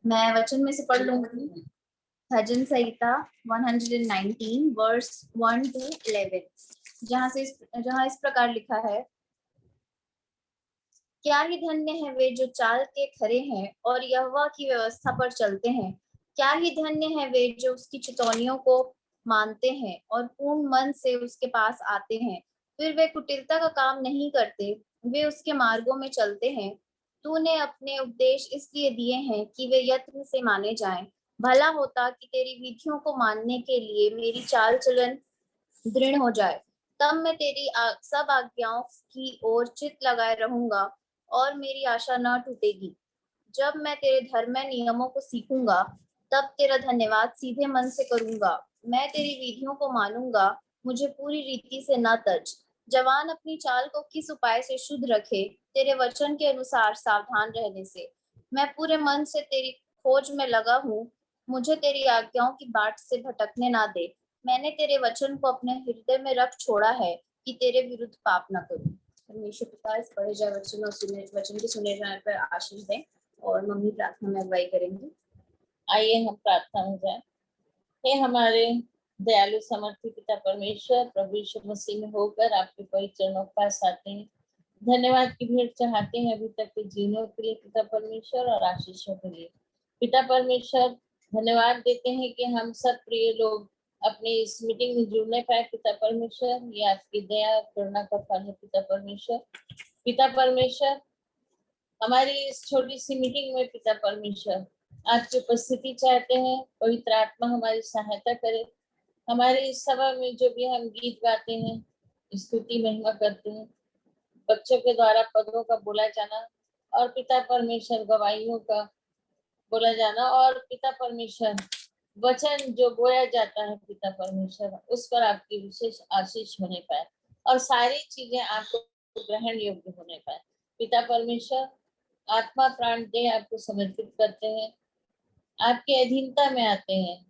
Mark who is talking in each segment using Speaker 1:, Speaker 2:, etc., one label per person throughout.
Speaker 1: मैं वचन में से पढ़ लूंगी। भजन संहिता 119 वर्स 1 to 11, जहाँ इस प्रकार लिखा है, क्या ही धन्य है वे जो चाल के खरे हैं और यहोवा की व्यवस्था पर चलते हैं। क्या ही धन्य है वे जो उसकी चितौनियों को मानते हैं और पूर्ण मन से उसके पास आते हैं। फिर वे कुटिलता का काम नहीं करते, वे उसके मार्गों में चलते हैं। तूने अपने उपदेश इसलिए दिए हैं कि वे यत्न से माने जाएं। भला होता कि तेरी विधियों को मानने के लिए मेरी चाल चलन दृढ़ हो जाए। तब मैं तेरी सब आज्ञाओं की ओर चित्त लगाए रहूंगा और मेरी आशा न टूटेगी। जब मैं तेरे धर्म नियमों को सीखूंगा, तब तेरा धन्यवाद सीधे मन से करूंगा। मैं तेरी विधियों को मानूंगा, मुझे पूरी रीति से न तज। जवान अपनी चाल को किस उपाय से शुद्ध रखे, तेरे वचन के अनुसार सावधान रहने से। मैं पूरे मन से तेरी खोज में लगा हूँ, मुझे तेरी आज्ञाओं की बाट से भटकने ना दे। मैंने तेरे वचन को अपने हृदय में रख छोड़ा है कि तेरे विरुद्ध पाप न करूं। परमेश्वर पिता इस पढ़े जाए वचन और वचन के सुने जाने पर आशीष दें। और मम्मी प्रार्थना में अगुवाई करेंगी।
Speaker 2: आइए हम प्रार्थना में जाएं। हे हमारे दयालु समर्थी पिता परमेश्वर, प्रभु यीशु मसीह में होकर आपके पवित्र चरणों के पास आते हैं। धन्यवाद की भेंट चढ़ाते हैं अभी तक के जीवनों के लिए पिता परमेश्वर और आशीषों के लिए। पिता परमेश्वर, धन्यवाद देते हैं कि हम सब प्रिय लोग अपने इस मीटिंग में जुड़ने पाए पिता परमेश्वर। ये आपकी दया करुणा का फल है पिता परमेश्वर। पिता परमेश्वर, हमारी इस छोटी सी मीटिंग में पिता परमेश्वर आपकी उपस्थिति चाहते हैं। पवित्र आत्मा हमारी सहायता करे। हमारे इस सभा में जो भी हम गीत गाते हैं, स्तुति महिमा करते हैं, बच्चों के द्वारा पदों का बोला जाना और पिता परमेश्वर गवाहियों का बोला जाना और पिता परमेश्वर वचन जो बोया जाता है पिता परमेश्वर, उस पर आपकी विशेष आशीष होने पाए और सारी चीजें आपको ग्रहण योग्य होने पाए। पिता परमेश्वर, आत्मा प्राण देह आपको समर्पित करते हैं, आपके अधीनता में आते हैं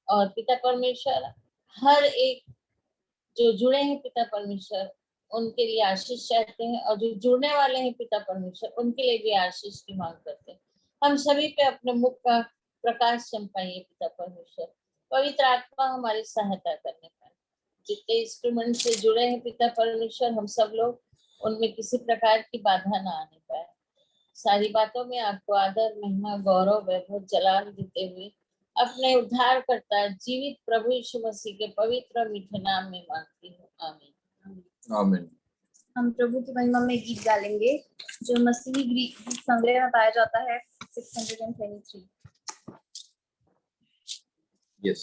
Speaker 2: और पिता परमेश्वर हर एक जो जुड़े हैं पिता परमेश्वर उनके लिए आशीष चाहते हैं और जो जुड़ने वाले हैं पिता परमेश्वर उनके लिए भी आशीष की मांग करते हैं। हम सभी पे अपने मुख का प्रकाश चमकाइए पिता परमेश्वर। पवित्र आत्मा हमारी सहायता करने पाए। जितने इंस्ट्रूमेंट से जुड़े हैं पिता परमेश्वर, हम सब लोग उनमें किसी प्रकार की बाधा ना आने पाए। सारी बातों में आपको आदर महिमा गौरव वैभव जलाल देते हुए अपने उद्धार करता जीवित प्रभु यीशु मसीह के पवित्र मीठे नाम में मांगती हूँ, आमीन
Speaker 3: आमीन।
Speaker 1: हम प्रभु की महिमा में गीत गालेंगे जो मसीही गीत संग्रह में पाया जाता है 623।
Speaker 3: यस।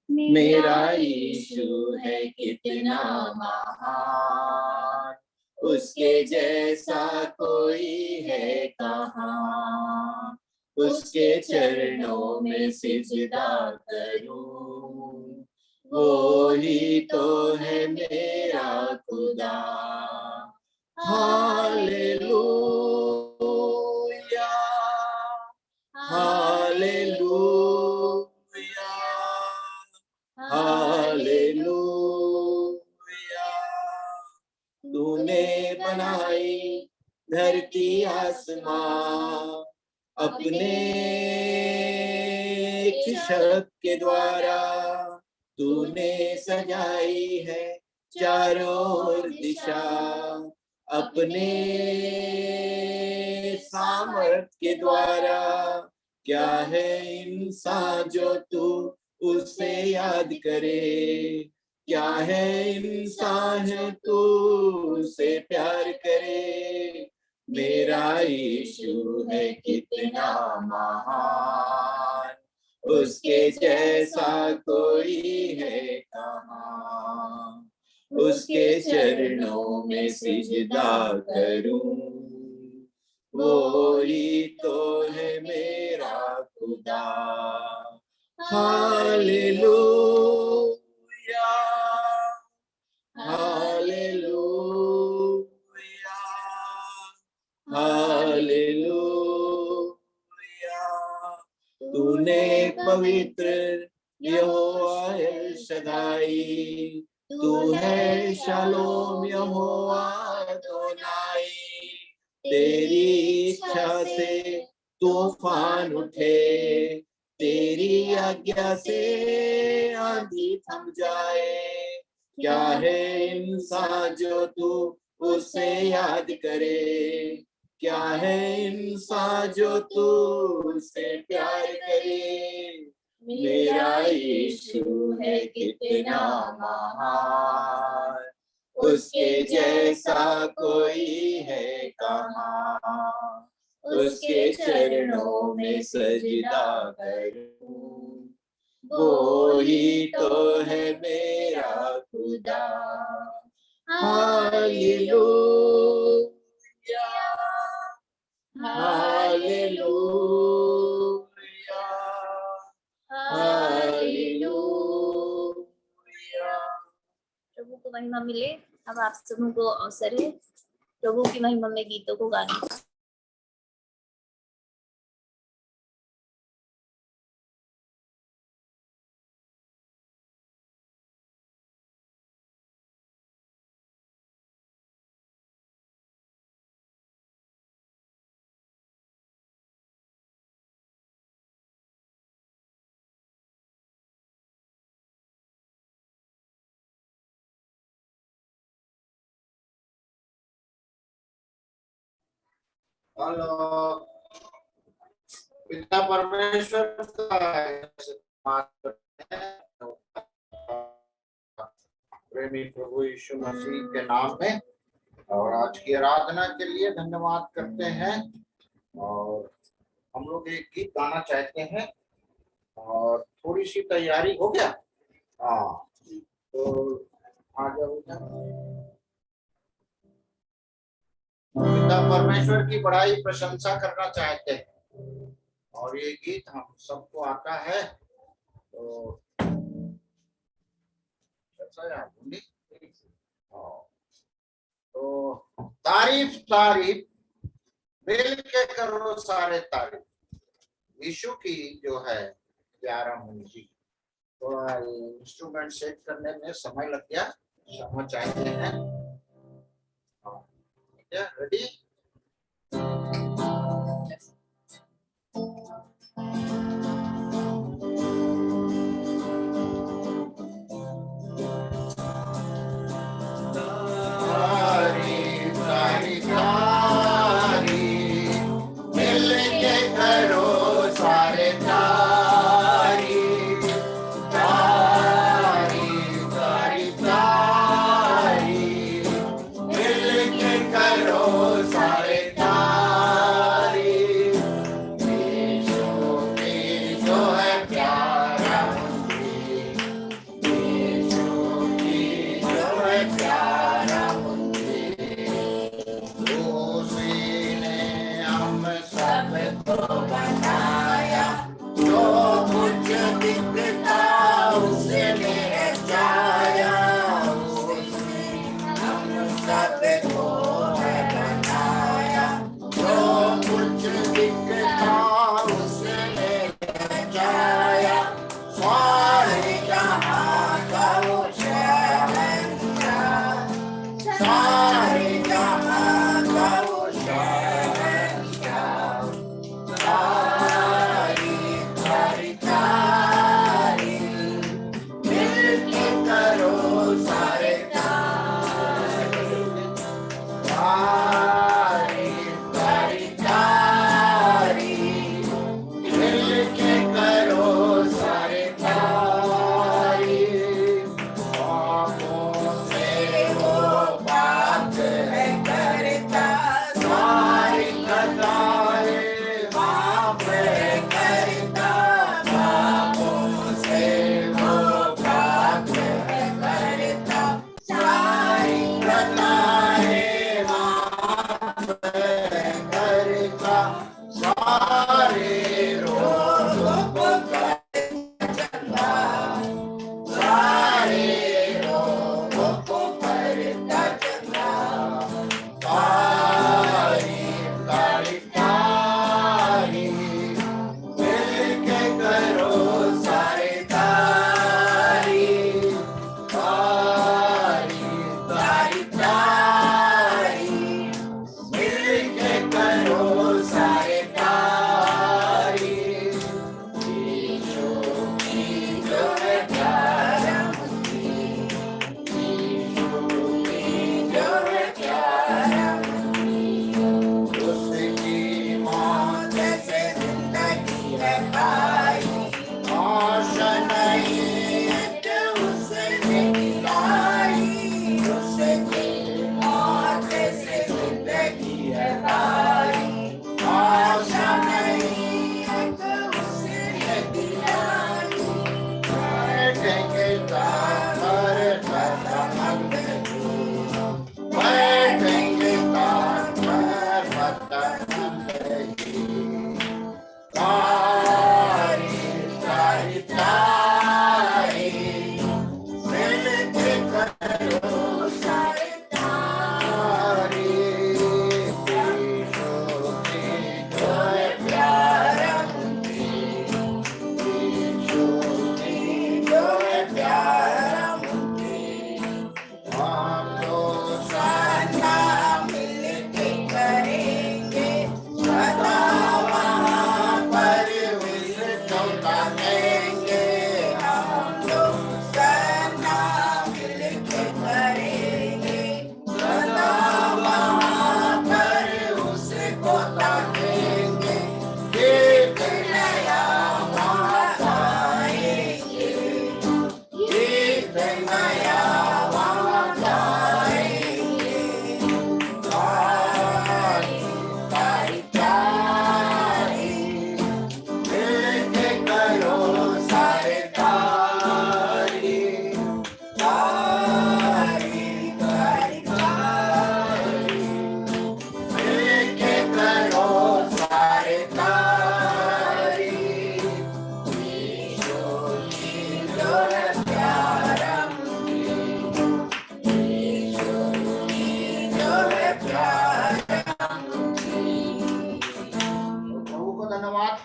Speaker 3: मेरा यीशु है कितना महान, उसके जैसा कोई है कहाँ। उसके चरणों में सिजदा करूं, वो ही तो है मेरा खुदा। Hallelujah, hallelujah, hallelujah. तूने बनाई धरती आसमां अपने शब्द के द्वारा। तूने सजाई है चारों ओर दिशा अपने सामर्थ के द्वारा। क्या है इंसान जो तू उसे याद करे, क्या है इंसान जो तू उसे प्यार करे। मेरा यीशु है कितना महान, उसके जैसा कोई है कहाँ। उसके चरणों में सिजदा करूं, वो ही तो है मेरा खुदा। Hallelujah, hallelujah, hallelujah. तूने पवित्र यहोवा एल शदाई, तू है शालोम यहोवा अदोनाई। तेरी इच्छा से तूफान उठे, तेरी आज्ञा से आंधी थम जाए। क्या है इंसान जो तू उसे याद करे, क्या है इंसान जो तू उसे प्यार करे। मेरा यीशु है कितना महान, उसके जैसा कोई है कहाँ। उसके चरणों में सजदा करूं, वो ही तो है मेरा खुदा। Hallelujah, hallelujah, hallelujah.
Speaker 1: प्रभु को महिमा मिले। अब आप सबों को अवसर है प्रभु की महिमा में गीतों को गाने का।
Speaker 4: हेलो, पिता परमेश्वर का प्रेमी प्रभु यीशु मसीह के नाम में और आज की आराधना के लिए धन्यवाद करते हैं। और हम लोग एक गीत गाना चाहते हैं और थोड़ी सी तैयारी हो गया। हाँ, तो आ जाओ। पिता परमेश्वर की बड़ाई प्रशंसा करना चाहते हैं और ये गीत हम सबको आता है। तो तो तारीफ तारीफ मिल के करो सारे तारीफ यीशु की जो है 11 मुंजी। तो इंस्ट्रूमेंट सेट करने में समय लग गया, क्षमा चाहते हैं। रेडी?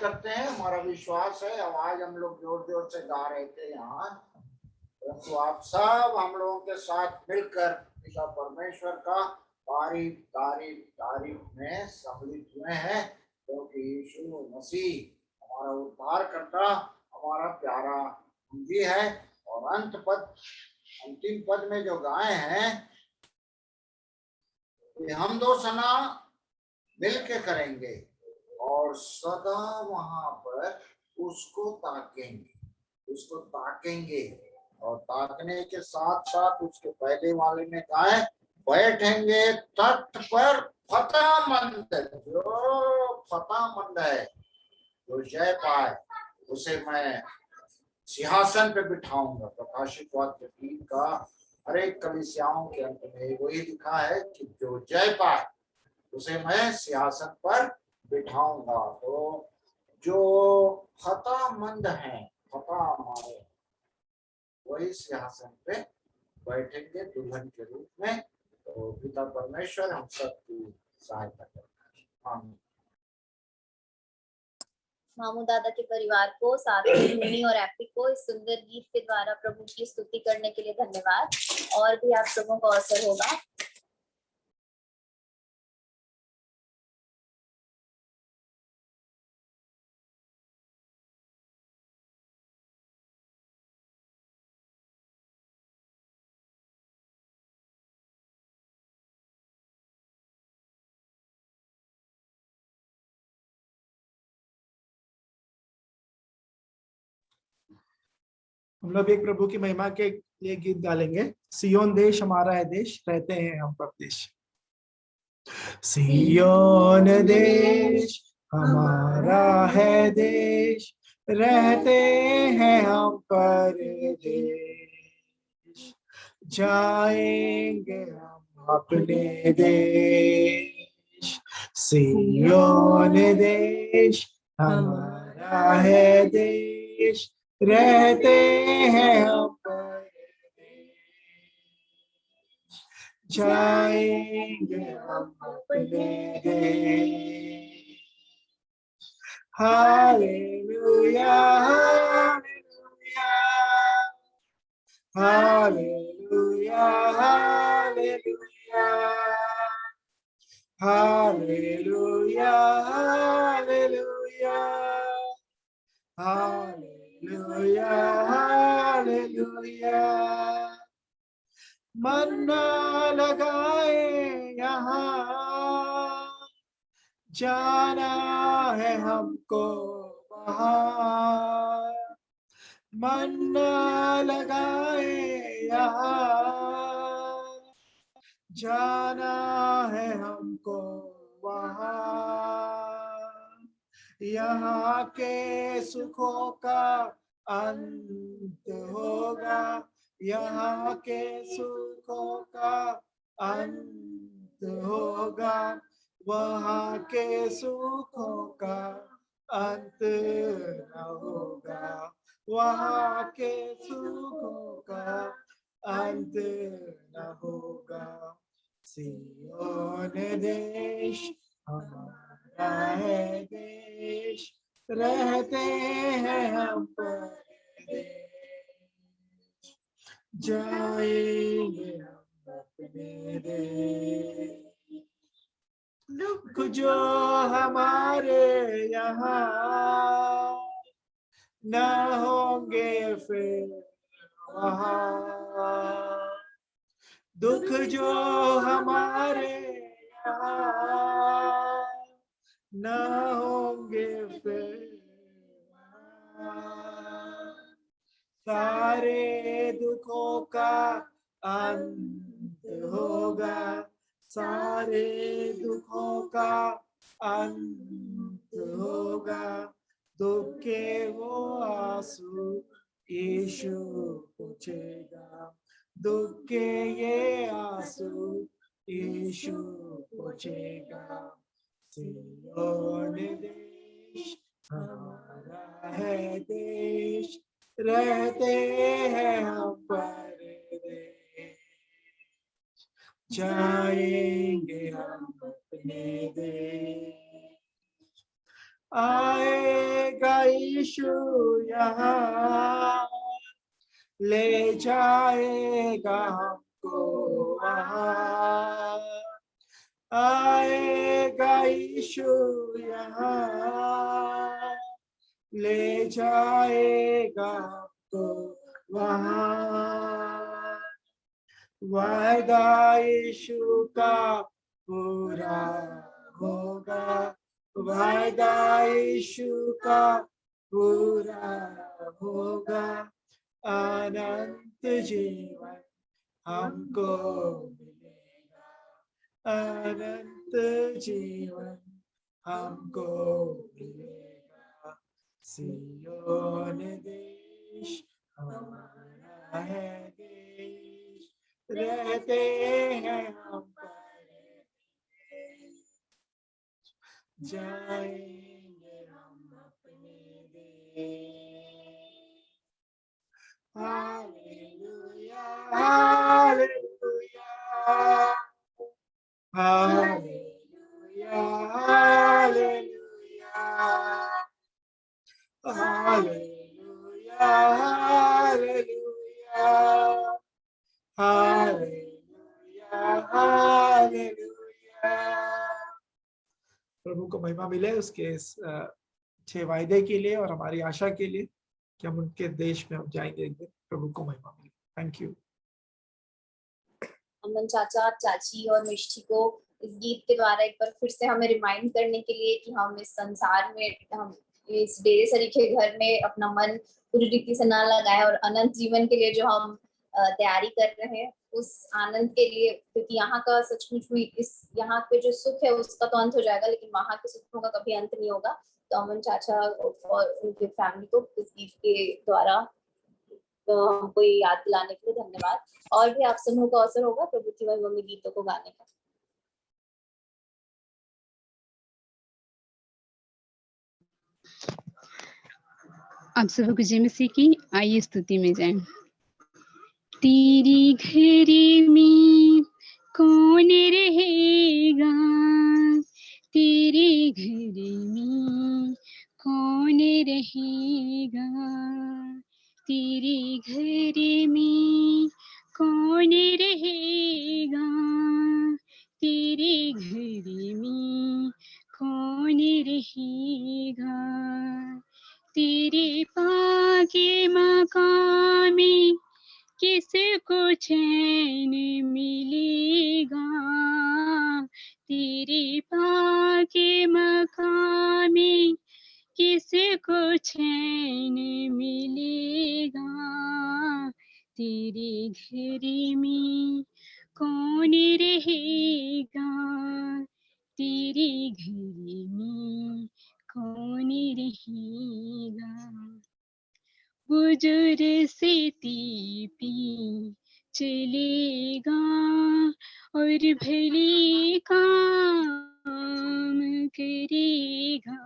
Speaker 4: करते हैं, हमारा विश्वास है। आवाज हम लोग जोर जोर से गा रहे थे यहाँ, परंतु आप सब हम लोगों के साथ मिलकर पिता परमेश्वर का तारीफ तारीफ तारीफ में सम्मिलित हुए हैं, क्योंकि यीशु मसीह हमारा उद्धार करता, हमारा प्यारा जी है। और अंतिम पद में जो गाए हैं, हम दो सना मिल के करेंगे और सदा वहां पर उसको ताकेंगे। और ताकने के साथ साथ उसके पहले वाले में कहा है, बैठेंगे तट पर फतेहमंद। जो फतेहमंद है, जो जय पाए, उसे मैं सिंहासन पे बिठाऊंगा। प्रकाशित वाक्य 3 का हर एक कलीसियाओं के अंत में वही लिखा है कि जो जय पाए उसे मैं सिंहासन पर बिठाऊंगा। तो जो फतेहमंद है, फतेह हमारे, वही सिंहासन पे बैठेंगे दुल्हन के रूप में। तो पिता परमेश्वर हम सबकी सहायता करता है। आमीन।
Speaker 1: मामू दादा के परिवार को, साथ में मुनी और एपी को इस सुंदर गीत के द्वारा प्रभु की स्तुति करने के लिए धन्यवाद। और भी आप लोगों को अवसर होगा।
Speaker 5: हम लोग एक प्रभु की महिमा के लिए गीत गालेंगे। सियोन देश हमारा है देश, रहते हैं हम परदेश। सियोन देश हमारा है देश, रहते हैं हम परदेश। जाएंगे हम अपने देश। सियोन देश हमारा है देश, रहते हैं हम परदेश। जाएंगे हम अपने देश। Hallelujah hallelujah hallelujah hallelujah hallelujah hallelujah hallelujah hallelujah. Manna लगाए यहाँ, जाना है हमको वहाँ। मन्ना लगाए यहाँ, जाना है हमको वहाँ। यहाँ के सुखों का अंत होगा, यहाँ के सुखों का अंत होगा। वहाँ के सुखों का अंत न होगा, वहाँ के सुखों का अंत न होगा। सियोन देश हमारा है देश, रहते हैं हम परदेश। जाएंगे हम अपने देश। दुख जो हमारे यहाँ न होंगे फिर वहाँ। दुख जो हमारे यहाँ न होंगे फिर वहाँ। सारे दुखों का अंत होगा, सारे दुखों का अंत होगा। दुख के वो आंसू यीशु पोंछेगा, दुख के ये आंसू यीशु पोंछेगा। सियोन देश हमारा है देश, रहते हैं हम परदेश। जाएंगे हम अपने देश। आएगा यीशु यहाँ, ले जाएगा हमको वहाँ। आएगा यीशु यहाँ, ले जाएगा हमको वहाँ। वादा यीशु का पूरा होगा, वादा यीशु का पूरा होगा। अनंत जीवन हमको मिलेगा, अनंत जीवन हमको मिलेगा। सियोन देश हमारा है देश, रहते हैं हम परदेश, जाएंगे हम अपने देश। Hallelujah hallelujah hallelujah hallelujah hallelujah hallelujah hallelujah. प्रभु को महिमा मिले उसके इस अच्छे वायदे के लिए और हमारी आशा के लिए कि हम उनके देश में हम जाएंगे एक दिन। प्रभु को महिमा मिले। Thank you.
Speaker 1: अमन चाचा, चाची और मिष्टी को इस गीत के द्वारा एक बार फिर से हमें रिमाइंड करने के लिए कि हम इस संसार में, हम इस डेरेसरी के घर में अपना मन पूरी रीति से ना लगाए और अनंत जीवन के लिए जो हम तैयारी कर रहे हैं उस आनंद के लिए, क्योंकि यहाँ का सचमुच में इस यहाँ पे जो सुख है उसका तो अंत हो जाएगा, लेकिन वहाँ के सुखों का कभी अंत नहीं होगा। तो अमन चाचा और उनके फैमिली को इस गीत के द्वारा हमको याद दिलाने के लिए धन्यवाद। और भी आप समूह का अवसर होगा प्रभु की महिमा में गीतों को गाने का।
Speaker 6: आप सबको जय मसीह की। आइए स्तुति में जाएं। तेरी घड़ी में कौन रहेगा, तेरी घड़ी में कौन रहेगा, तेरी घड़ी में कौन रहेगा, तेरी घड़ी में कौन रहेगा। तेरे पाके मकाम में किसको चैन मिलेगा, तेरे पाके मकाम में किसको चैन मिलेगा। तेरे घर में कौन रहेगा, तेरे घर में कौन रहेगा। बुजुर्ग से पी चलेगा और भले काम करेगा,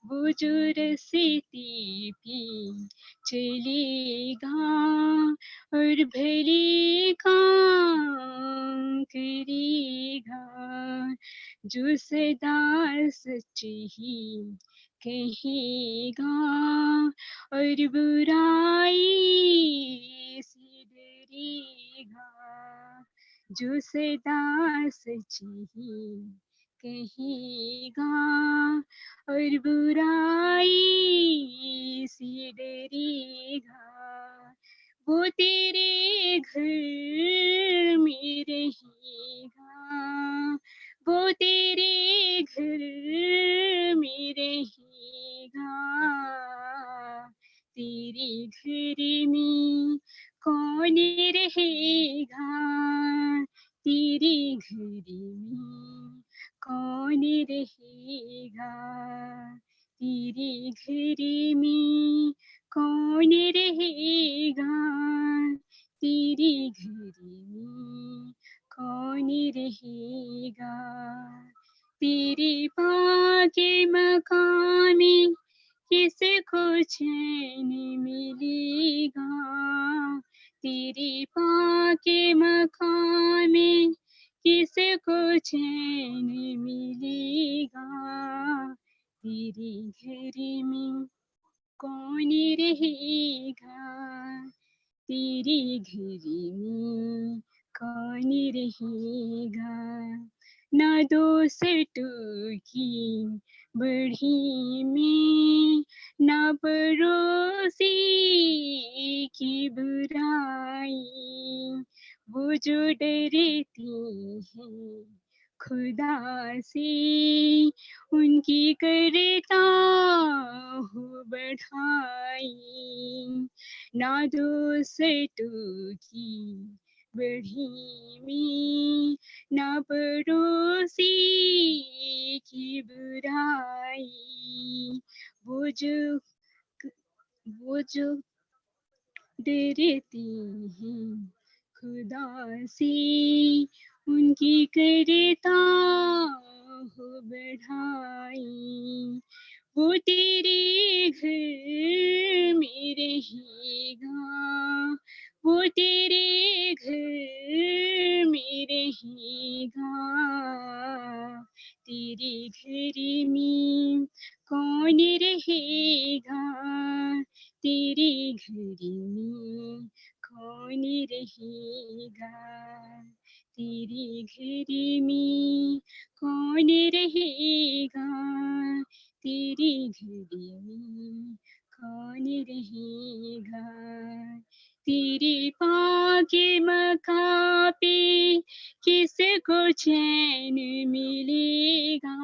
Speaker 6: बुजुर्ग से पी चलेगा और भले काम करेगा। जो सदा सच ही कहेगा और बुराई से डरेगा, जो सदा सच ही कहेगा और बुराई से डरेगा। वो तेरे घर में रहेगा, वो तेरे घर में रहेगा। तेरे घर में कौन रहेगा, तेरे घर में कौन रहेगा, तेरे घर में कौन रहेगा, तेरे घर में कौन रहेगा। तेरे पाके मकान में किसको चैन मिलेगा, तेरे पाके मकान में किसको चैन मिलेगा। तेरे घर में कौन रहेगा, तेरे घर में कौन रहेगा। ना दोस्तों की बढ़ी में, ना पड़ोसी की बुराई, वो जो डरती है खुदा से, उनकी करता हूँ बढ़ाई। ना दोस्तों की बढ़ी में, ना पड़ोसी की बुराई, वो जो डरती हैं खुदा से, उनकी करता हो बढ़ाई। वो तेरे घर में रहेगा, वो तेरे घर में रहेगा। तेरे घर में कौन रहेगा, तेरे घर में कौन रहेगा। तेरे घर में कौन रहेगा, तेरे घर में कौन रहेगा। तेरे पाके मका पे किसको चैन मिलेगा,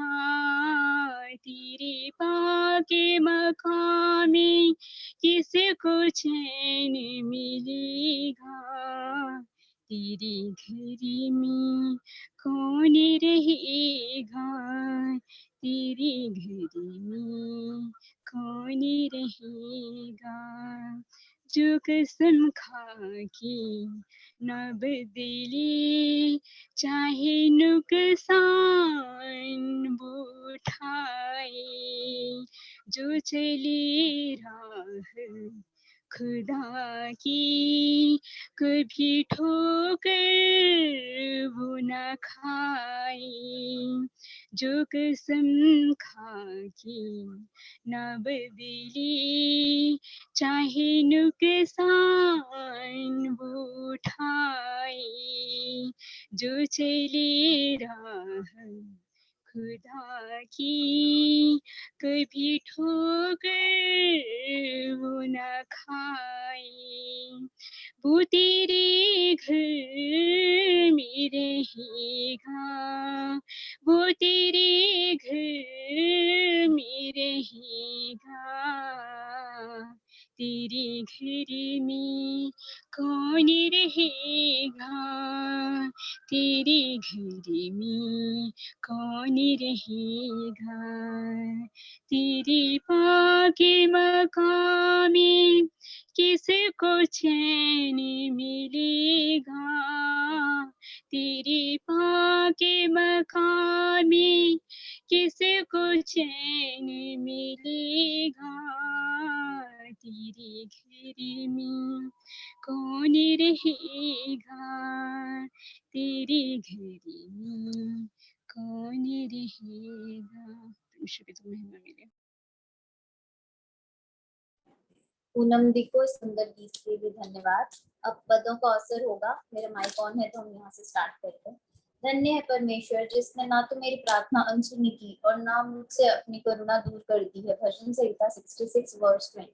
Speaker 6: तेरे पाके मका में किसको चैन मिलेगा। तेरे घर में कौन रहेगा, तेरे घर में कौन रहेगा। जो कसम खा के न बदले, चाहे नुकसान वो उठाए, जो चले राह खुदा की, कभी ठोकर वो न खाए। जो कसम खा के न बदले, चाहे नुकसान वो उठाए, जो चले राह खुदा की, कभी ठोकर वो न खाए। वो तेरे घर में रहेगा, वो तेरे घर में रहेगा। तेरे घर में कौन रहेगा, तेरे घर में कौन रहेगा। तेरे पाके मकाम में किसको चैन मिलेगा, तेरे पाके मकाम में किसको चैन मिलेगा। तेरे घर में कौन रहेगा, तेरे घर में कौन रहेगा। परमेश्वर की तो महिमा मिले।
Speaker 1: पूनम दी को सुंदर गीत के लिए धन्यवाद। अब पदों का अवसर होगा। मेरा माइक ऑन है तो हम यहाँ से स्टार्ट करते हैं। धन्य है परमेश्वर जिसने ना तो मेरी प्रार्थना अनसुनी की और ना मुझसे अपनी करुणा दूर कर दी है। भजन संहिता 66 वर्स 20।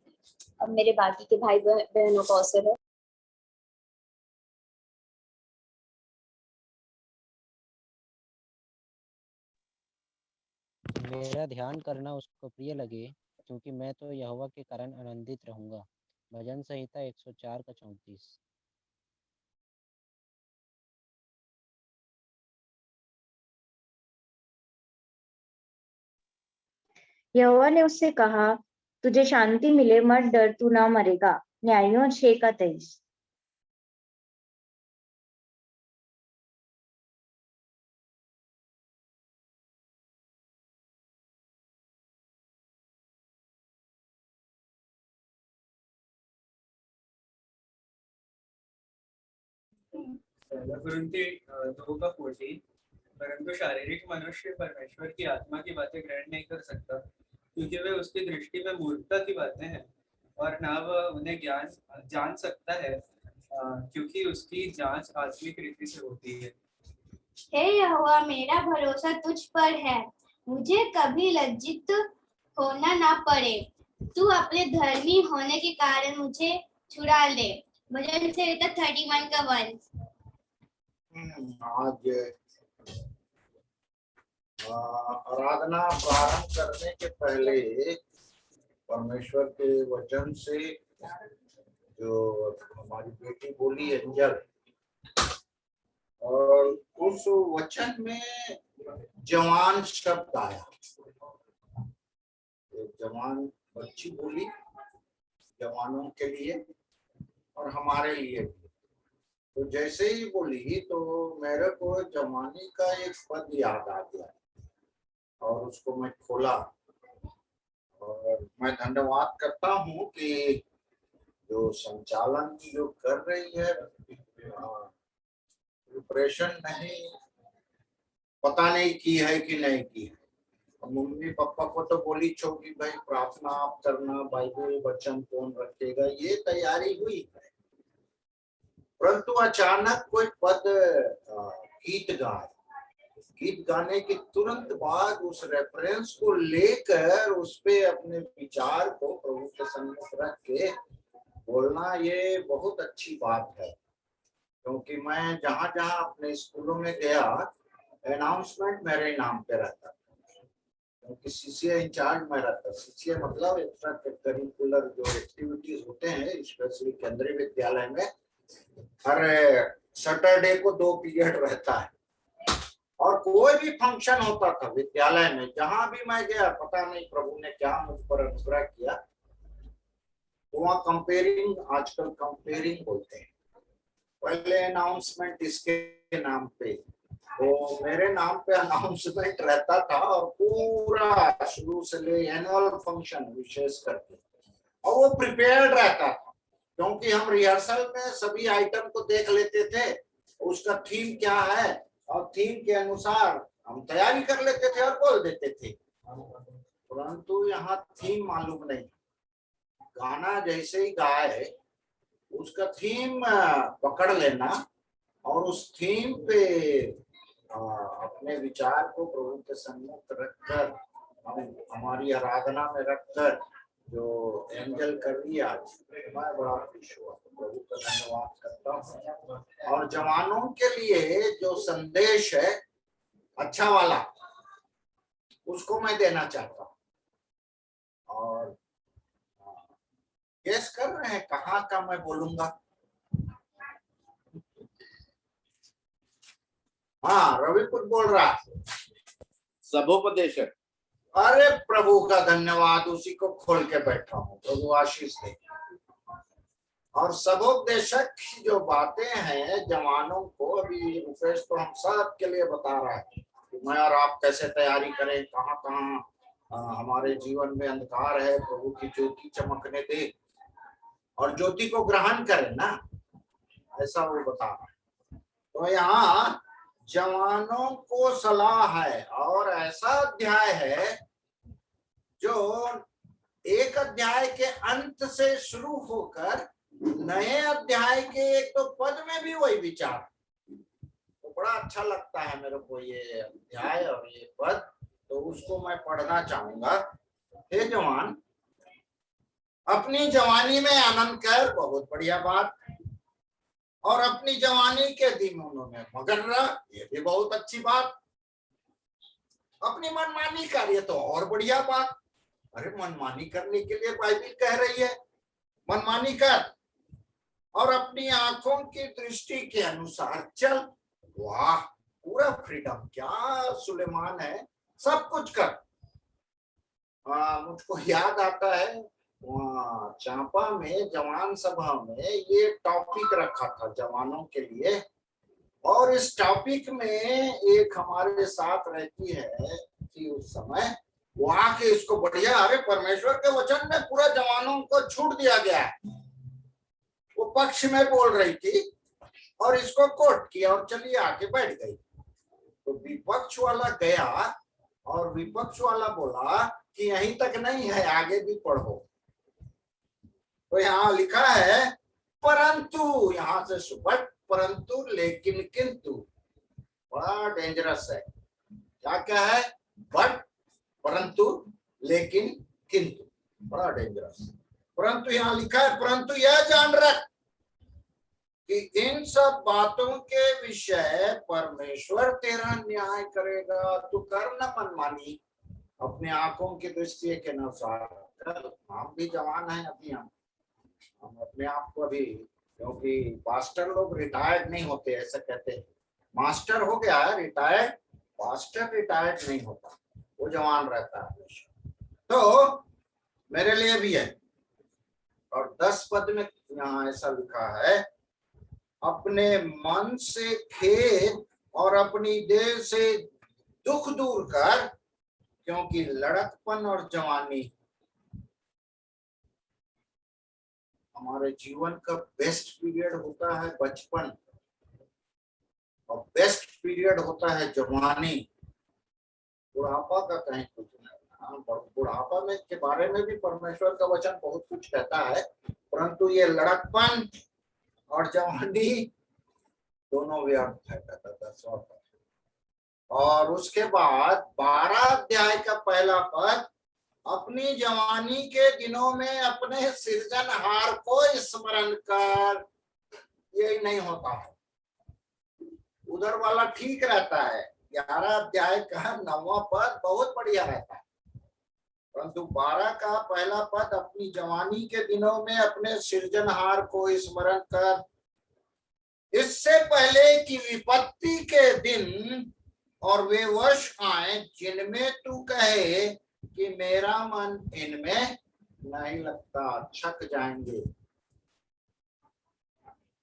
Speaker 1: अब मेरे बाकी के भाई बहनों का अवसर है।
Speaker 7: मेरा ध्यान करना उसको प्रिय लगे, क्योंकि मैं तो यहोवा के कारण आनंदित रहूंगा। भजन संहिता 104 का 34।
Speaker 8: यहोवा ने उससे कहा, तुझे शांति मिले, मत डर, तू ना मरेगा। न्यायों 6 का 23।
Speaker 9: पहला कुरिन्थी 2 का 14। परंतु शारीरिक मनुष्य परमेश्वर की आत्मा की बातें ग्रहण नहीं कर सकता, क्योंकि वे उसकी दृष्टि में मूर्खता की बातें हैं और ना वह उन्हें ज्ञान जान सकता है, क्योंकि उसकी जांच आत्मिक रीति से होती है।
Speaker 10: हे यहोवा, मेरा भरोसा तुझ पर है, मुझे कभी लज्जित होना ना पड़े। तू अपने धर्मी होने के कारण मुझे छुड़ा ले। भजन संहिता 31 का 1।
Speaker 4: आज आराधना प्रारंभ करने के पहले परमेश्वर के वचन से जो हमारी बेटी बोली एंजल, और उस वचन में जवान शब्द आया। एक जवान बच्ची बोली जवानों के लिए और हमारे लिए भी। तो जैसे ही बोली तो मेरे को जवानी का एक पद याद आ गया और उसको मैं खोला और मैं धन्यवाद करता हूँ कि जो संचालन जो कर रही है प्रिपरेशन नहीं पता नहीं की है कि नहीं की है। मम्मी पापा को तो बोली छोटी भाई प्रार्थना आप करना, बाइबल वचन कौन रखेगा, ये तैयारी हुई है। परंतु अचानक कोई पद गीत गाने के तुरंत बाद उस रेफरेंस को लेकर उस पे अपने विचार को प्रभु के सम्मुख रख के बोलना, ये बहुत अच्छी बात है। क्योंकि मैं जहां जहां अपने स्कूलों में गया अनाउंसमेंट मेरे नाम पे रहता था, क्योंकि सीसीए इंचार्ज में रहता। सीसीए मतलब एक्स्ट्रा करिकुलर जो एक्टिविटीज होते हैं, स्पेशली केंद्रीय विद्यालय में हर सैटरडे को 2 पीरियड रहता है और कोई भी फंक्शन होता था विद्यालय में, जहां भी मैं गया पता नहीं प्रभु ने क्या मुझ पर अनुग्रह किया। वहाँ कंपेयरिंग, आजकल कंपेयरिंग बोलते हैं, पहले अनाउंसमेंट इसके नाम पे, तो मेरे नाम पे अनाउंसमेंट रहता था और पूरा शुरू से ले एनुअल फंक्शन विशेष करके, और वो प्रिपेयर्ड रहता था क्योंकि हम रिहर्सल में सभी आइटम को देख लेते थे, उसका थीम क्या है और थीम के अनुसार हम तैयारी कर लेते थे और बोल देते थे। परंतु यहाँ थीम मालूम नहीं, गाना जैसे ही गाए उसका थीम पकड़ लेना और उस थीम पे अपने विचार को प्रभु के सम्मुख रखकर, हमारी आराधना में रखकर जो एंजल कर रही आज, मैं बड़ा खुश हुआ, प्रभु का धन्यवाद करता हूँ। और जवानों के लिए जो संदेश है अच्छा वाला, उसको मैं देना चाहता हूँ। और गेस कर रहे हैं कहाँ का मैं बोलूंगा? हाँ, रवि कुछ बोल रहा है।
Speaker 3: सभोपदेशक।
Speaker 4: अरे प्रभु का धन्यवाद, उसी को खोल के बैठा हूँ, प्रभु आशीष दे। और सभोपदेशक की जो बातें हैं जवानों को, अभी रुपेश तो हम सब के लिए बता रहा है कि मैं और आप कैसे तैयारी करें, कहाँ कहाँ हमारे जीवन में अंधकार है, प्रभु की ज्योति चमकने दे और ज्योति को ग्रहण करें ना, ऐसा वो बता रहा है। तो यहाँ जवानों को सलाह है और ऐसा अध्याय है जो एक अध्याय के अंत से शुरू होकर नए अध्याय के एक तो पद में भी वही विचार, तो बड़ा अच्छा लगता है मेरे को ये अध्याय और ये पद, तो उसको मैं पढ़ना चाहूंगा। हे जवान, अपनी जवानी में आनंद कर, बहुत बढ़िया बात, और अपनी जवानी के दिनों में मगन रह, ये भी बहुत अच्छी बात। अपनी मनमानी कर, ये तो और बढ़िया बात। अरे मनमानी करने के लिए बाइबल कह रही है, मनमानी कर और अपनी आंखों की दृष्टि के अनुसार चल। वाह, पूरा फ्रीडम, क्या सुलेमान है, सब कुछ कर। मुझको याद आता है वहाँ चांपा में जवान सभा में ये टॉपिक रखा था जवानों के लिए, और इस टॉपिक में एक हमारे साथ रहती है कि उस समय वो आके इसको बढ़िया, अरे परमेश्वर के वचन में पूरा जवानों को छूट दिया गया है, वो पक्ष में बोल रही थी और इसको कोट किया और चलिए आके बैठ गई। तो विपक्ष वाला गया और विपक्ष वाला बोला कि यहीं तक नहीं है, आगे भी पढ़ो। तो यहाँ लिखा है परंतु, यहां से सुबह परंतु, लेकिन, किंतु, बड़ा डेंजरस है। क्या क्या है? बट, परंतु, लेकिन, किंतु, बड़ा डेंजरस। परंतु यहाँ लिखा है परंतु यह जान रख कि इन सब बातों के विषय परमेश्वर तेरा न्याय करेगा। तू कर न मनमानी अपने आंखों की दृष्टि के अनुसार कर। हम भी जवान हैं अभी, हम अपने आप को अभी, क्योंकि पास्टर लोग रिटायर्ड नहीं होते, ऐसा कहते हैं। मास्टर हो गया है रिटायर्ड, पास्टर रिटायर्ड नहीं होता, वो जवान रहता है हमेशा। तो मेरे लिए भी है। और 10 पद में यहाँ ऐसा लिखा है, अपने मन से खेद और अपनी देह से दुख दूर कर, क्योंकि लड़कपन और जवानी हमारे जीवन का बेस्ट पीरियड होता है बचपन, और बेस्ट पीरियड होता है जवानी। बुढ़ापा का कहीं कुछ नहीं। बुढ़ापा में के बारे में भी परमेश्वर का वचन बहुत कुछ कहता है, परंतु ये लड़कपन और जवानी दोनों व्यर्थ है, कहता था। और उसके बाद 12 अध्याय का पहला पद, अपनी जवानी के दिनों में अपने सृजनहार को स्मरण कर। यही नहीं होता है। उधर वाला ठीक रहता है, 11 अध्याय का 9वां पद बहुत बढ़िया रहता है, परंतु 12 का पहला पद, अपनी जवानी के दिनों में अपने सृजनहार को स्मरण कर, इससे पहले कि विपत्ति के दिन और वे वर्ष आए जिनमें तू कहे कि मेरा मन इनमें नहीं लगता। छक जाएंगे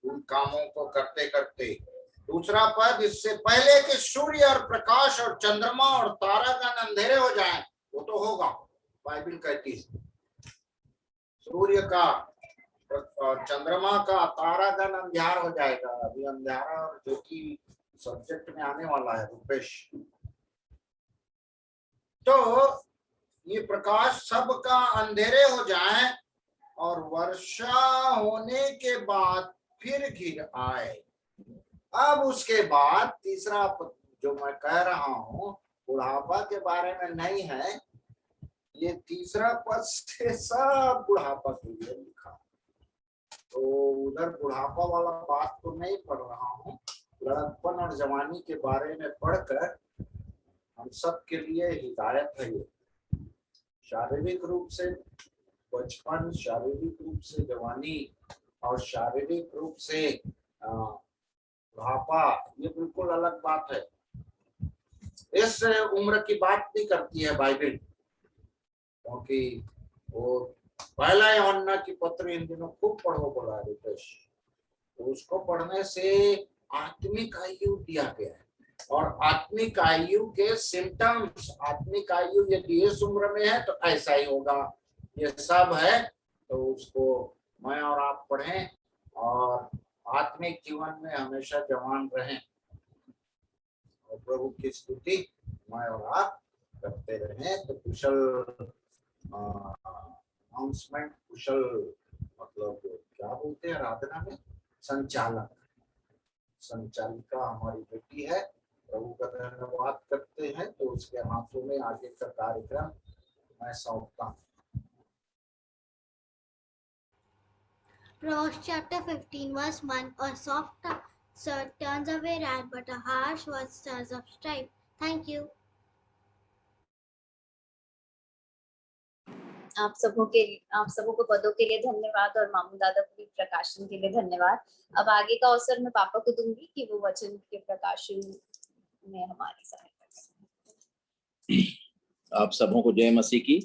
Speaker 4: उन कामों को करते करते। दूसरा पद, इससे पहले कि सूर्य और प्रकाश और चंद्रमा और तारागण अंधेरे हो जाएं। वो तो होगा, बाइबल कहती है। सूर्य का और चंद्रमा का, तारागण अंधियार हो जाएगा। अभी अंधियारा और ज्योति सब्जेक्ट में आने वाला है रुपेश। तो ये प्रकाश सबका अंधेरे हो जाए और वर्षा होने के बाद फिर घिर आए। अब उसके बाद तीसरा जो मैं कह रहा हूं बुढ़ापा के बारे में नहीं है, ये तीसरा पद से सब बुढ़ापा के लिए लिखा। तो उधर बुढ़ापा वाला बात तो नहीं पढ़ रहा हूँ, लड़कपन और जवानी के बारे में पढ़कर हम सब के लिए हिदायत है। ये शारीरिक रूप से बचपन, शारीरिक रूप से जवानी और शारीरिक रूप से बुढ़ापा, ये बिल्कुल अलग बात है। इस उम्र की बात नहीं करती है बाइबल, क्योंकि वो पहला यूहन्ना की पत्र इन दिनों खूब पढ़ो बोला है रितेश। तो उसको पढ़ने से आत्मिक आयु दिया गया है, और आत्मिक आयु के सिम्टम्स, आत्मिक आयु यदि इस उम्र में है तो ऐसा ही होगा, ये सब है। तो उसको मैं और आप पढ़ें और आत्मिक जीवन में हमेशा जवान रहें, और प्रभु की स्तुति मैं और आप करते रहें। तो कुशल अनाउंसमेंट, कुशल मतलब क्या बोलते हैं आराधना में, संचालक, संचालिका हमारी बेटी है। प्रभु का धन्यवाद करते हैं। तो उसके हाथों में आगे का कार्यक्रम मैं सौंपता हूँ।
Speaker 10: Proverbs chapter 15 verse 1, a soft sword turns away wrath, but a harsh word stirs up strife. Thank you.
Speaker 1: आप सबों को पदों के लिए धन्यवाद और मामू दादा को भी प्रकाशन के लिए धन्यवाद। अब आगे का अवसर मैं पापा को दूंगी कि वो वचन के प्रकाशन में हमारी सहायता करें।
Speaker 3: आप सबों को जय मसीह की।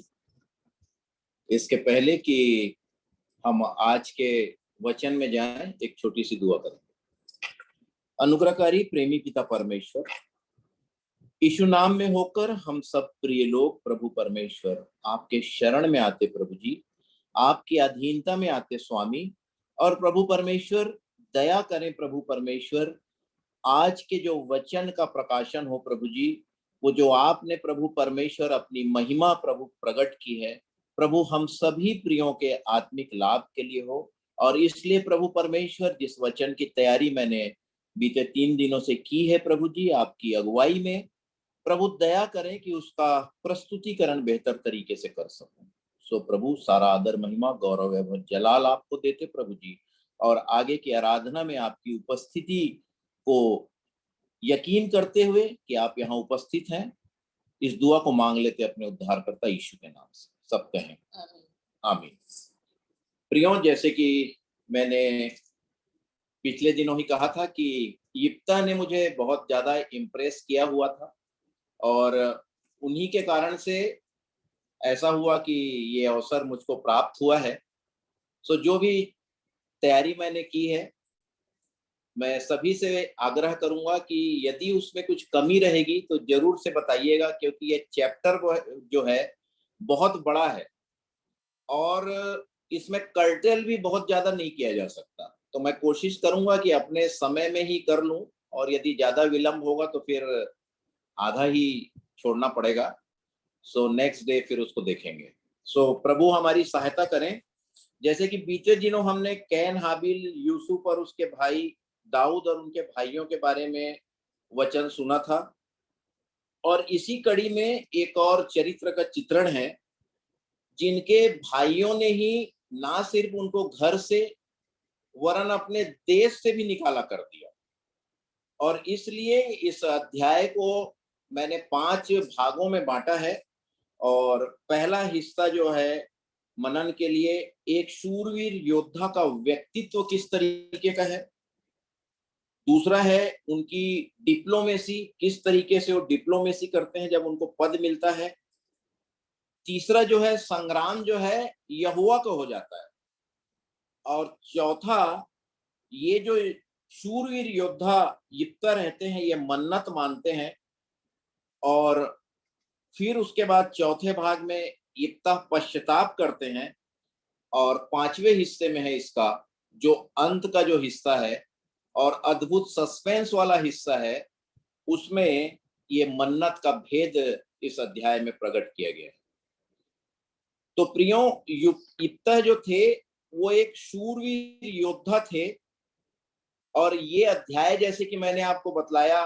Speaker 3: इसके पहले कि हम आज के वचन में जाएं, एक छोटी सी दुआ करें। अनुग्रहकारी प्रेमी पिता परमेश्वर, यीशु नाम में होकर हम सब प्रिय लोग प्रभु परमेश्वर आपके शरण में आते प्रभु जी, आपकी अधीनता में आते स्वामी। और प्रभु परमेश्वर दया करें प्रभु परमेश्वर, आज के जो वचन का प्रकाशन हो प्रभु जी, वो जो आपने प्रभु परमेश्वर अपनी महिमा प्रभु प्रकट की है, प्रभु हम सभी प्रियों के आत्मिक लाभ के लिए हो। और इसलिए प्रभु परमेश्वर, जिस वचन की तैयारी मैंने बीते 3 दिनों से की है प्रभु जी आपकी अगुवाई में, प्रभु दया करें कि उसका प्रस्तुतिकरण बेहतर तरीके से कर सकूं। सो प्रभु सारा आदर महिमा गौरव एवं जलाल आपको देते प्रभु जी, और आगे की आराधना में आपकी उपस्थिति को यकीन करते हुए कि आप यहाँ उपस्थित हैं, इस दुआ को मांग लेते अपने उद्धारकर्ता यीशु के नाम से। सब कहें आमीन। प्रियों, जैसे कि मैंने पिछले दिनों ही कहा था कि यिप्ता ने मुझे बहुत ज्यादा इम्प्रेस किया हुआ था, और उन्हीं के कारण से ऐसा हुआ कि ये अवसर मुझको प्राप्त हुआ है। सो जो भी तैयारी मैंने की है, मैं सभी से आग्रह करूंगा कि यदि उसमें कुछ कमी रहेगी तो जरूर से बताइएगा, क्योंकि ये चैप्टर जो है बहुत बड़ा है और इसमें कर्टेल भी बहुत ज्यादा नहीं किया जा सकता। तो मैं कोशिश करूंगा कि अपने समय में ही कर लूं, और यदि ज्यादा विलंब होगा तो फिर आधा ही छोड़ना पड़ेगा। सो नेक्स्ट डे फिर उसको देखेंगे। सो प्रभु हमारी सहायता करें। जैसे कि बीते दिनों हमने कैन, हाबिल, यूसुफ और उसके भाई दाऊद और उनके भाइयों के बारे में वचन सुना था, और इसी कड़ी में एक और चरित्र का चित्रण है जिनके भाइयों ने ही ना सिर्फ उनको घर से वरन अपने देश से भी निकाला कर दिया। और इसलिए इस अध्याय को मैंने 5 भागों में बांटा है, और पहला हिस्सा जो है मनन के लिए एक शूरवीर योद्धा का व्यक्तित्व किस तरीके का है, दूसरा है उनकी डिप्लोमेसी, किस तरीके से वो डिप्लोमेसी करते हैं जब उनको पद मिलता है, तीसरा जो है संग्राम जो है यहोवा का हो जाता है, और चौथा ये जो शूरवीर योद्धा यिप्ता रहते हैं ये मन्नत मानते हैं, और फिर उसके बाद चौथे भाग में यिप्ता पश्चाताप करते हैं, और 5वें हिस्से में है इसका जो अंत का जो हिस्सा है और अद्भुत सस्पेंस वाला हिस्सा है, उसमें ये मन्नत का भेद इस अध्याय में प्रकट किया गया है। तो प्रियों, यिप्ता जो थे वो एक शूरवीर योद्धा थे, और ये अध्याय जैसे कि मैंने आपको बतलाया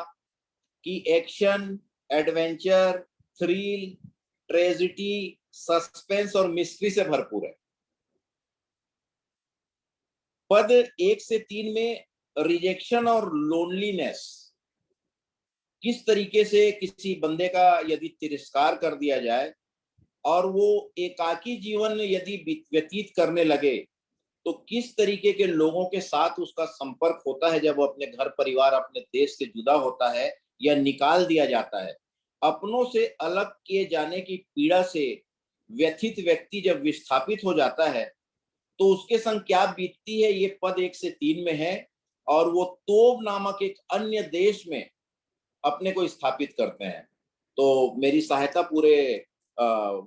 Speaker 3: कि action, adventure, thrill, tragedy, suspense और मिस्ट्री से भरपूर है। पद 1 से 3 में रिजेक्शन और लोनलीनेस, किस तरीके से किसी बंदे का यदि तिरस्कार कर दिया जाए और वो एकाकी जीवन यदि व्यतीत करने लगे तो किस तरीके के लोगों के साथ उसका संपर्क होता है जब वो अपने घर परिवार, अपने देश से जुदा होता है या निकाल दिया जाता है। अपनों से अलग किए जाने की पीड़ा से व्यथित व्यक्ति जब विस्थापित हो जाता है तो उसके संग क्या बीतती है, ये पद 1 से 3 में है। और वो तोब नामक एक अन्य देश में अपने को स्थापित करते हैं। तो मेरी सहायता पूरे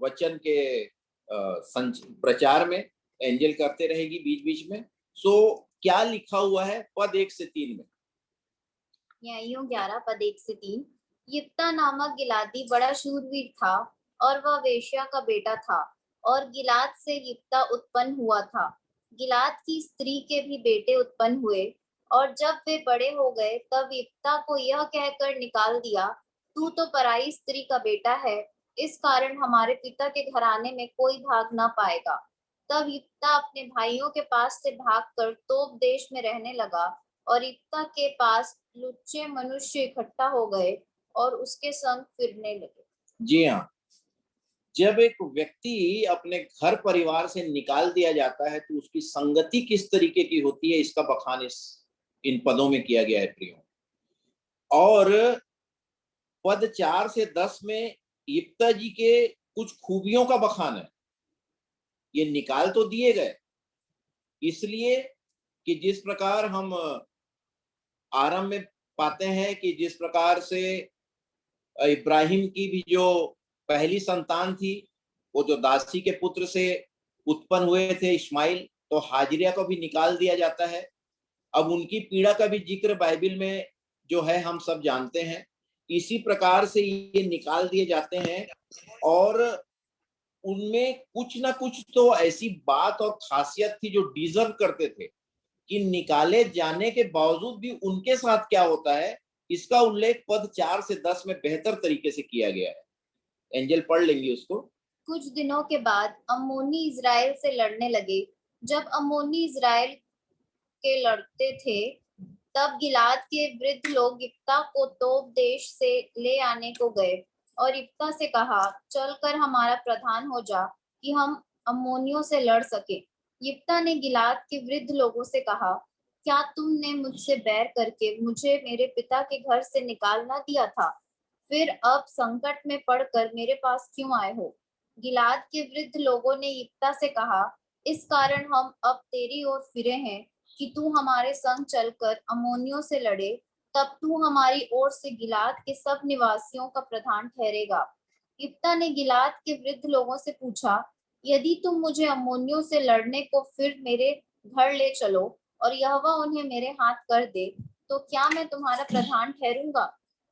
Speaker 3: वचन के प्रचार में एंजल करते रहेगी बीच बीच में। सो क्या लिखा हुआ है पद 1 से 3 में?
Speaker 1: न्यायियों 11 पद 1 से 3। यिप्ता नामक गिलादी बड़ा शूरवीर था और वह वेश्या का बेटा था, और गिलाद से यिप्ता उत्पन्न हुआ था। गिलाद की स्त्री के भी बेटे उत्पन्न हुए, और जब वे बड़े हो गए तब यिप्ता को यह कहकर निकाल दिया, तू तो पराई स्त्री का बेटा है, इस कारण हमारे पिता के घराने में कोई भाग न पाएगा। तब यिप्ता अपने भाइयों के पास से भागकर तोब देश में रहने लगा, और यिप्ता के पास लुच्चे मनुष्य इकट्ठा हो गए और उसके संग फिरने लगे।
Speaker 3: जी हाँ, जब एक व्यक्ति अपने घर परिवार से निकाल दिया जाता है तो उसकी संगति किस तरीके की होती है, इसका बखान इन पदों में किया गया है प्रियो। और पद 4 से 10 में यिप्ता जी के कुछ खूबियों का बखान है। ये निकाल तो दिए गए इसलिए कि जिस प्रकार हम आरंभ में पाते हैं कि जिस प्रकार से इब्राहिम की भी जो पहली संतान थी वो जो दासी के पुत्र से उत्पन्न हुए थे इस्माइल, तो हाजिरा को भी निकाल दिया जाता है। अब उनकी पीड़ा का भी जिक्र बाइबल में जो है हम सब जानते हैं इसी प्रकार से ये निकाल दिए जाते हैं, और उनमें कुछ ना कुछ तो ऐसी बात और खासियत थी जो डिजर्व करते थे कि निकाले जाने के बावजूद भी उनके साथ क्या होता है, इसका उल्लेख पद 4 से 10 में बेहतर तरीके से किया गया है। एंजल पढ़ लेंगे उसको।
Speaker 1: कुछ दिनों के बाद अम्मोनी इजराइल से लड़ने लगे। जब अम्मोनी इजराइल के लड़ते थे, तब गिलाद के वृद्ध लोग यिप्तह को तोब देश से ले आने को गए और यिप्तह से कहा, चलकर हमारा प्रधान हो जा कि हम अम्मोनियों से लड़ सके। यिप्तह ने गिलाद के वृद्ध लोगों से कहा, क्या तुमने मुझसे बैर करके मुझे मेरे पिता के घर से निकाल न दिया था? फिर अब संकट में पड़कर मेरे पास क्यों आए हो? गिलाद के वृद्ध लोगों ने यिप्तह से कहा, इस कारण हम अब तेरी ओर फिरे हैं कि तू हमारे संग चलकर अम्मोनियों से लड़े, तब तू हमारी ओर से गिलाद के सब निवासियों का प्रधान ठहरेगा। यिप्तह ने गिलाद के वृद्ध लोगों से पूछा, यदि तुम मुझे अम्मोनियों से लड़ने को फिर मेरे घर ले चलो और यहोवा उन्हें मेरे हाथ कर दे, तो क्या मैं तुम्हारा प्रधान ठहरूंगा?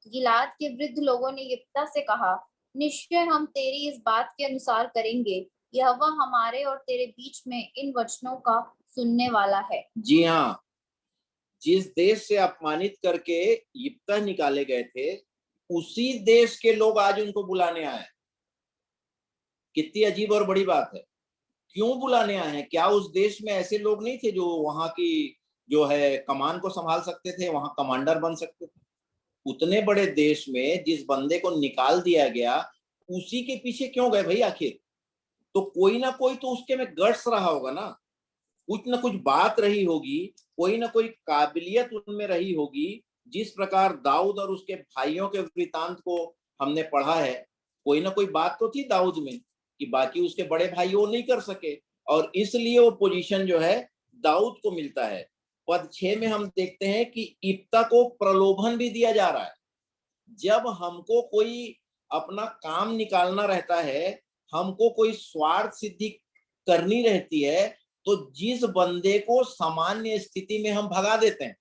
Speaker 1: गिलाद के वृद्ध लोगों ने यिप्तह से कहा, निश्चय हम तेरी इस बात के अनुसार करेंगे। यहोवा हमारे और तेरे बीच में इन वचनों का सुनने वाला है।
Speaker 3: जी हाँ, जिस देश से अपमानित करके यिप्तह निकाले गए थे, उसी देश के लोग आज उनको बुलाने आए। कितनी अजीब और बड़ी बात है। क्यों बुलाने आए हैं? क्या उस देश में ऐसे लोग नहीं थे जो वहां की जो है कमान को संभाल सकते थे, वहां कमांडर बन सकते थे? उतने बड़े देश में जिस बंदे को निकाल दिया गया, उसी के पीछे क्यों गए भाई आखिर? तो कोई ना कोई तो उसके में गट्स रहा होगा ना, कुछ ना कुछ बात रही होगी, कोई ना कोई काबिलियत उनमें रही होगी। जिस प्रकार दाऊद और उसके भाइयों के वृतांत को हमने पढ़ा है, कोई ना कोई बात तो थी दाऊद में कि बाकी उसके बड़े भाई वो नहीं कर सके, और इसलिए वो पोजीशन जो है दाऊद को मिलता है। पद 6 में हम देखते हैं कि यिप्तह को प्रलोभन भी दिया जा रहा है। जब हमको कोई अपना काम निकालना रहता है, हमको कोई स्वार्थ सिद्धि करनी रहती है, तो जिस बंदे को सामान्य स्थिति में हम भगा देते हैं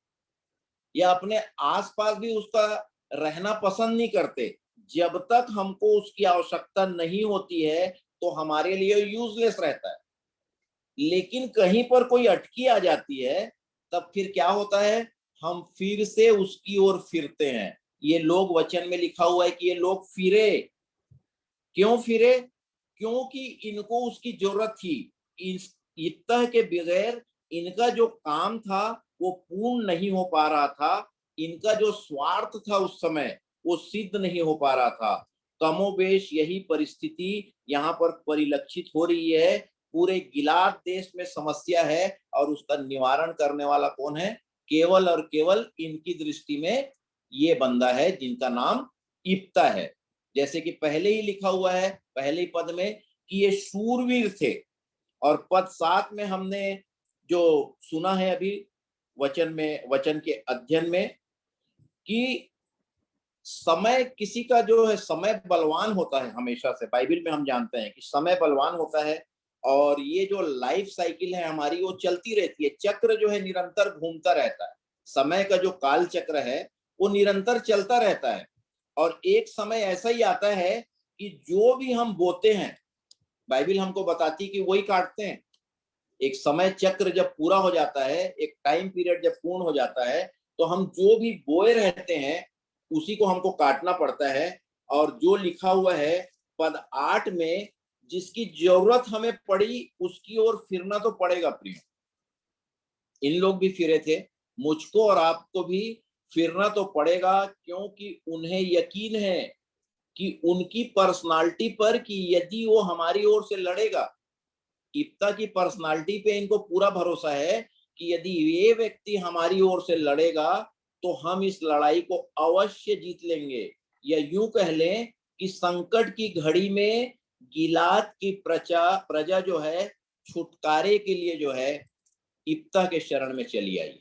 Speaker 3: या अपने आसपास भी उसका रहना पसंद नहीं करते, जब तक हमको उसकी आवश्यकता नहीं होती है तो हमारे लिए यूजलेस रहता है। लेकिन कहीं पर कोई अटकी आ जाती है, तब फिर क्या होता है? हम फिर से उसकी ओर फिरते हैं। ये लोग, वचन में लिखा हुआ है कि ये लोग फिरे। क्यों फिरे? क्योंकि इनको उसकी जरूरत थी। यिप्तह के बगैर इनका जो काम था वो पूर्ण नहीं हो पा रहा था। इनका जो स्वार्थ था उस समय वो सिद्ध नहीं हो पा रहा था। कमोबेश यही परिस्थिति यहाँ पर परिलक्षित हो रही है। पूरे गिलाद देश में समस्या है और उसका निवारण करने वाला कौन है? केवल और केवल इनकी दृष्टि में ये बंदा है जिनका नाम यिप्तह है। जैसे कि पहले ही लिखा हुआ है, पहले ही पद में, कि ये शूरवीर थे। और पद 7 में हमने जो सुना है अभी वचन में, वचन के अध्ययन में, कि समय किसी का जो है समय बलवान होता है। हमेशा से बाइबल में हम जानते हैं कि समय बलवान होता है, और ये जो लाइफ साइकिल है हमारी वो चलती रहती है। चक्र जो है निरंतर घूमता रहता है। समय का जो काल चक्र है वो निरंतर चलता रहता है, और एक समय ऐसा ही आता है कि जो भी हम बोते हैं, बाइबल हमको बताती कि वही काटते हैं। एक समय चक्र जब पूरा हो जाता है, एक टाइम पीरियड जब पूर्ण हो जाता है, तो हम जो भी बोए रहते हैं उसी को हमको काटना पड़ता है। और जो लिखा हुआ है पद 8 में, जिसकी जरूरत हमें पड़ी उसकी ओर फिरना तो पड़ेगा प्रिय। इन लोग भी फिरे थे, मुझको और आपको भी फिरना तो पड़ेगा, क्योंकि उन्हें यकीन है कि उनकी पर्सनालिटी पर कि यदि वो हमारी ओर से लड़ेगा, यिप्तह की पर्सनालिटी पे इनको पूरा भरोसा है कि यदि ये व्यक्ति हमारी ओर से लड़ेगा तो हम इस लड़ाई को अवश्य जीत लेंगे। या यूं कह लें कि संकट की घड़ी में गिलाद की प्रजा जो है छुटकारे के लिए जो है यिप्तह के शरण में चली आई।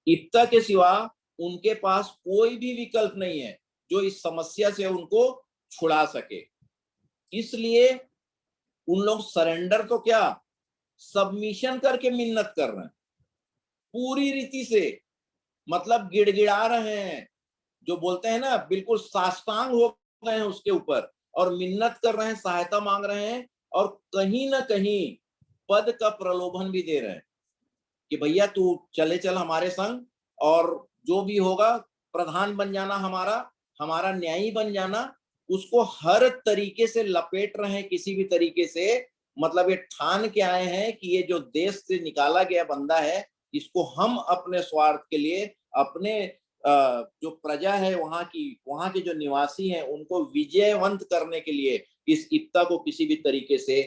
Speaker 3: यिप्तह के सिवा उनके पास कोई भी विकल्प नहीं है जो इस समस्या से उनको छुड़ा सके। इसलिए उन लोग सरेंडर तो क्या, सबमिशन करके मिन्नत कर रहे हैं पूरी रीति से, मतलब गिड़गिड़ा रहे हैं जो बोलते हैं ना, बिल्कुल साष्टांग हो गए हैं उसके ऊपर और मिन्नत कर रहे हैं, सहायता मांग रहे हैं और कहीं ना कहीं पद का प्रलोभन भी दे रहे हैं कि भैया तू चले चल हमारे संग और जो भी होगा प्रधान बन जाना, हमारा न्यायी बन जाना। उसको हर तरीके से लपेट रहे हैं किसी भी तरीके से। मतलब ये ठान के आए हैं कि ये जो देश से निकाला गया बंदा है, इसको हम अपने स्वार्थ के लिए, अपने जो प्रजा है वहां के जो निवासी हैं उनको विजयवंत करने के लिए इस इप्ता को किसी भी तरीके से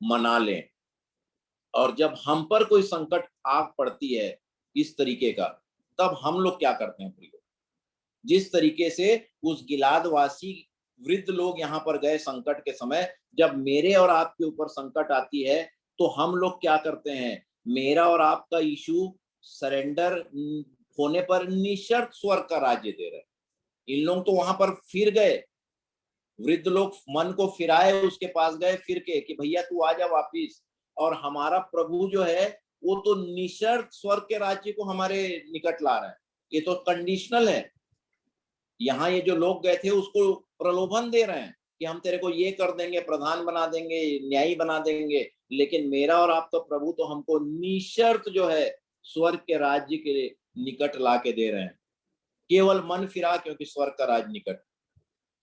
Speaker 3: मना लें। और जब हम पर कोई संकट आ पड़ती है इस तरीके का, तब हम लोग क्या करते हैं प्रियो? जिस तरीके से उस गिलादवासी वृद्ध लोग यहाँ पर गए संकट के समय, जब मेरे और आपके ऊपर संकट आती है तो हम लोग क्या करते हैं? मेरा और आपका यीशु सरेंडर होने पर निशर्त स्वर्ग का राज्य दे रहे हैं। इन लोग तो वहां पर फिर गए, वृद्ध लोग मन को फिराए, उसके पास गए फिर के कि भैया तू आ जा वापिस। और हमारा प्रभु जो है वो तो निशर्त स्वर्ग के राज्य को हमारे निकट ला रहा है। ये तो कंडीशनल है। यहाँ ये जो लोग गए थे उसको प्रलोभन दे रहे हैं कि हम तेरे को ये कर देंगे, प्रधान बना देंगे, न्यायी बना देंगे। लेकिन मेरा और आपका प्रभु तो हमको निशर्त जो है स्वर्ग के राज्य के निकट ला के दे रहे हैं। केवल मन फिरा, क्योंकि स्वर्ग का राज्य निकट।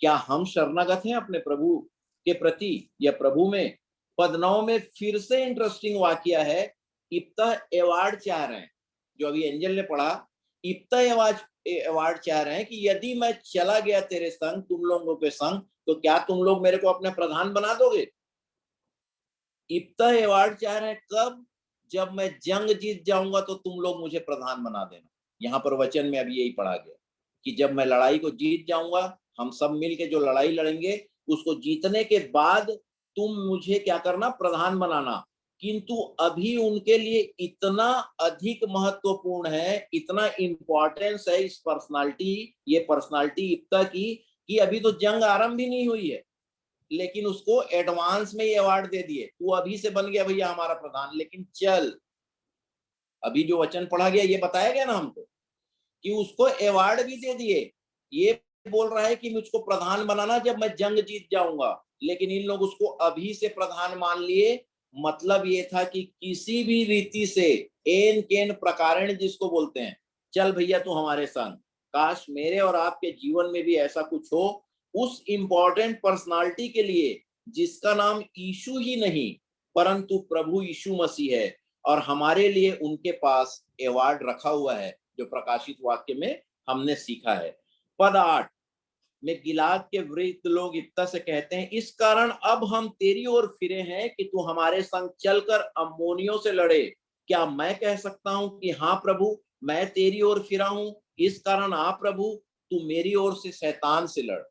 Speaker 3: क्या हम शरणागत हैं अपने प्रभु के प्रति या प्रभु में? पद 9 में फिर से इंटरेस्टिंग वाकया है। इप्ता अवार्ड चाह रहे हैं, जो अभी एंजल ने पढ़ा। इप्ता अवार्ड चाह रहे हैं कि यदि मैं चला गया तेरे संग, तुम लोगों के संग, तो क्या तुम लोग मेरे को अपने प्रधान बना दोगे? इप्ता अवार्ड चाह रहे हैं कब? जब मैं जंग जीत जाऊंगा तो तुम लोग मुझे प्रधान बना देना। यहाँ पर वचन में अभी यही पढ़ा गया कि जब मैं लड़ाई को जीत जाऊंगा, हम सब मिलके जो लड़ाई लड़ेंगे उसको जीतने के बाद तुम मुझे क्या करना? प्रधान बनाना। किंतु अभी उनके लिए इतना अधिक महत्वपूर्ण है, इतना इंपॉर्टेंस है इस पर्सनालिटी, ये पर्सनालिटी इप्ता की, कि अभी तो जंग आरंभ भी नहीं हुई है, लेकिन उसको एडवांस में ये अवार्ड दे दिए। तू अभी से बन गया भैया हमारा प्रधान, लेकिन चल। अभी जो वचन पढ़ा गया ये बताया गया ना हमको कि उसको अवार्ड भी दे दिए। ये बोल रहा है कि मुझको प्रधान बनाना जब मैं जंग जीत जाऊंगा, लेकिन इन लोग उसको अभी से प्रधान मान लिए। मतलब ये था कि किसी भी रीति से, एन केन प्रकारेण जिसको बोलते हैं, चल भैया तू हमारे संग। काश मेरे और आपके जीवन में भी ऐसा कुछ हो, उस इंपॉर्टेंट पर्सनालिटी के लिए जिसका नाम यीशु ही नहीं परंतु प्रभु यीशु मसीह है, और हमारे लिए उनके पास अवार्ड रखा हुआ है, जो प्रकाशित वाक्य में हमने सीखा है। पद 8 में गिलाद के वृद्ध लोग इप्ता से कहते हैं, इस कारण अब हम तेरी ओर फिरे हैं कि तू हमारे संग चलकर अम्मोनियों से लड़े। क्या मैं कह सकता हूं कि हाँ प्रभु, मैं तेरी ओर फिरा हूं? इस कारण हाँ प्रभु, तू मेरी ओर से शैतान से लड़।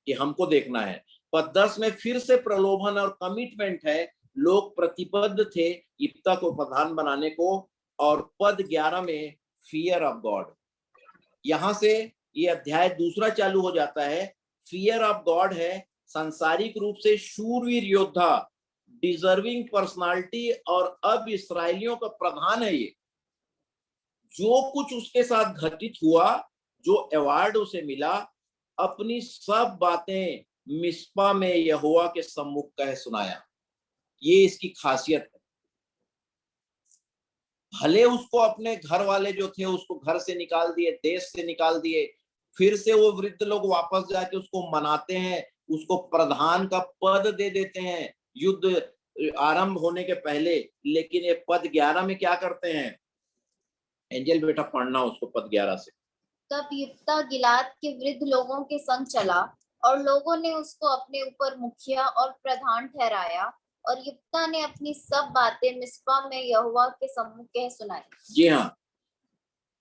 Speaker 3: कि हमको देखना है। पद 10 में फिर से प्रलोभन और कमिटमेंट है। लोग प्रतिबद्ध थे इप्ता को प्रधान बनाने को। और पद 11 में फियर ऑफ गॉड, यहां से ये अध्याय दूसरा चालू हो जाता है। फियर ऑफ गॉड है सांसारिक रूप से शूरवीर योद्धा, डिजर्विंग पर्सनालिटी, और अब इस्राएलियों का प्रधान है ये। जो कुछ उसके साथ घटित हुआ, जो अवार्ड उसे मिला, अपनी सब बातें मिस्पा में यहोवा के सम्मुख कह सुनाया। ये इसकी खासियत है। भले उसको अपने घर वाले जो थे उसको घर से निकाल दिए, देश से निकाल दिए, फिर से वो वृद्ध लोग वापस जाके उसको मनाते हैं, उसको प्रधान का पद दे देते हैं युद्ध आरंभ होने के पहले। लेकिन ये पद 11 में क्या करते हैं? एंजल बेटा पढ़ना उसको पद 11 से।
Speaker 1: तब यिप्ता गिलाद के वृद्ध लोगों के संग चला और लोगों ने उसको अपने ऊपर मुखिया और प्रधान ठहराया, और यिप्ता ने अपनी सब बातें मिस्पा में यहोवा के सम्मुख कह सुनाई।
Speaker 3: जी हाँ,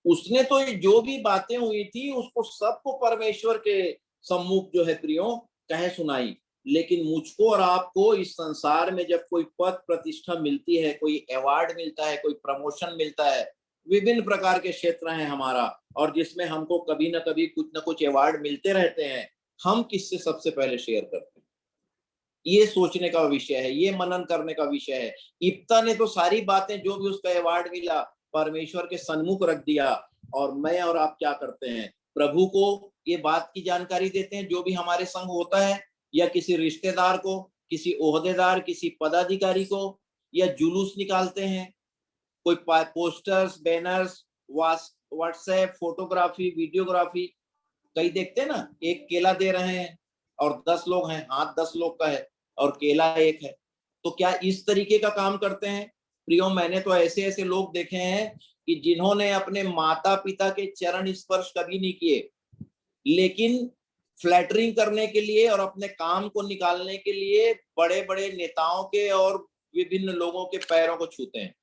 Speaker 3: उसने तो जो भी बातें हुई थी उसको सबको परमेश्वर के सम्मुख जो है प्रियो कह सुनाई। लेकिन मुझको और आपको इस संसार में जब कोई पद प्रतिष्ठा मिलती है, कोई अवार्ड मिलता है, कोई प्रमोशन मिलता है, विभिन्न प्रकार के क्षेत्र हैं हमारा, और जिसमें हमको कभी ना कभी कुछ ना कुछ अवार्ड मिलते रहते हैं, हम किससे सबसे पहले शेयर करते हैं? ये सोचने का विषय है, ये मनन करने का विषय है। इप्ता ने तो सारी बातें जो भी उसका अवार्ड मिला परमेश्वर के सन्मुख रख दिया, और मैं और आप क्या करते हैं? प्रभु को ये बात की जानकारी देते हैं जो भी हमारे संग होता है, या किसी रिश्तेदार को, किसी ओहदेदार, किसी पदाधिकारी को, या जुलूस निकालते हैं, कोई posters, banners, WhatsApp, photography, videography. कई देखते हैं ना, एक केला दे रहे हैं और 10 लोग हैं, हाथ 10 लोग का है और केला एक है। तो क्या इस तरीके का काम करते हैं? प्रियो, मैंने तो ऐसे ऐसे लोग देखे हैं कि जिन्होंने अपने माता पिता के चरण स्पर्श कभी नहीं किए, लेकिन फ्लैटरिंग करने के लिए और अपने काम को निकालने के लिए बड़े बड़े नेताओं के और विभिन्न लोगों के पैरों को छूते हैं।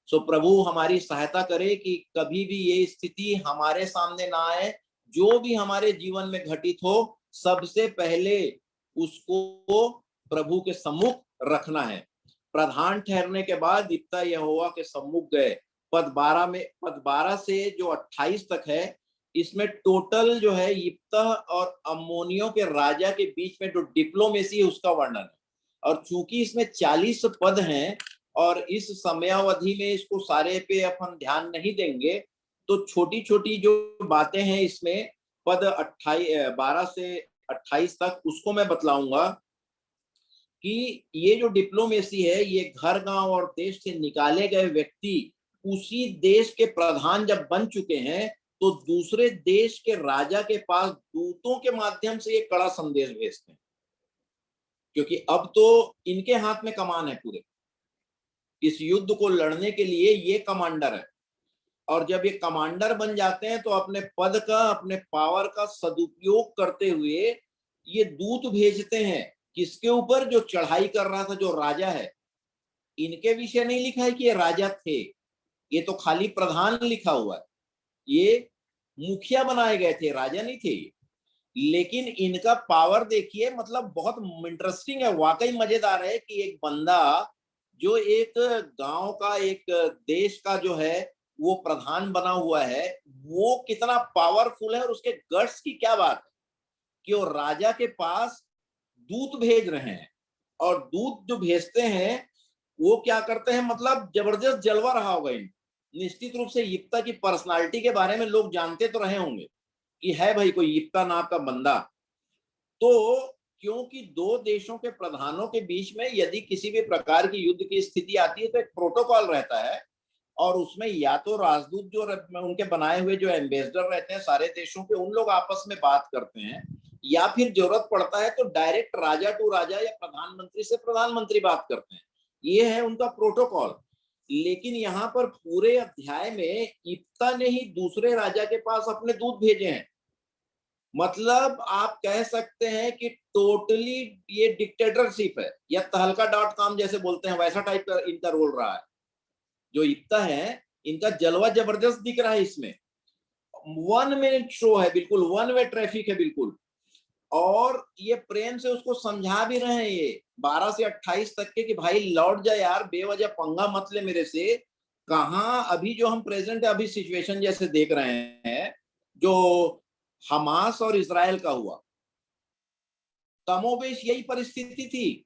Speaker 3: सो प्रभु हमारी सहायता करे कि कभी भी ये स्थिति हमारे सामने ना आए। जो भी हमारे जीवन में घटित हो, सबसे पहले उसको प्रभु के सम्मुख रखना है। प्रधान ठहरने के बाद यिप्तह यहोवा के सम्मुख गए। पद 12 से जो 28 तक है, इसमें टोटल जो है यिप्तह और अम्मोनियों के राजा के बीच में जो डिप्लोमेसी है उसका वर्णन है। और चूंकि इसमें 40 पद हैं और इस समयावधि में इसको सारे पे अपन ध्यान नहीं देंगे, तो छोटी छोटी जो बातें हैं इसमें पद 12 से 28 तक, उसको मैं बतलाऊंगा कि ये जो डिप्लोमेसी है, ये घर गांव और देश से निकाले गए व्यक्ति उसी देश के प्रधान जब बन चुके हैं, तो दूसरे देश के राजा के पास दूतों के माध्यम से ये कड़ा संदेश भेजते हैं, क्योंकि अब तो इनके हाथ में कमान है पूरे। इस युद्ध को लड़ने के लिए ये कमांडर है, और जब ये कमांडर बन जाते हैं तो अपने पद का, अपने पावर का सदुपयोग करते हुए ये दूत भेजते हैं। किसके ऊपर? जो चढ़ाई कर रहा था, जो राजा है। इनके विषय नहीं लिखा है कि ये राजा थे, ये तो खाली प्रधान लिखा हुआ है। ये मुखिया बनाए गए थे, राजा नहीं थे। लेकिन इनका पावर देखिए, मतलब बहुत इंटरेस्टिंग है, वाकई मजेदार है कि एक बंदा जो एक गांव का, एक देश का जो है वो प्रधान बना हुआ है, वो कितना पावरफुल है। और उसके गट्स की क्या बात है कि वो राजा के पास दूत भेज रहे हैं, और दूत जो भेजते हैं वो क्या करते हैं, मतलब जबरदस्त जलवा रहा होगा इन। निश्चित रूप से यिप्तह की पर्सनालिटी के बारे में लोग जानते तो रहे होंगे कि है भाई कोई यिप्तह नाम का बंदा। तो क्योंकि दो देशों के प्रधानों के बीच में यदि किसी भी प्रकार की युद्ध की स्थिति आती है तो एक प्रोटोकॉल रहता है, और उसमें या तो राजदूत जो उनके बनाए हुए जो एम्बेसडर रहते हैं सारे देशों के, उन लोग आपस में बात करते हैं, या फिर जरूरत पड़ता है तो डायरेक्ट राजा टू राजा या प्रधानमंत्री से प्रधानमंत्री बात करते हैं। ये है उनका प्रोटोकॉल। लेकिन यहाँ पर पूरे अध्याय में यिप्तह ने ही दूसरे राजा के पास अपने दूत भेजे हैं। मतलब आप कह सकते हैं कि टोटली ये डिक्टेटरशिप है, या तहलका.com जैसे बोलते हैं वैसा टाइप का इनका रोल रहा है। जो यिप्तह है, इनका जलवा जबरदस्त दिख रहा है इसमें। 1 मिनट शो है, बिल्कुल 1 वे ट्रैफिक है बिल्कुल। और ये प्रेम से उसको समझा भी रहे हैं ये 12 से 28 तक के कि भाई लौट जा यार, बेवजह पंगा मत ले मेरे से। कहाँ अभी जो हम प्रेजेंट अभी सिचुएशन जैसे देख रहे हैं, जो हमास और इजराइल का हुआ, कमोबेश यही परिस्थिति थी।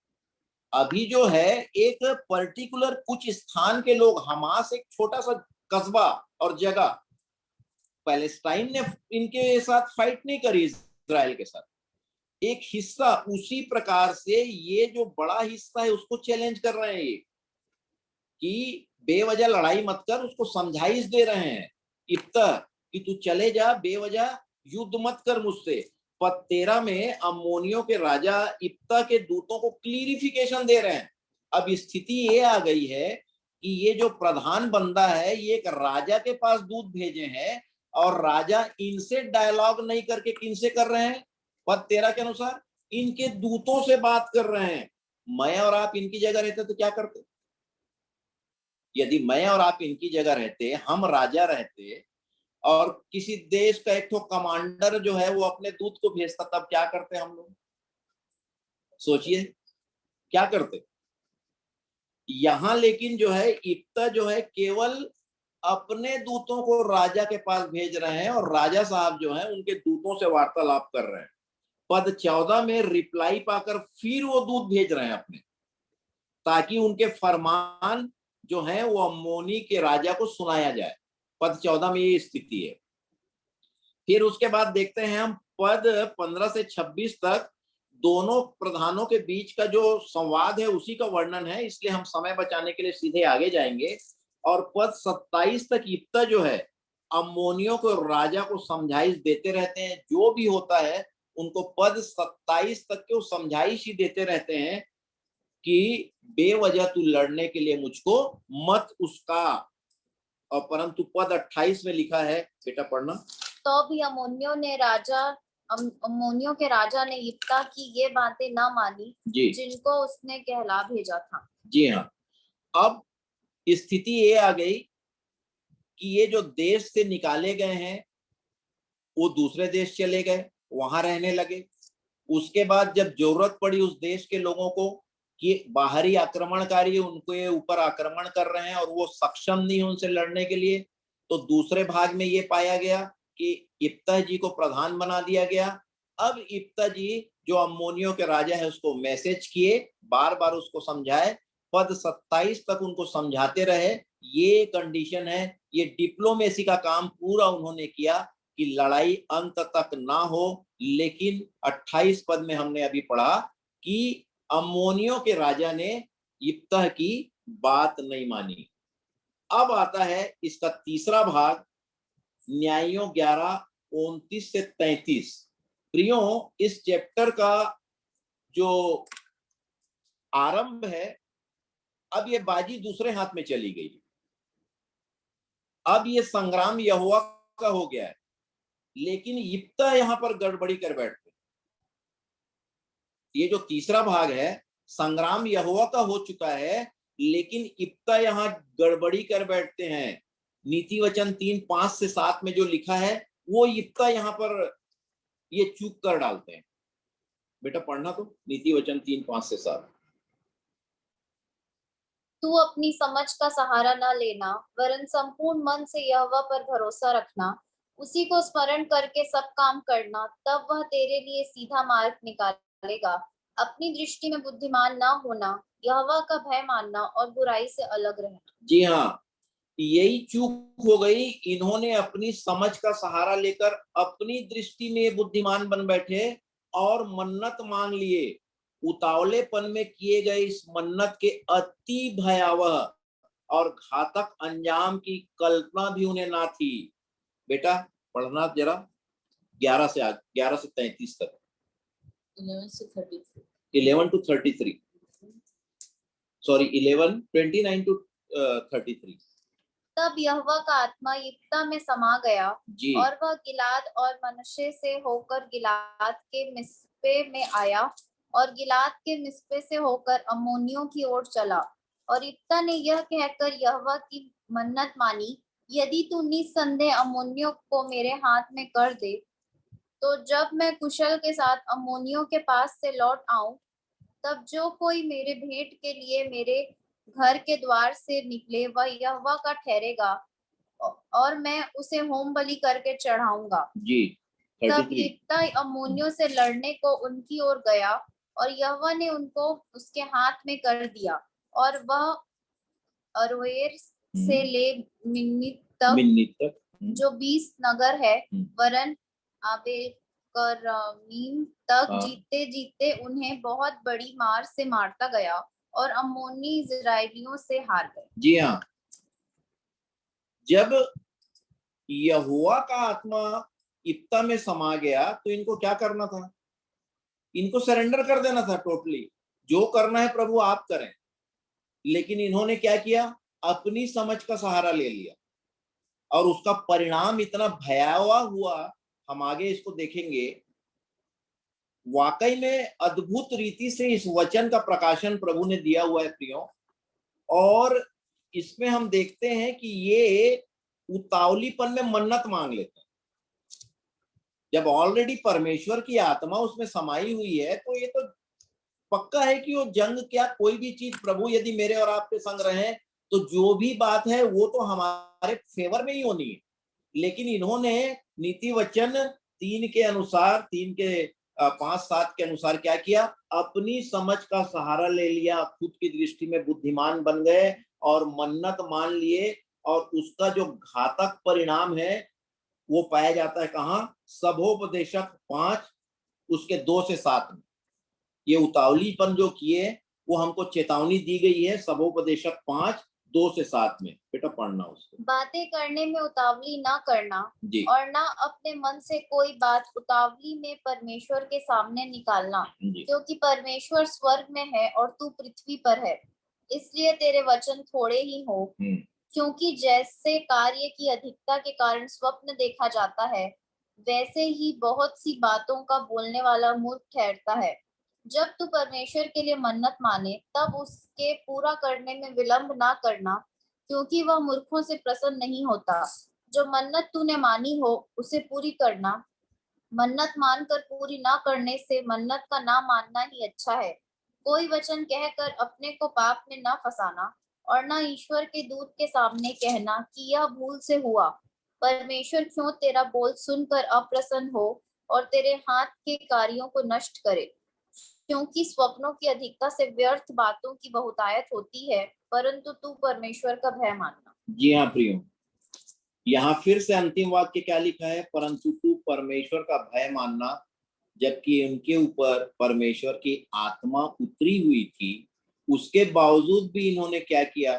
Speaker 3: अभी जो है एक पर्टिकुलर कुछ स्थान के लोग, हमास एक छोटा सा कस्बा और जगह, पैलेस्टाइन ने इनके साथ फाइट नहीं करी इजराइल के साथ, एक हिस्सा उसी प्रकार से ये जो बड़ा हिस्सा है उसको चैलेंज कर रहे हैं ये कि बेवजह लड़ाई मत कर, उसको समझाइश दे रहे हैं यिप्तह कि तू चले जा, बेवजह युद्ध मत कर मुझसे। पद 13 में अम्मोनियों के राजा यिप्तह के दूतों को क्लियरिफिकेशन दे रहे हैं। अब स्थिति ये आ गई है कि ये जो प्रधान बंदा है ये एक राजा के पास दूत भेजे हैं, और राजा इनसे डायलॉग नहीं करके किनसे कर रहे हैं? पद 13 के अनुसार इनके दूतों से बात कर रहे हैं। मैं और आप इनकी जगह रहते तो क्या करते? यदि मैं और आप इनकी जगह रहते, हम राजा रहते, और किसी देश का एक तो कमांडर जो है वो अपने दूत को भेजता, तब क्या करते हम लोग? सोचिए क्या करते। यहां लेकिन जो है यिप्तह जो है केवल अपने दूतों को राजा के पास भेज रहे हैं, और राजा साहब जो है उनके दूतों से वार्तालाप कर रहे हैं। पद 14 में रिप्लाई पाकर फिर वो दूत भेज रहे हैं अपने, ताकि उनके फरमान जो है वो अम्मोनी के राजा को सुनाया जाए। पद 14 में ये स्थिति है। फिर उसके बाद देखते हैं हम पद 15 से 26 तक दोनों प्रधानों के बीच का जो संवाद है उसी का वर्णन है, इसलिए हम समय बचाने के लिए सीधे आगे जाएंगे। और पद 27 तक यिप्तह जो है अम्मोनियों को राजा को समझाइश देते रहते हैं, जो भी होता है उनको पद 27 तक के वो समझाइश ही देते रहते हैं कि बेवजह तू लड़ने के लिए मुझको मत उसका। और परंतु पद 28 में लिखा है, बेटा पढ़ना।
Speaker 1: तो भी अम्मोनियों के राजा ने यिप्तह की ये बातें न मानी
Speaker 3: जी
Speaker 1: जिनको उसने कहला भेजा था।
Speaker 3: जी हाँ, अब स्थिति ये आ गई कि ये जो देश से निकाले गए हैं वो दूसरे देश चले गए, वहां रहने लगे। उसके बाद जब जरूरत पड़ी उस देश के लोगों को कि बाहरी आक्रमणकारी उनके ऊपर आक्रमण कर रहे हैं और वो सक्षम नहीं उनसे लड़ने के लिए, तो दूसरे भाग में ये पाया गया कि यिप्तह जी को प्रधान बना दिया गया। अब यिप्तह जी जो अम्मोनियों के राजा है उसको मैसेज किए, बार बार उसको समझाए, पद 27 तक उनको समझाते रहे। ये कंडीशन है, ये डिप्लोमेसी का काम पूरा उन्होंने किया कि लड़ाई अंत तक ना हो। लेकिन 28 पद में हमने अभी पढ़ा कि अम्मोनियों के राजा ने यिप्तह की बात नहीं मानी। अब आता है इसका तीसरा भाग, न्यायों 11:29 से 33। प्रियो, इस चैप्टर का जो आरंभ है, अब ये बाजी दूसरे हाथ में चली गई। अब ये संग्राम यहोवा का हो गया है, लेकिन यिप्तह यहां पर गड़बड़ी कर बैठते। ये जो तीसरा भाग है, संग्राम यहोवा का हो चुका है, लेकिन यिप्तह यहां गड़बड़ी कर बैठते हैं। नीति वचन 3:5 से 7 में जो लिखा है वो यिप्तह यहां पर ये चूक कर डालते हैं। बेटा पढ़ना तो, नीति वचन 3:5 से 7।
Speaker 1: तू अपनी समझ का सहारा न लेना, वरन संपूर्ण मन से यहोवा पर भरोसा रखना, उसी को स्मरण करके सब काम करना, तब वह तेरे लिए सीधा मार्ग निकालेगा। अपनी दृष्टि में बुद्धिमान ना होना, यहोवा का भय मानना और बुराई से अलग रहना।
Speaker 3: जी हाँ, यही चूक हो गई। इन्होंने अपनी समझ का सहारा लेकर अपनी दृष्टि में बुद्धिमान बन बैठे और मन्नत मांग लिए। उतावलेपन में किए गए इस मन्नत के अति भयावह और घातक अंजाम की कल्पना भी उन्हें ना थी। बेटा पढ़ना जरा 11 से 33 तक।
Speaker 2: 11 से 33।
Speaker 3: 11 to 33, सॉरी 11, 29 to 33।
Speaker 1: तब यहोवा का आत्मा यिप्तह में समा गया
Speaker 3: जी।
Speaker 1: और वह गिलाद और मनश्शे से होकर गिलाद के मिस्पे में आया और गिलाद के मिस्पे से होकर अम्मोनियों की ओर चला। और यिप्तह ने यह कहकर यहोवा की मन्नत मानी, यदि तू निस्संदेह अम्मोनियों को मेरे हाथ में कर दे, तो जब मैं कुशल के साथ अम्मोनियों के पास से लौट आऊं, तब जो कोई मेरे भेंट के लिए मेरे घर के द्वार से निकले वह यहोवा का ठहरेगा और मैं उसे होम बलि करके चढ़ाऊंगा।
Speaker 3: जी।
Speaker 1: तब
Speaker 3: 33।
Speaker 1: यिप्तह अम्मोनियों से लड़ने को उनकी ओर गया और यहोवा ने उनको उसके हाथ में कर दिया और वह अरोएर से ले मिन्नीत तक जो 20 नगर है, वरन आबेल करमीम तक जीते जीते उन्हें बहुत बड़ी मार से मारता गया और अम्मोनी इजराइलियों से हार गए।
Speaker 3: जी हाँ, जब यहोवा का आत्मा यिप्तह में समा गया तो इनको क्या करना था? इनको सरेंडर कर देना था टोटली, जो करना है प्रभु आप करें। लेकिन इन्होंने क्या किया? अपनी समझ का सहारा ले लिया और उसका परिणाम इतना भयावह हुआ, हम आगे इसको देखेंगे। वाकई में अद्भुत रीति से इस वचन का प्रकाशन प्रभु ने दिया हुआ है प्रियो, और इसमें हम देखते हैं कि ये उतावलीपन में मन्नत मांग लेते हैं। जब ऑलरेडी परमेश्वर की आत्मा उसमें समाई हुई है तो ये तो पक्का है कि वो जंग क्या कोई भी चीज, प्रभु यदि मेरे और आपके संग रहे तो जो भी बात है वो तो हमारे फेवर में ही होनी है। लेकिन इन्होंने नीति वचन 3 के अनुसार, 3 के 5-7 के अनुसार क्या किया? अपनी समझ का सहारा ले लिया, खुद की दृष्टि में बुद्धिमान बन गए और मन्नत मान लिए, और उसका जो घातक परिणाम है वो पाया जाता है कहाँ? सभोपदेशक 5 उसके 2 से 7 में। ये उतावलीपन जो किए वो हमको चेतावनी दी गई है सभोपदेशक 5 2 से 7 में। बेटा पढ़ना उसको।
Speaker 1: बातें करने में उतावली ना करना
Speaker 3: जी
Speaker 1: और ना अपने मन से कोई बात उतावली में परमेश्वर के सामने निकालना,
Speaker 3: जी
Speaker 1: क्योंकि परमेश्वर स्वर्ग में है और तू पृथ्वी पर है, इसलिए तेरे वचन थोड़े ही हो। क्योंकि जैसे कार्य की अधिकता के कारण स्वप्न देखा जाता है, वैसे ही बहुत सी बातों का बोलने वाला मूर्ख ठहरता है। जब तू परमेश्वर के लिए मन्नत माने तब उसके पूरा करने में विलंब ना करना, क्योंकि वह मूर्खों से प्रसन्न नहीं होता। जो मन्नत तूने मानी हो उसे पूरी करना। मन्नत मानकर पूरी ना करने से मन्नत का ना मानना ही अच्छा है। कोई वचन कहकर अपने को पाप में ना फंसाना और ना ईश्वर के दूत के सामने कहना कि यह भूल से हुआ। परमेश्वर क्यों तेरा बोल सुनकर अप्रसन्न हो और तेरे हाथ के कार्यों को नष्ट करे, क्योंकि स्वप्नों की अधिकता से व्यर्थ बातों की बहुतायत होती है, परंतु तू परमेश्वर का भय मानना।
Speaker 3: जी हाँ प्रियो, यहाँ फिर से अंतिम वाक्य क्या लिखा है? परंतु तू परमेश्वर का भय मानना। जबकि उनके ऊपर परमेश्वर की आत्मा उतरी हुई थी, उसके बावजूद भी इन्होंने क्या किया?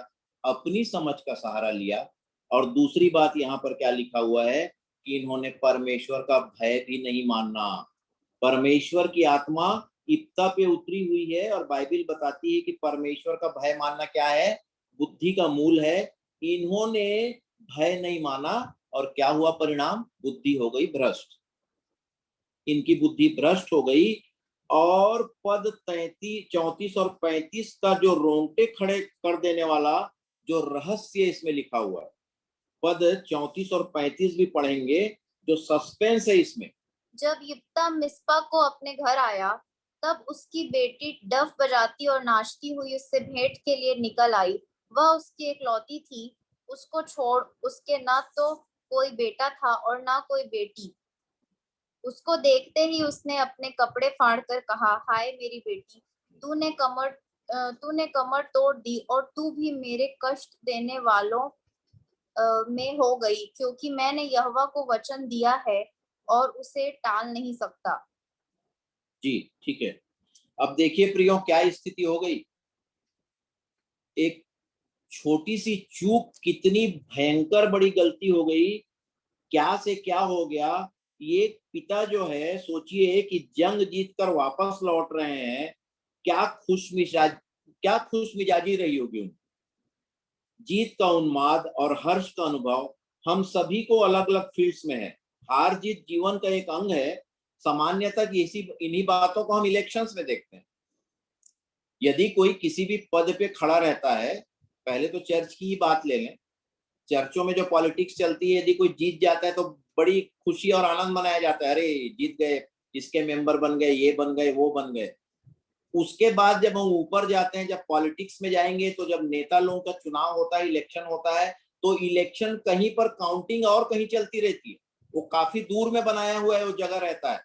Speaker 3: अपनी समझ का सहारा लिया। और दूसरी बात यहाँ पर क्या लिखा हुआ है कि इन्होंने परमेश्वर का भय भी नहीं मानना। परमेश्वर की आत्मा इब्ता पे उतरी हुई है और बाइबल बताती है कि परमेश्वर का भय मानना क्या है? बुद्धि का मूल है। इन्होंने भय नहीं माना और क्या हुआ परिणाम? बुद्धि हो गई भ्रष्ट। इनकी बुद्धि भ्रष्ट हो गई और पद 33, 34 और 35 का जो रोंगटे खड़े कर देने वाला जो रहस्य इसमें लिखा हुआ है, पद 34 और 35 भी पढ़ेंगे, जो सस्पेंस है इसमें।
Speaker 1: जब यिप्ता मिस्पा को अपने घर आया तब उसकी बेटी डफ बजाती और नाचती हुई उससे भेंट के लिए निकल आई। वह उसकी एकलौती थी, उसको छोड़ उसके ना तो कोई बेटा था और ना कोई बेटी। उसको देखते ही उसने अपने कपड़े फाड़कर कहा, हाय मेरी बेटी, तूने कमर तोड़ दी और तू भी मेरे कष्ट देने वालों में हो गई, क्योंकि मैंने यहोवा को वचन दिया है और उसे टाल नहीं सकता।
Speaker 3: जी ठीक है। अब देखिए प्रियो क्या स्थिति हो गई। एक छोटी सी चूक कितनी भयंकर बड़ी गलती हो गई। क्या से क्या हो गया। ये पिता जो है, सोचिए कि जंग जीत कर वापस लौट रहे हैं, क्या खुश मिजाजी रही होगी उनकी। जीत का उन्माद और हर्ष का अनुभव हम सभी को अलग अलग फील्ड्स में है। हार जीत जीवन का एक अंग है। सामान्यतः इन्हीं बातों को हम इलेक्शंस में देखते हैं। यदि कोई किसी भी पद पे खड़ा रहता है, पहले तो चर्च की ही बात ले लें। चर्चों में जो पॉलिटिक्स चलती है, यदि कोई जीत जाता है तो बड़ी खुशी और आनंद मनाया जाता है, अरे जीत गए, इसके मेंबर बन गए, ये बन गए, वो बन गए। उसके बाद जब हम ऊपर जाते हैं, जब पॉलिटिक्स में जाएंगे, तो जब नेता लोगों का चुनाव होता है, इलेक्शन होता है, तो इलेक्शन कहीं पर काउंटिंग और कहीं चलती रहती है। वो काफी दूर में बनाया हुआ है वो जगह रहता है,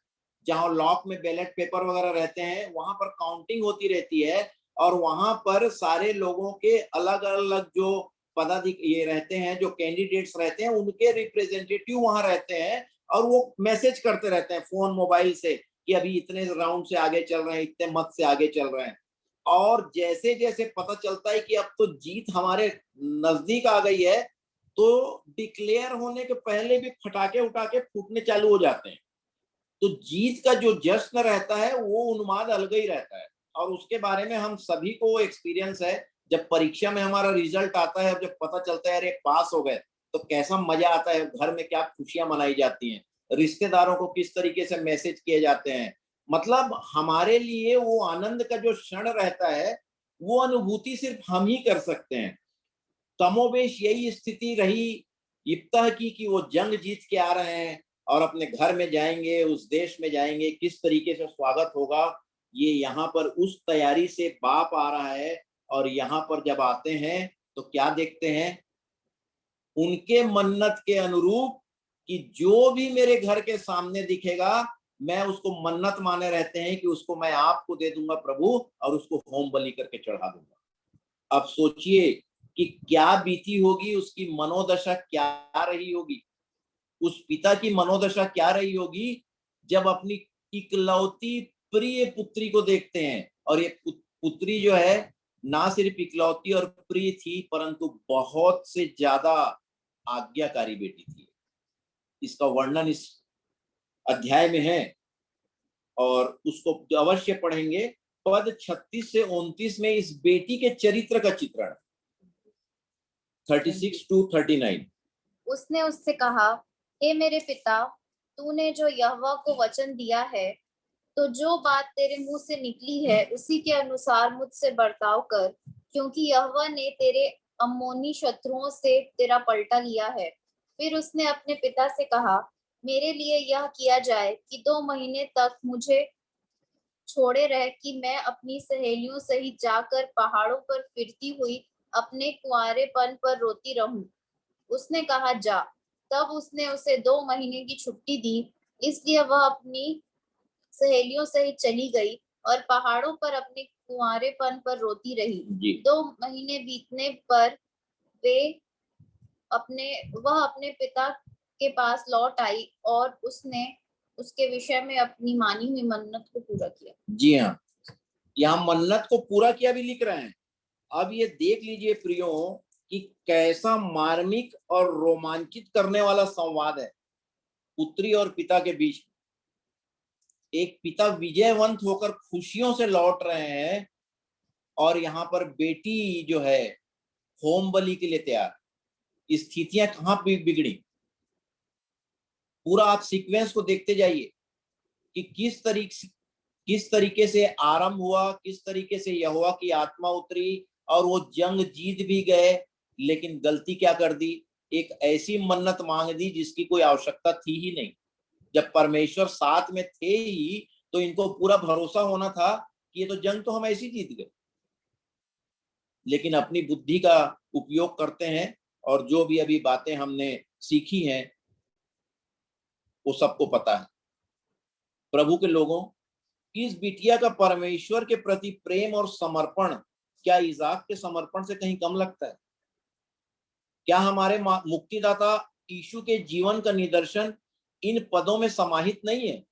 Speaker 3: जहां लॉक में बैलेट पेपर वगैरह रहते हैं, वहां पर काउंटिंग होती रहती है। और वहां पर सारे लोगों के अलग अलग जो ये रहते हैं, जो कैंडिडेट्स रहते हैं, उनके रिप्रेजेंटेटिव वहां रहते हैं और वो मैसेज करते रहते हैं फोन मोबाइल से कि अभी इतने राउंड से आगे चल रहे हैं, इतने मत से आगे चल रहे हैं। और जैसे जैसे पता चलता है कि अब तो जीत हमारे नजदीक आ गई है, तो डिक्लेयर होने के पहले भी फटाके उठाके फूटने चालू हो जाते हैं। तो जीत का जो जश्न रहता है वो उन्माद अलग ही रहता है। और उसके बारे में हम सभी को एक्सपीरियंस है। जब परीक्षा में हमारा रिजल्ट आता है, जब पता चलता है अरे पास हो गए, तो कैसा मजा आता है, घर में क्या खुशियां मनाई जाती हैं, रिश्तेदारों को किस तरीके से मैसेज किए जाते हैं। मतलब हमारे लिए वो आनंद का जो क्षण रहता है, वो अनुभूति सिर्फ हम ही कर सकते हैं। कमोबेश यही स्थिति रही इब्ता की कि वो जंग जीत के आ रहे हैं और अपने घर में जाएंगे, उस देश में जाएंगे, किस तरीके से स्वागत होगा। ये यहाँ पर उस तैयारी से बाप आ रहा है और यहाँ पर जब आते हैं तो क्या देखते हैं? उनके मन्नत के अनुरूप कि जो भी मेरे घर के सामने दिखेगा, मैं उसको मन्नत माने रहते हैं कि उसको मैं आपको दे दूंगा प्रभु, और उसको होम बलि करके चढ़ा दूंगा। अब सोचिए कि क्या बीती होगी, उसकी मनोदशा क्या रही होगी। उस पिता की मनोदशा क्या रही होगी जब अपनी इकलौती प्रिय पुत्री को देखते हैं। और ये पुत्री जो है ना सिर्फ इकलौती और प्रिय थी, परंतु बहुत से ज्यादा आज्ञाकारी बेटी थी। इसका वर्णन इस अध्याय में है और उसको अवश्य पढ़ेंगे। पद 36 से 29 में इस बेटी के चरित्र का चित्रण, 36 to 39।
Speaker 1: उसने उससे कहा, हे मेरे पिता, तूने जो यहोवा को वचन दिया है, तो जो बात तेरे मुंह से निकली है उसी के अनुसार मुझसे बर्ताव कर, क्योंकि यहोवा ने तेरे अम्मोनी शत्रुओं से तेरा पलटा लिया है। फिर उसने अपने पिता से कहा, मेरे लिए यह किया जाए कि 2 महीने तक मुझे छोड़े रह कि मैं अपनी सहेलियों सहित जाकर पहाड़ों पर फिरती हुई अपने कुंवारेपन पर रोती रहूं। उसने कहा, जा। तब उसने उसे 2 महीने की छुट्टी दी, इसलिए वह अपनी सहेलियों सहित चली गई और पहाड़ों पर अपने कुंवारेपन पर रोती रही। 2 महीने बीतने पर वह अपने पिता के पास लौट आई और उसने उसके विषय में अपनी मानी हुई मन्नत को पूरा किया।
Speaker 3: जी हाँ, यहाँ मन्नत को पूरा किया भी लिख रहे हैं। अब ये देख लीजिए प्रियो कि कैसा मार्मिक और रोमांचित करने वाला संवाद है पुत्री और पिता के बीच। एक पिता विजयवंत होकर खुशियों से लौट रहे हैं और यहाँ पर बेटी जो है होम बलि के लिए तैयार। स्थितियां कहाँ बिगड़ी, पूरा आप सीक्वेंस को देखते जाइए कि किस तरीके से आरंभ हुआ, किस तरीके से यहोवा की आत्मा उतरी और वो जंग जीत भी गए। लेकिन गलती क्या कर दी, एक ऐसी मन्नत मांग दी जिसकी कोई आवश्यकता थी ही नहीं। जब परमेश्वर साथ में थे ही तो इनको पूरा भरोसा होना था कि ये तो जंग तो हम ऐसे जीत गए। लेकिन अपनी बुद्धि का उपयोग करते हैं और जो भी अभी बातें हमने सीखी हैं वो सबको पता है। प्रभु के लोगों, इस बिटिया का परमेश्वर के प्रति प्रेम और समर्पण क्या इसाक के समर्पण से कहीं कम लगता है? क्या हमारे मुक्तिदाता यीशु के जीवन का निदर्शन इन पदों में समाहित नहीं है?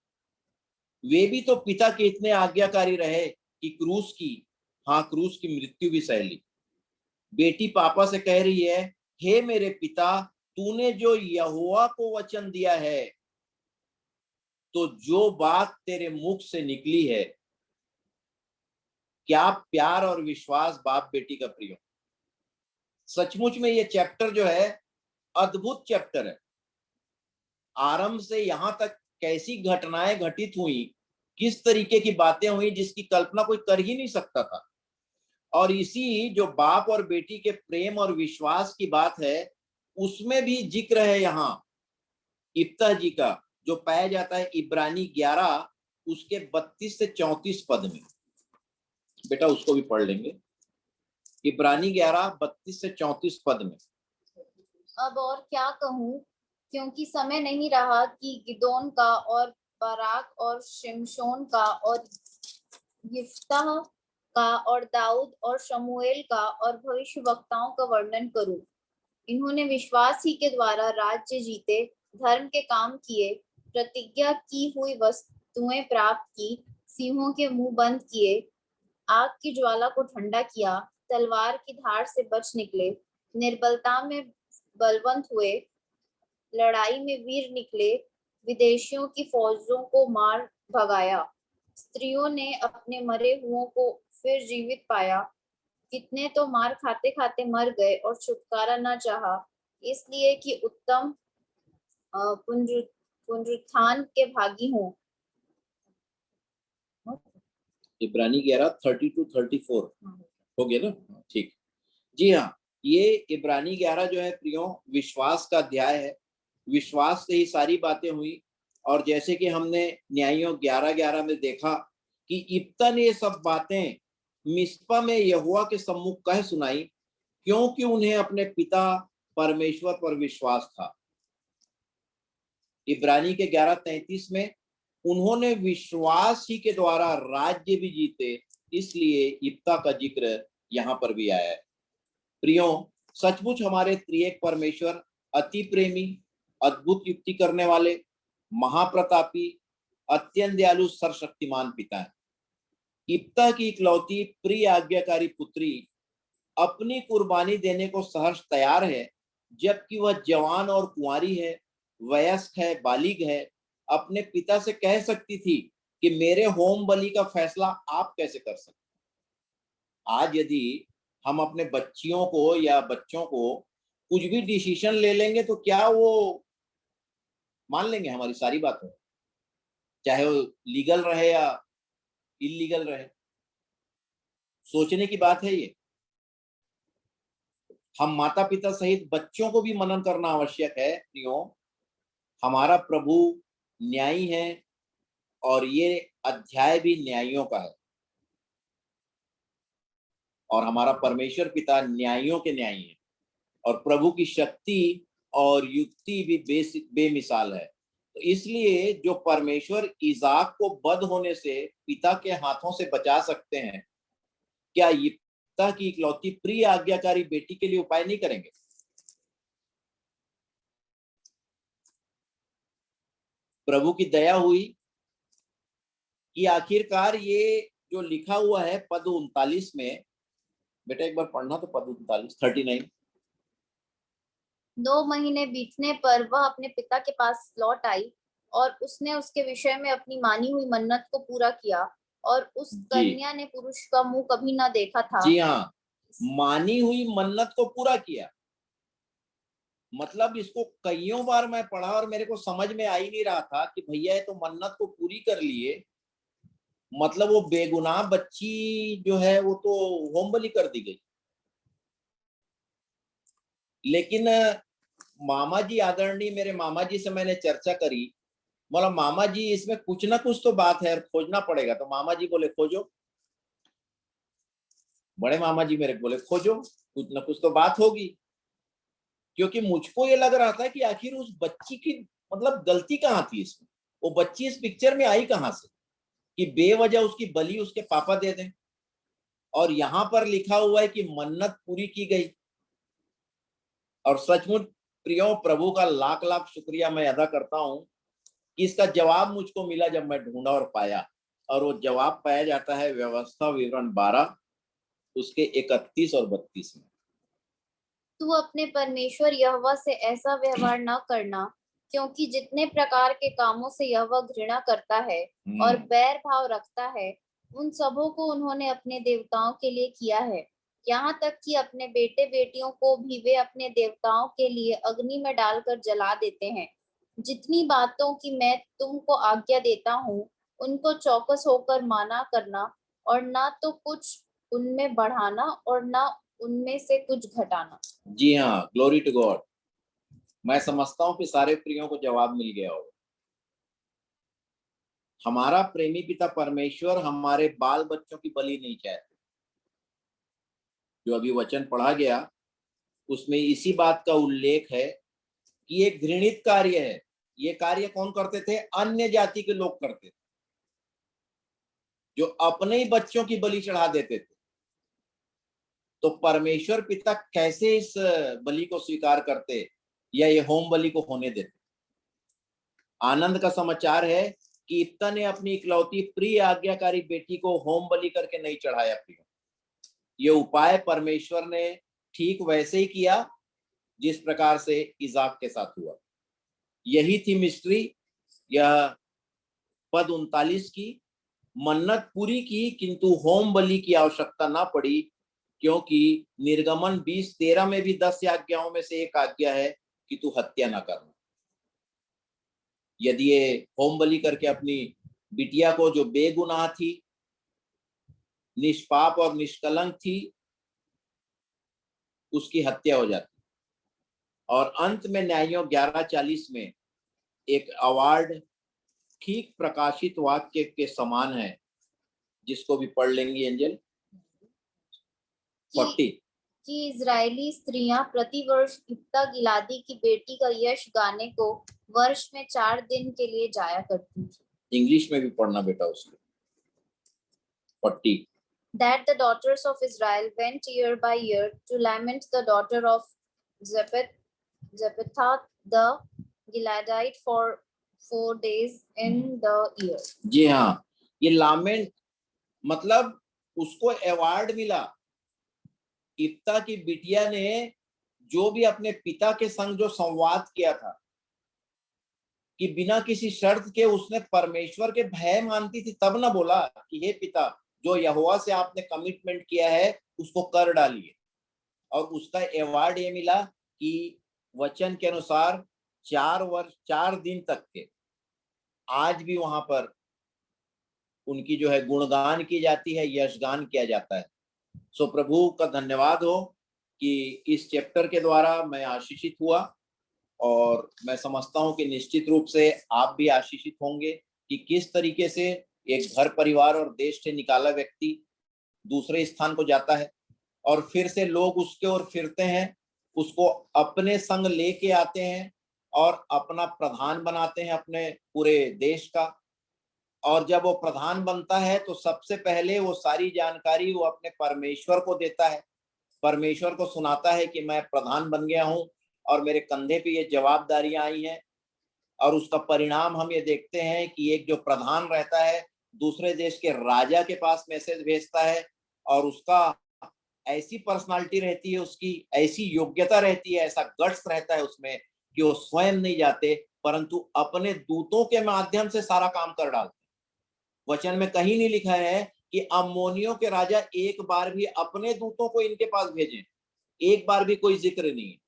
Speaker 3: वे भी तो पिता के इतने आज्ञाकारी रहे कि क्रूस की मृत्यु भी सह ली। बेटी पापा से कह रही है, हे मेरे पिता, तूने जो यहोवा को वचन दिया है, तो जो बात तेरे मुख से निकली है। क्या प्यार और विश्वास बाप बेटी का प्रिय। सचमुच में ये चैप्टर जो है अद्भुत चैप्टर है। आरंभ से यहां तक कैसी घटनाएं घटित हुई, किस तरीके की बातें हुई जिसकी कल्पना कोई कर ही नहीं सकता था। और इसी जो बाप और बेटी के प्रेम और विश्वास की बात है, उसमें भी जिक्र है यहाँ इब्ता जी का, जो पाया जाता है इब्रानी 11 उसके 32 से 34 पद में। बेटा उसको भी पढ़ लेंगे, इब्रानी 11 32 से 34 पद में।
Speaker 1: अब और क्या कहूँ, क्योंकि समय नहीं रहा कि गिदोन का और बाराक और शिमशोन का और यिफ्ताह का और दाऊद और शमूएल का और भविष्यवक्ताओं का वर्णन करूं। इन्होंने विश्वास ही के द्वारा राज्य जीते, धर्म के काम किए, प्रतिज्ञा की हुई वस्तुएं प्राप्त की, सिंहों के मुंह बंद किए, आग की ज्वाला को ठंडा किया, तलवार की धार से बच निकले, निर्बलता में बलवंत हुए, लड़ाई में वीर निकले, विदेशियों की फौजों को मार भगाया, स्त्रियों ने अपने मरे हुओं को फिर जीवित पाया, कितने तो मार खाते खाते मर गए और छुटकारा न चाहा, इसलिए कि उत्तम पुनरुत्थान के भागी हों।
Speaker 3: इब्रानी 11 30 to 34 हो गया ना? ठीक। जी हाँ, ये इब्रानी 11 जो है प्रियो विश्वास का अध्याय है। विश्वास से ही सारी बातें हुई। और जैसे कि हमने न्यायों 11:11 में देखा कि इब्ता ने ये सब बातें मिस्पा में यहोवा के सम्मुख कह सुनाई, क्योंकि उन्हें अपने पिता परमेश्वर पर विश्वास था। इब्रानी के 11:33 में उन्होंने विश्वास ही के द्वारा राज्य भी जीते, इसलिए इब्ता का जिक्र यहाँ पर भी आया है। प्रियो, सचमुच हमारे त्रिएक परमेश्वर अति प्रेमी, अद्भुत युक्ति करने वाले, महाप्रतापी, अत्यंत दयालु, सर्वशक्तिमान पिता है। इप्ता की इकलौती प्रिय आज्ञाकारी पुत्री अपनी कुर्बानी देने को सहर्ष तैयार है, जबकि वह जवान और कुंवारी है, वयस्क है, बालिग है। अपने पिता से कह सकती थी कि मेरे होम बलि का फैसला आप कैसे कर सकते। आज यदि हम अपने बच्चियों को या बच्चों को कुछ भी डिसीजन ले लेंगे तो क्या वो मान लेंगे हमारी सारी बातों, चाहे वो लीगल रहे या इलीगल रहे? सोचने की बात है ये। हम माता पिता सहित बच्चों को भी मनन करना आवश्यक है। प्रियो, हमारा प्रभु न्यायी है और ये अध्याय भी न्यायियों का है, और हमारा परमेश्वर पिता न्यायियों के न्यायी है, और प्रभु की शक्ति और युक्ति भी बेमिसाल है। तो इसलिए जो परमेश्वर इसाक को बद होने से पिता के हाथों से बचा सकते हैं, क्या इप्ता की इकलौती प्रिय आज्ञाकारी बेटी के लिए उपाय नहीं करेंगे? प्रभु की दया हुई कि आखिरकार ये जो लिखा हुआ है पद 39 में, बेटा एक बार पढ़ना तो पद 39।
Speaker 1: 2 महीने बीतने पर वह अपने पिता के पास लौट आई और उसने उसके विषय में अपनी मानी हुई मन्नत को पूरा किया, और उस कन्या ने पुरुष का मुंह कभी ना देखा था।
Speaker 3: जी हाँ, मानी हुई मन्नत को पूरा किया। मतलब इसको कईयों बार मैं पढ़ा और मेरे को समझ में आ ही नहीं रहा था कि भैया ये तो मन्नत को पूरी कर लिए, मतलब वो बेगुनाह बच्ची जो है वो तो होम बलि कर दी गई। लेकिन मामा जी आदरणीय, मेरे मामा जी से मैंने चर्चा करी, बोला मामा जी इसमें कुछ ना कुछ तो बात है और खोजना पड़ेगा। तो मामा जी बोले खोजो। बड़े मामा जी मेरे बोले खोजो, कुछ ना कुछ तो बात होगी। क्योंकि मुझको ये लग रहा था कि आखिर उस बच्ची की मतलब गलती कहाँ थी इसमें, वो बच्ची इस पिक्चर में आई कहाँ से कि बेवजह उसकी बलि उसके पापा दे दें। और यहाँ पर लिखा हुआ है कि मन्नत पूरी की गई। और सचमुच प्रियो, प्रभु का लाख लाख शुक्रिया मैं अदा करता हूं कि इसका जवाब मुझको मिला जब मैं ढूंढा और पाया। और वो जवाब पाया जाता है व्यवस्था विवरण 12 उसके 31 और 32 में।
Speaker 1: तू अपने परमेश्वर यहोवा से ऐसा व्यवहार न करना, क्योंकि जितने प्रकार के कामों से यहोवा घृणा करता है और बैर भाव रखता है, उन सबों को उन्होंने अपने देवताओं के लिए किया है। यहाँ तक कि अपने बेटे बेटियों को भी वे अपने देवताओं के लिए अग्नि में डालकर जला देते हैं। जितनी बातों की मैं तुमको आज्ञा देता हूँ, उनको चौकस होकर माना करना, और ना तो कुछ उनमें बढ़ाना और ना उनमें से कुछ घटाना।
Speaker 3: जी हाँ, ग्लोरी टू गॉड। मैं समझता हूँ कि सारे प्रियों को जवाब मिल गया होगा। हमारा प्रेमी पिता परमेश्वर हमारे बाल बच्चों की बलि नहीं चाहते। जो अभी वचन पढ़ा गया उसमें इसी बात का उल्लेख है कि ये घृणित कार्य है। ये कार्य कौन करते थे? अन्य जाति के लोग करते थे, जो अपने ही बच्चों की बलि चढ़ा देते थे। तो परमेश्वर पिता कैसे इस बलि को स्वीकार करते या ये होम बलि को होने देते? आनंद का समाचार है कि इप्ता ने अपनी इकलौती प्रिय आज्ञाकारी बेटी को होम बलि करके नहीं चढ़ाया। प्रिय, ये उपाय परमेश्वर ने ठीक वैसे ही किया जिस प्रकार से इसाक के साथ हुआ। यही थी मिस्ट्री। यह पद 39 की मन्नत पूरी की, किंतु होम बलि की आवश्यकता ना पड़ी, क्योंकि निर्गमन 20:13 में भी 10 आज्ञाओं में से एक आज्ञा है कि तू हत्या ना करना। यदि ये होम बलि करके अपनी बिटिया को, जो बेगुनाह थी, निष्पाप और निष्कलंक थी, उसकी हत्या हो जाती। और अंत में न्यायों 11:40 में एक अवार्ड ठीक प्रकाशित वाक्य के समान है, जिसको भी पढ़ लेंगी एंजल। 40
Speaker 1: कि इजरायली स्त्रियां प्रतिवर्ष इप्ता गिलादी की बेटी का यश गाने को वर्ष में 4 दिन के लिए जाया करती थी।
Speaker 3: इंग्लिश में भी पढ़ना बेटा उसको। 40
Speaker 1: That the daughters of Israel went year by year to lament the daughter of Jephthah the Gileadite for 4 days in the year.
Speaker 3: जी हाँ, ये लामेंट मतलब उसको अवार्ड मिला। इप्ता की बिटिया ने जो भी अपने पिता के संग जो संवाद किया था कि बिना किसी शर्त के उसने परमेश्वर के भय मानती थी, तब ना बोला कि हे पिता, जो यहोवा से आपने कमिटमेंट किया है उसको कर डालिए। और उसका अवार्ड ये मिला कि वचन के अनुसार 4 दिन तक के आज भी वहां पर उनकी जो है गुणगान की जाती है, यशगान किया जाता है। सो प्रभु का धन्यवाद हो कि इस चैप्टर के द्वारा मैं आशीषित हुआ, और मैं समझता हूं कि निश्चित रूप से आप भी आशीषित होंगे कि किस तरीके से एक घर परिवार और देश से निकाला व्यक्ति दूसरे स्थान को जाता है और फिर से लोग उसके ओर फिरते हैं, उसको अपने संग लेके आते हैं और अपना प्रधान बनाते हैं अपने पूरे देश का। और जब वो प्रधान बनता है तो सबसे पहले वो सारी जानकारी वो अपने परमेश्वर को देता है, परमेश्वर को सुनाता है कि मैं प्रधान बन गया हूं और मेरे कंधे पे ये जवाबदारियां आई हैं। और उसका परिणाम हम ये देखते हैं कि एक जो प्रधान रहता है दूसरे देश के राजा के पास मैसेज भेजता है, और उसका ऐसी पर्सनालिटी रहती है, उसकी ऐसी योग्यता रहती है, ऐसा गट्स रहता है उसमें कि वो स्वयं नहीं जाते परंतु अपने दूतों के माध्यम से सारा काम कर डालते। वचन में कहीं नहीं लिखा है कि अम्मोनियों के राजा एक बार भी अपने दूतों को इनके पास भेजें, एक बार भी कोई जिक्र नहीं है,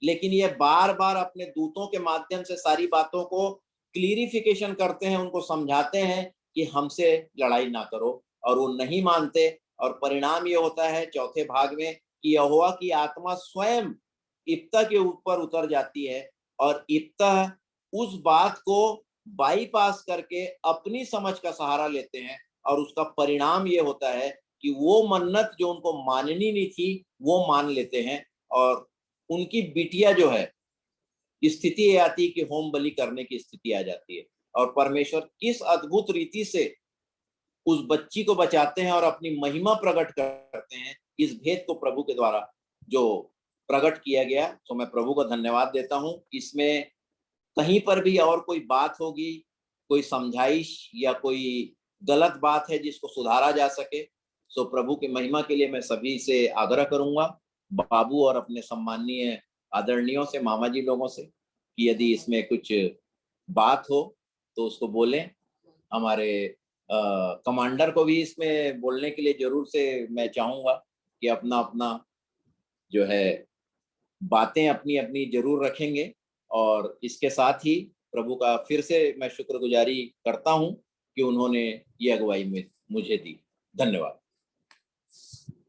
Speaker 3: लेकिन ये बार बार अपने दूतों के माध्यम से सारी बातों को क्लियरिफिकेशन करते हैं, उनको समझाते हैं कि हमसे लड़ाई ना करो, और वो नहीं मानते। और परिणाम ये होता है चौथे भाग में कि यहोवा की आत्मा स्वयं इप्ता के ऊपर उतर जाती है, और इप्ता उस बात को बाईपास करके अपनी समझ का सहारा लेते हैं, और उसका परिणाम ये होता है कि वो मन्नत जो उनको माननी नहीं थी वो मान लेते हैं, और उनकी बिटिया जो है स्थिति ये आती है कि होम बलि करने की स्थिति आ जाती है, और परमेश्वर किस अद्भुत रीति से उस बच्ची को बचाते हैं और अपनी महिमा प्रकट करते हैं, इस भेद को प्रभु के द्वारा जो प्रकट किया गया। तो मैं प्रभु का धन्यवाद देता हूं। इसमें कहीं पर भी और कोई बात होगी, कोई समझाइश या कोई गलत बात है जिसको सुधारा जा सके, सो प्रभु की महिमा के लिए मैं सभी से आग्रह करूंगा, बाबू और अपने सम्माननीय आदरणीयों से, मामा जी लोगों से, कि यदि इसमें कुछ बात हो तो उसको बोलें। हमारे कमांडर को भी इसमें बोलने के लिए जरूर से मैं चाहूंगा कि अपना अपना जो है बातें अपनी अपनी जरूर रखेंगे। और इसके साथ ही प्रभु का फिर से मैं शुक्रगुजारी करता हूं कि उन्होंने ये अगुवाई में मुझे दी। धन्यवाद।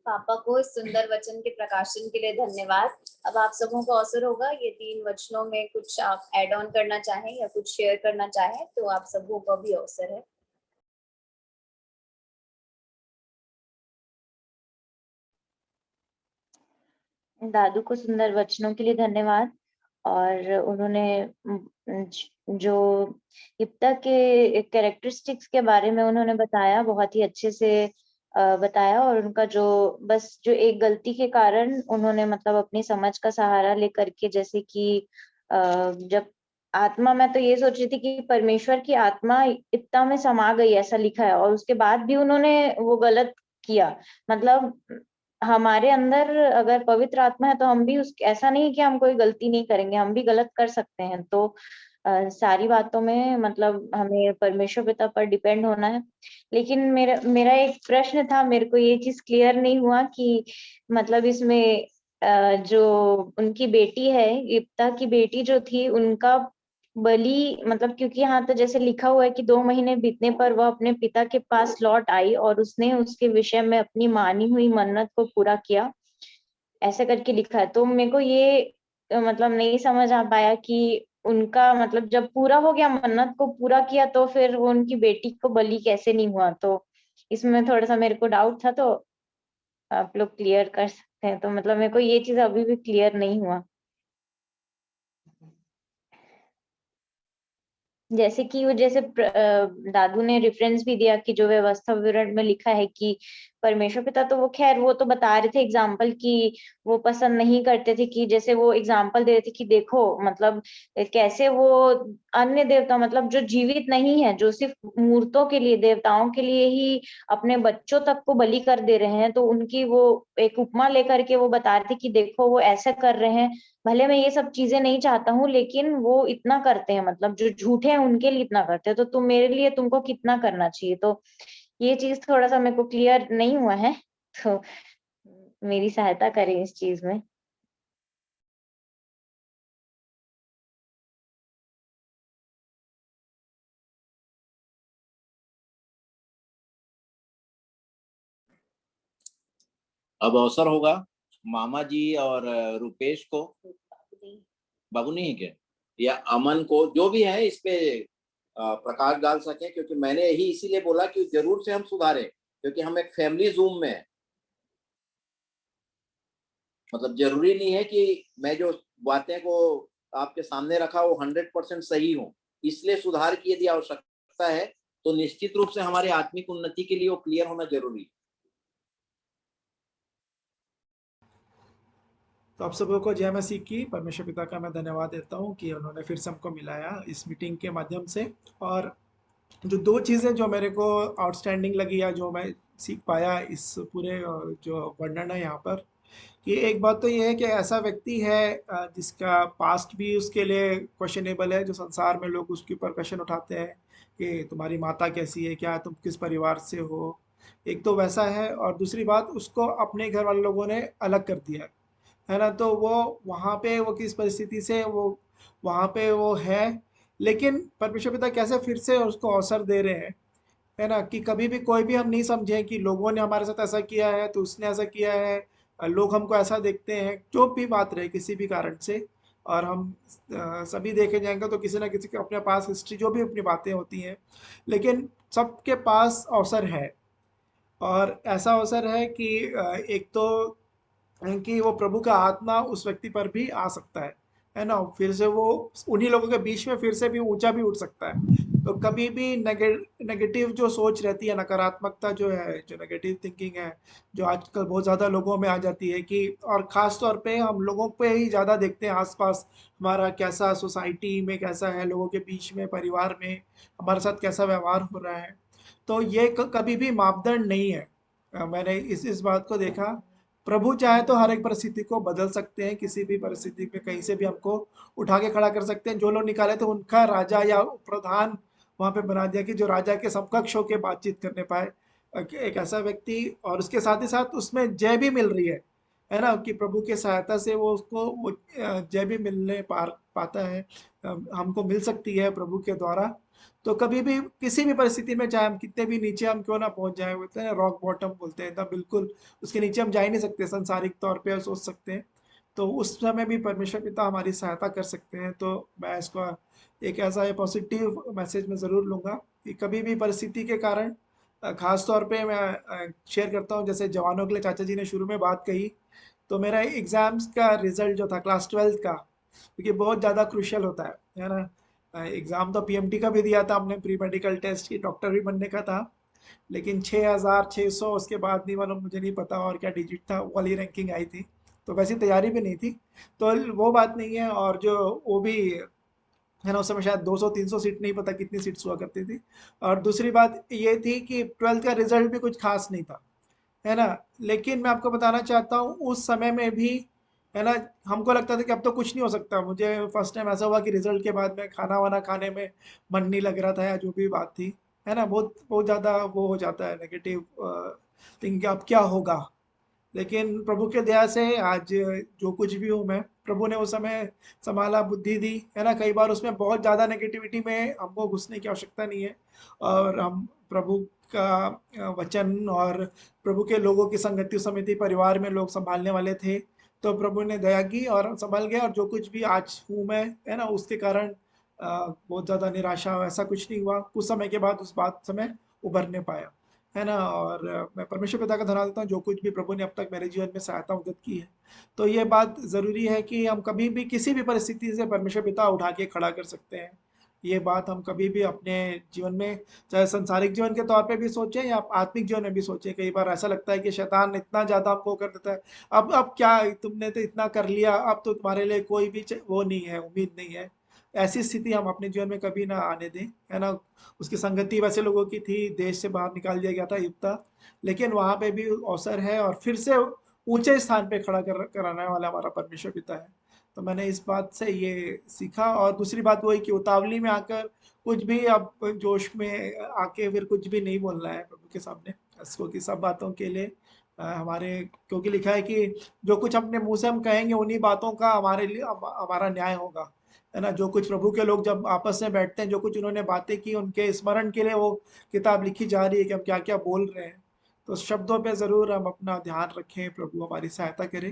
Speaker 1: पापा को इस सुंदर वचन के प्रकाशन के लिए धन्यवाद। अब आप सबों को अवसर होगा, ये 3 वचनों में कुछ आप ऐड ऑन करना चाहें या कुछ शेयर करना चाहें तो आप सबों को भी अवसर है।
Speaker 8: दादू को सुंदर वचनों के लिए धन्यवाद। और उन्होंने जो इप्ता के कैरेक्टरिस्टिक्स के बारे में उन्होंने बताया, बहुत ही अच्छे से बताया। और उनका जो एक गलती के कारण उन्होंने मतलब अपनी समझ का सहारा लेकर के, जैसे कि जब आत्मा, मैं तो ये सोच रही थी कि परमेश्वर की आत्मा इप्ता में समा गई, ऐसा लिखा है, और उसके बाद भी उन्होंने वो गलत किया। मतलब हमारे अंदर अगर पवित्र आत्मा है तो हम भी ऐसा नहीं कि हम कोई गलती नहीं करेंगे, हम भी गलत कर सकते हैं। तो सारी बातों में मतलब हमें परमेश्वर पिता पर डिपेंड होना है। लेकिन मेरा एक प्रश्न था, मेरे को ये चीज क्लियर नहीं हुआ कि मतलब इसमें जो उनकी बेटी है, इप्ता की बेटी जो थी, उनका बलि मतलब, क्योंकि यहाँ तो जैसे लिखा हुआ है कि 2 महीने बीतने पर वह अपने पिता के पास लौट आई और उसने उसके विषय में अपनी मानी हुई मन्नत को पूरा किया, ऐसे करके लिखा है। तो मेरे को ये मतलब नहीं समझ आ पाया कि उनका मतलब जब पूरा हो गया, मन्नत को पूरा किया, तो फिर वो उनकी बेटी को बलि कैसे नहीं हुआ। तो इसमें थोड़ा सा मेरे को डाउट था, तो आप लोग क्लियर कर सकते हैं। तो मतलब मेरे को ये चीज अभी भी क्लियर नहीं हुआ। जैसे कि वो दादू ने रेफरेंस भी दिया कि जो व्यवस्था विवरण में लिखा है कि परमेश्वर पिता तो वो खैर वो तो बता रहे थे एग्जाम्पल कि वो पसंद नहीं करते थे, कि जैसे वो एग्जाम्पल दे रहे थे कि देखो मतलब कैसे वो अन्य देवता मतलब जो जीवित नहीं है, जो सिर्फ मूर्तों के लिए, देवताओं के लिए ही अपने बच्चों तक को बलि कर दे रहे हैं, तो उनकी वो एक उपमा लेकर के वो बता रहे थे कि देखो वो ऐसा कर रहे हैं, भले मैं ये सब चीजें नहीं चाहता हूँ लेकिन वो इतना करते हैं, मतलब जो झूठे हैं उनके लिए इतना करते हैं, तो तुम मेरे लिए तुमको कितना करना चाहिए। तो ये चीज थोड़ा सा मेरे को क्लियर नहीं हुआ है, तो मेरी सहायता करें इस चीज में।
Speaker 3: अब अवसर होगा मामा जी और रुपेश को, बाबू नहीं है क्या, या अमन को, जो भी है इस पे प्रकाश डाल सके, क्योंकि मैंने यही इसीलिए बोला कि जरूर से हम सुधारें, क्योंकि हम एक फैमिली जूम में है। मतलब जरूरी नहीं है कि मैं जो बातें को आपके सामने रखा वो 100% सही हो, इसलिए सुधार की यदि आवश्यकता है तो निश्चित रूप से हमारे आत्मिक उन्नति के लिए वो क्लियर होना जरूरी है।
Speaker 5: तो आप सबों को जय मसीह की। परमेश्वर पिता का मैं धन्यवाद देता हूँ कि उन्होंने फिर से हमको मिलाया इस मीटिंग के माध्यम से। और जो दो चीज़ें जो मेरे को आउटस्टैंडिंग लगी या जो मैं सीख पाया इस पूरे जो वर्णन है यहाँ पर, कि एक बात तो ये है कि ऐसा व्यक्ति है जिसका पास्ट भी उसके लिए क्वेश्चनेबल है, जो संसार में लोग उसके ऊपर क्वेश्चन उठाते हैं कि तुम्हारी माता कैसी है, क्या तुम किस परिवार से हो। एक तो वैसा है, और दूसरी बात उसको अपने घर वाले लोगों ने अलग कर दिया है ना। तो वो वहाँ पे वो किस परिस्थिति से वो वहाँ पे वो है, लेकिन परमेश्वर पिता कैसे फिर से उसको अवसर दे रहे हैं, है ना, कि कभी भी कोई भी हम नहीं समझे कि लोगों ने हमारे साथ ऐसा किया है तो उसने ऐसा किया है, लोग हमको ऐसा देखते हैं, जो भी बात रहे किसी भी कारण से। और हम सभी देखे जाएंगे तो किसी ना किसी के अपने पास हिस्ट्री जो भी अपनी बातें होती हैं, लेकिन सबके पास अवसर है। और ऐसा अवसर है कि एक तो कि वो प्रभु का आत्मा उस व्यक्ति पर भी आ सकता है ना, फिर से वो उन्हीं लोगों के बीच में फिर से भी ऊंचा भी उठ सकता है। तो कभी भी नेगेटिव जो सोच रहती है, नकारात्मकता जो है, जो नेगेटिव थिंकिंग है, जो आजकल बहुत ज़्यादा लोगों में आ जाती है, कि और ख़ास तौर पे हम लोगों पे ही ज़्यादा देखते हैं आसपास, हमारा कैसा सोसाइटी में कैसा है, लोगों के बीच में, परिवार में हमारे साथ कैसा व्यवहार हो रहा है। तो ये कभी भी मापदंड नहीं है। मैंने इस बात को देखा। प्रभु चाहे तो हर एक परिस्थिति को बदल सकते हैं, किसी भी परिस्थिति में कहीं से भी हमको उठा के खड़ा कर सकते हैं। जो लोग निकाले थे उनका राजा या प्रधान वहां पे बना दिया कि जो राजा के समकक्ष होके बातचीत करने पाए, एक ऐसा व्यक्ति। और उसके साथ ही साथ उसमें जय भी मिल रही है ना, कि प्रभु की सहायता से वो उसको वो जय भी मिलने पाता है, हमको मिल सकती है प्रभु के द्वारा। तो कभी भी किसी भी परिस्थिति में, चाहे हम कितने भी नीचे हम क्यों ना पहुंच जाए, बोलते हैं रॉक बॉटम बोलते हैं, तब बिल्कुल उसके नीचे हम जा ही नहीं सकते सांसारिक तौर पे सोच सकते हैं, तो उस समय भी परमेश्वर पिता हमारी सहायता कर सकते हैं। तो मैं इसको एक ऐसा पॉजिटिव मैसेज में ज़रूर लूँगा कि कभी भी परिस्थिति के कारण, खास तौर पे मैं शेयर करता हूँ, जैसे जवानों के लिए चाचा जी ने शुरू में बात कही, तो मेरा एग्ज़ाम्स का रिजल्ट जो था क्लास 12th का, क्योंकि बहुत ज़्यादा क्रूशियल होता है ना। एग्ज़ाम तो पीएमटी का भी दिया था हमने, प्री मेडिकल टेस्ट की, डॉक्टर भी बनने का था, लेकिन 6,600 उसके बाद नहीं, मालूम मुझे नहीं पता और क्या डिजिट था, वो वाली रैंकिंग आई थी। तो वैसी तैयारी भी नहीं थी, तो वो बात नहीं है। और जो वो भी है ना, उस समय शायद 200-300 सीट, नहीं पता कितनी सीट्स हुआ करती थी। और दूसरी बात ये थी कि 12th का रिजल्ट भी कुछ खास नहीं था, है ना। लेकिन मैं आपको बताना चाहता हूँ उस समय में भी, है ना, हमको लगता था कि अब तो कुछ नहीं हो सकता। मुझे फर्स्ट टाइम ऐसा हुआ कि रिजल्ट के बाद में खाना वाना खाने में मन नहीं लग रहा था, या जो भी बात थी, है ना, बहुत बहुत ज़्यादा वो हो जाता है नेगेटिव थिंक, अब क्या होगा। लेकिन प्रभु के दया से आज जो कुछ भी हूँ मैं, प्रभु ने उस समय संभाला, बुद्धि दी, है ना। कई बार उसमें बहुत ज़्यादा नेगेटिविटी में हमको घुसने की आवश्यकता नहीं है, और हम प्रभु का वचन और प्रभु के लोगों की संगति उस समिति परिवार में लोग संभालने वाले थे, तो प्रभु ने दया की और संभल गया। और जो कुछ भी आज हूँ मैं, है ना, उसके कारण बहुत ज़्यादा निराशा ऐसा कुछ नहीं हुआ। कुछ समय के बाद उस बात से मैं उभरने पाया, है ना। और मैं परमेश्वर पिता का धन्यवाद देता हूँ जो कुछ भी प्रभु ने अब तक मेरे जीवन में सहायता मदद की है। तो ये बात ज़रूरी है कि हम कभी भी किसी भी परिस्थिति से परमेश्वर पिता उठा के खड़ा कर सकते हैं, ये बात हम कभी भी अपने जीवन में, चाहे संसारिक जीवन के तौर पे भी सोचें या आत्मिक जीवन में भी सोचें, कई बार ऐसा लगता है कि शैतान इतना ज़्यादा हमको कर देता है, अब क्या, तुमने तो इतना कर लिया, अब तो तुम्हारे लिए कोई भी वो नहीं है, उम्मीद नहीं है। ऐसी स्थिति हम अपने जीवन में कभी ना आने दें, है ना। उसकी संगति वैसे लोगों की थी, देश से बाहर निकाल दिया गया था युक्ता, लेकिन वहाँ पे भी अवसर है और फिर से ऊंचे स्थान पे खड़ा कराने वाला हमारा परमेश्वर पिता है। तो मैंने इस बात से ये सीखा। और दूसरी बात वही कि उतावली में आकर कुछ भी, अब जोश में आके फिर कुछ भी नहीं बोलना है प्रभु के सामने, इसको कि सब बातों के लिए हमारे, क्योंकि लिखा है कि जो कुछ अपने मुंह से हम कहेंगे उन्हीं बातों का हमारे लिए हमारा न्याय होगा, है ना। जो कुछ प्रभु के लोग जब आपस में बैठते हैं, जो कुछ उन्होंने बातें की, उनके स्मरण के लिए वो किताब लिखी जा रही है कि हम क्या क्या बोल रहे हैं। तो शब्दों पे ज़रूर हम अपना ध्यान रखें, प्रभु हमारी सहायता करे,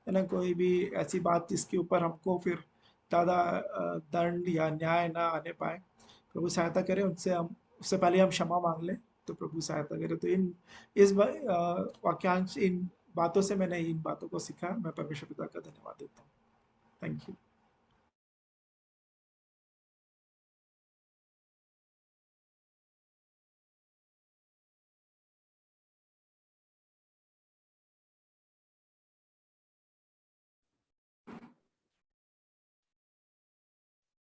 Speaker 5: है ना। कोई भी ऐसी बात जिसके ऊपर हमको फिर ज़्यादा दंड या न्याय ना आने पाए, प्रभु सहायता करे। उनसे हम, उससे पहले हम क्षमा मांग लें तो प्रभु सहायता करे। तो वाक्यांश, इन बातों से मैंने इन बातों को सीखा। मैं परमेश्वर पिता का धन्यवाद देता हूँ। Thank you.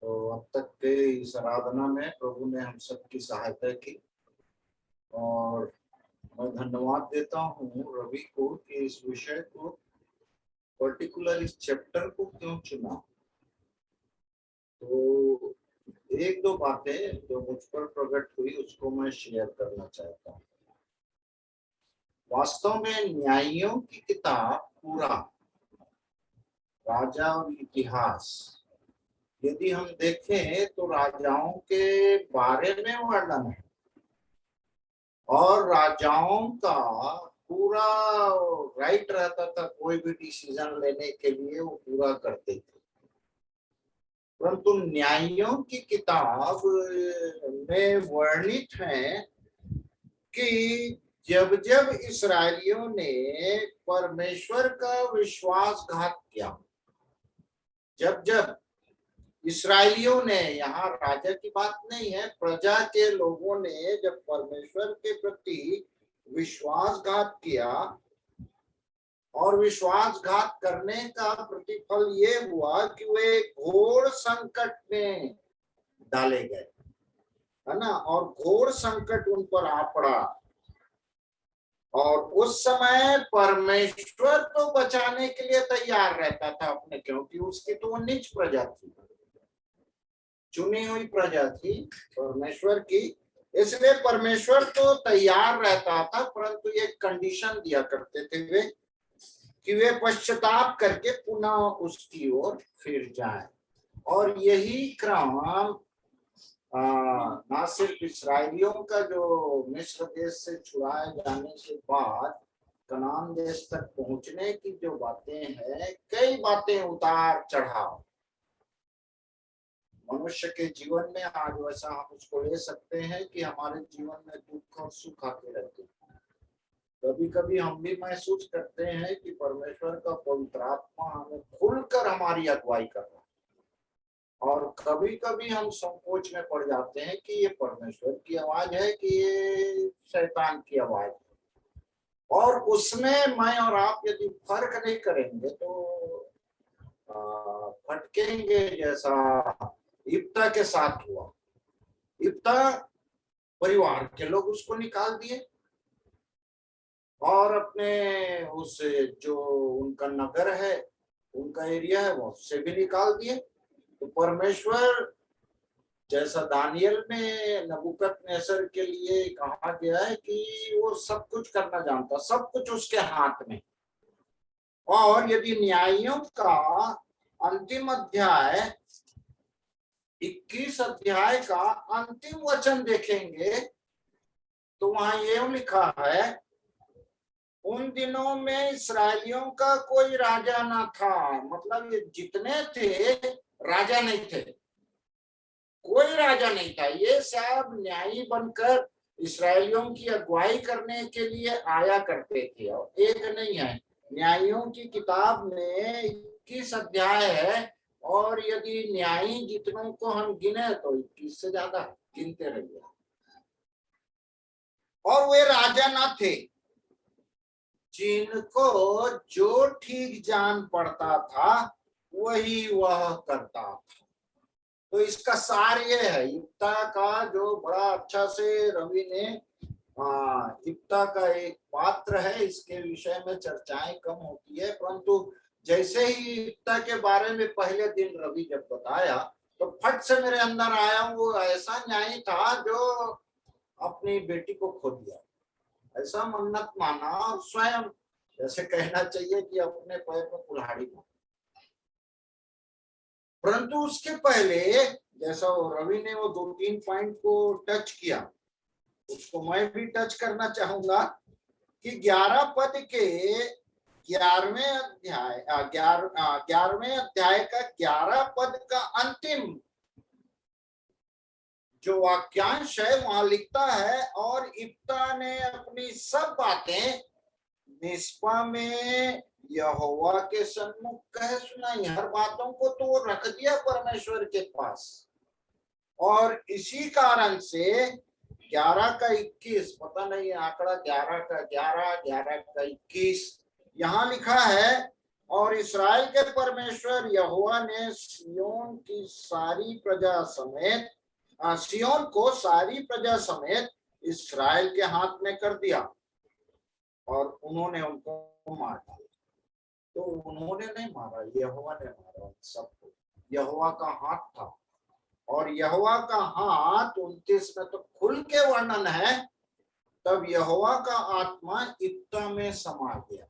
Speaker 4: तो अब तक के इस आराधना में प्रभु ने हम सबकी सहायता की, और मैं धन्यवाद देता हूँ रवि को कि इस विषय को, पर्टिकुलर इस चैप्टर को क्यों चुना। तो एक दो बातें जो मुझ पर प्रकट हुई उसको मैं शेयर करना चाहता हूँ। वास्तव में न्यायियों की किताब पूरा, राजा और इतिहास, यदि हम देखें तो राजाओं के बारे में वर्णन है, और राजाओं का पूरा राइट रहता था, कोई भी डिसीजन लेने के लिए वो पूरा करते थे। परंतु न्यायियों की किताब में वर्णित है कि जब जब इस्राएलियों ने परमेश्वर का विश्वासघात किया, जब जब इस्राएलियों ने, यहाँ राजा की बात नहीं है, प्रजा के लोगों ने जब परमेश्वर के प्रति विश्वासघात किया, और विश्वासघात करने का प्रतिफल ये हुआ कि वे घोर संकट में डाले गए, है ना। और घोर संकट उन पर आ पड़ा, और उस समय परमेश्वर तो बचाने के लिए तैयार रहता था अपने, क्योंकि उसकी तो नीच प्रजा थी, चुनी हुई प्रजा थी परमेश्वर की, इसलिए परमेश्वर तो तैयार रहता था। परंतु एक कंडीशन दिया करते थे वे कि वे पश्चाताप करके पुनः उसकी ओर फिर जाएं। और यही क्रम ना सिर्फ इस्राएलियों का जो मिस्र देश से छुड़ाए जाने के बाद कनान देश तक पहुंचने की जो बातें हैं, कई बातें उतार चढ़ाव मनुष्य के जीवन में आज वैसा हम उसको ले सकते हैं कि हमारे जीवन में दुख और सुख आते रहते हैं। कभी कभी हम भी महसूस करते हैं कि परमेश्वर का पवित्र आत्मा हमें खुलकर हमारी अगुवाई कर रहा है, और कभी कभी हम संकोच में पड़ जाते हैं कि ये परमेश्वर की आवाज है कि ये शैतान की आवाज है। और उसमें मैं और आप यदि फर्क नहीं करेंगे तो भटकेंगे, जैसा इब्ता के साथ हुआ। इब्ता परिवार के लोग उसको निकाल दिए, और अपने उस जो उनका नगर है, उनका एरिया है, वो उससे भी निकाल दिए। तो परमेश्वर, जैसा दानियल में नबूकदनेस्सर के लिए कहा गया है कि वो सब कुछ करना जानता, सब कुछ उसके हाथ में। और यदि न्यायियों का अंतिम अध्याय 21 अध्याय का अंतिम वचन देखेंगे तो वहां ये लिखा है, उन दिनों में इस्राएलियों का कोई राजा ना था। मतलब ये जितने थे राजा नहीं थे, कोई राजा नहीं था, ये सब न्यायी बनकर इस्राएलियों की अगुवाई करने के लिए आया करते थे। और एक नहीं है, न्यायियों की किताब में 21 अध्याय है, और यदि न्यायी जितनों को हम गिने तो 21 से ज्यादा गिनते रहिए। और वे राजा ना थे जिनको जो ठीक जान पड़ता था वही वह करता था। तो इसका सार ये है, युक्ता का जो बड़ा अच्छा से रवि ने युक्ता का एक पात्र है, इसके विषय में चर्चाएं कम होती है, परंतु जैसे ही युक्ता के बारे में पहले दिन रवि जब बताया तो फट से मेरे अंदर आया, वो ऐसा न्यायी था जो अपनी बेटी को खो दिया, ऐसा मन्नत माना, स्वयं जैसे कहना चाहिए कि अपने पैर में कुल्हाड़ी मारी। परंतु उसके पहले जैसा रवि ने वो 2-3 पॉइंट को टच किया, उसको मैं भी टच करना चाहूंगा कि 11 पद के 11वें अध्याय का 11 पद का अंतिम जो वाक्यांश है वहां लिखता है, और इप्ता ने अपनी सब बातें मिस्पा में यहोवा के सन्मुख कह सुनाई। हर बातों को तो वो रख दिया परमेश्वर के पास, और इसी कारण से 11 का 21, पता नहीं आंकड़ा 11 का 11, 11 का 21 यहाँ लिखा है, और इस्राएल के परमेश्वर यहोवा ने सियोन की सारी प्रजा समेत सियोन को सारी प्रजा समेत इस्राएल के हाथ में कर दिया और उन्होंने उनको मार डाला। तो उन्होंने नहीं मारा, यहोवा ने मारा सबको। यहोवा का हाथ था, और यहोवा का हाथ 29 में तो खुल के वर्णन है, तब यहोवा का आत्मा इप्ता में समा गया।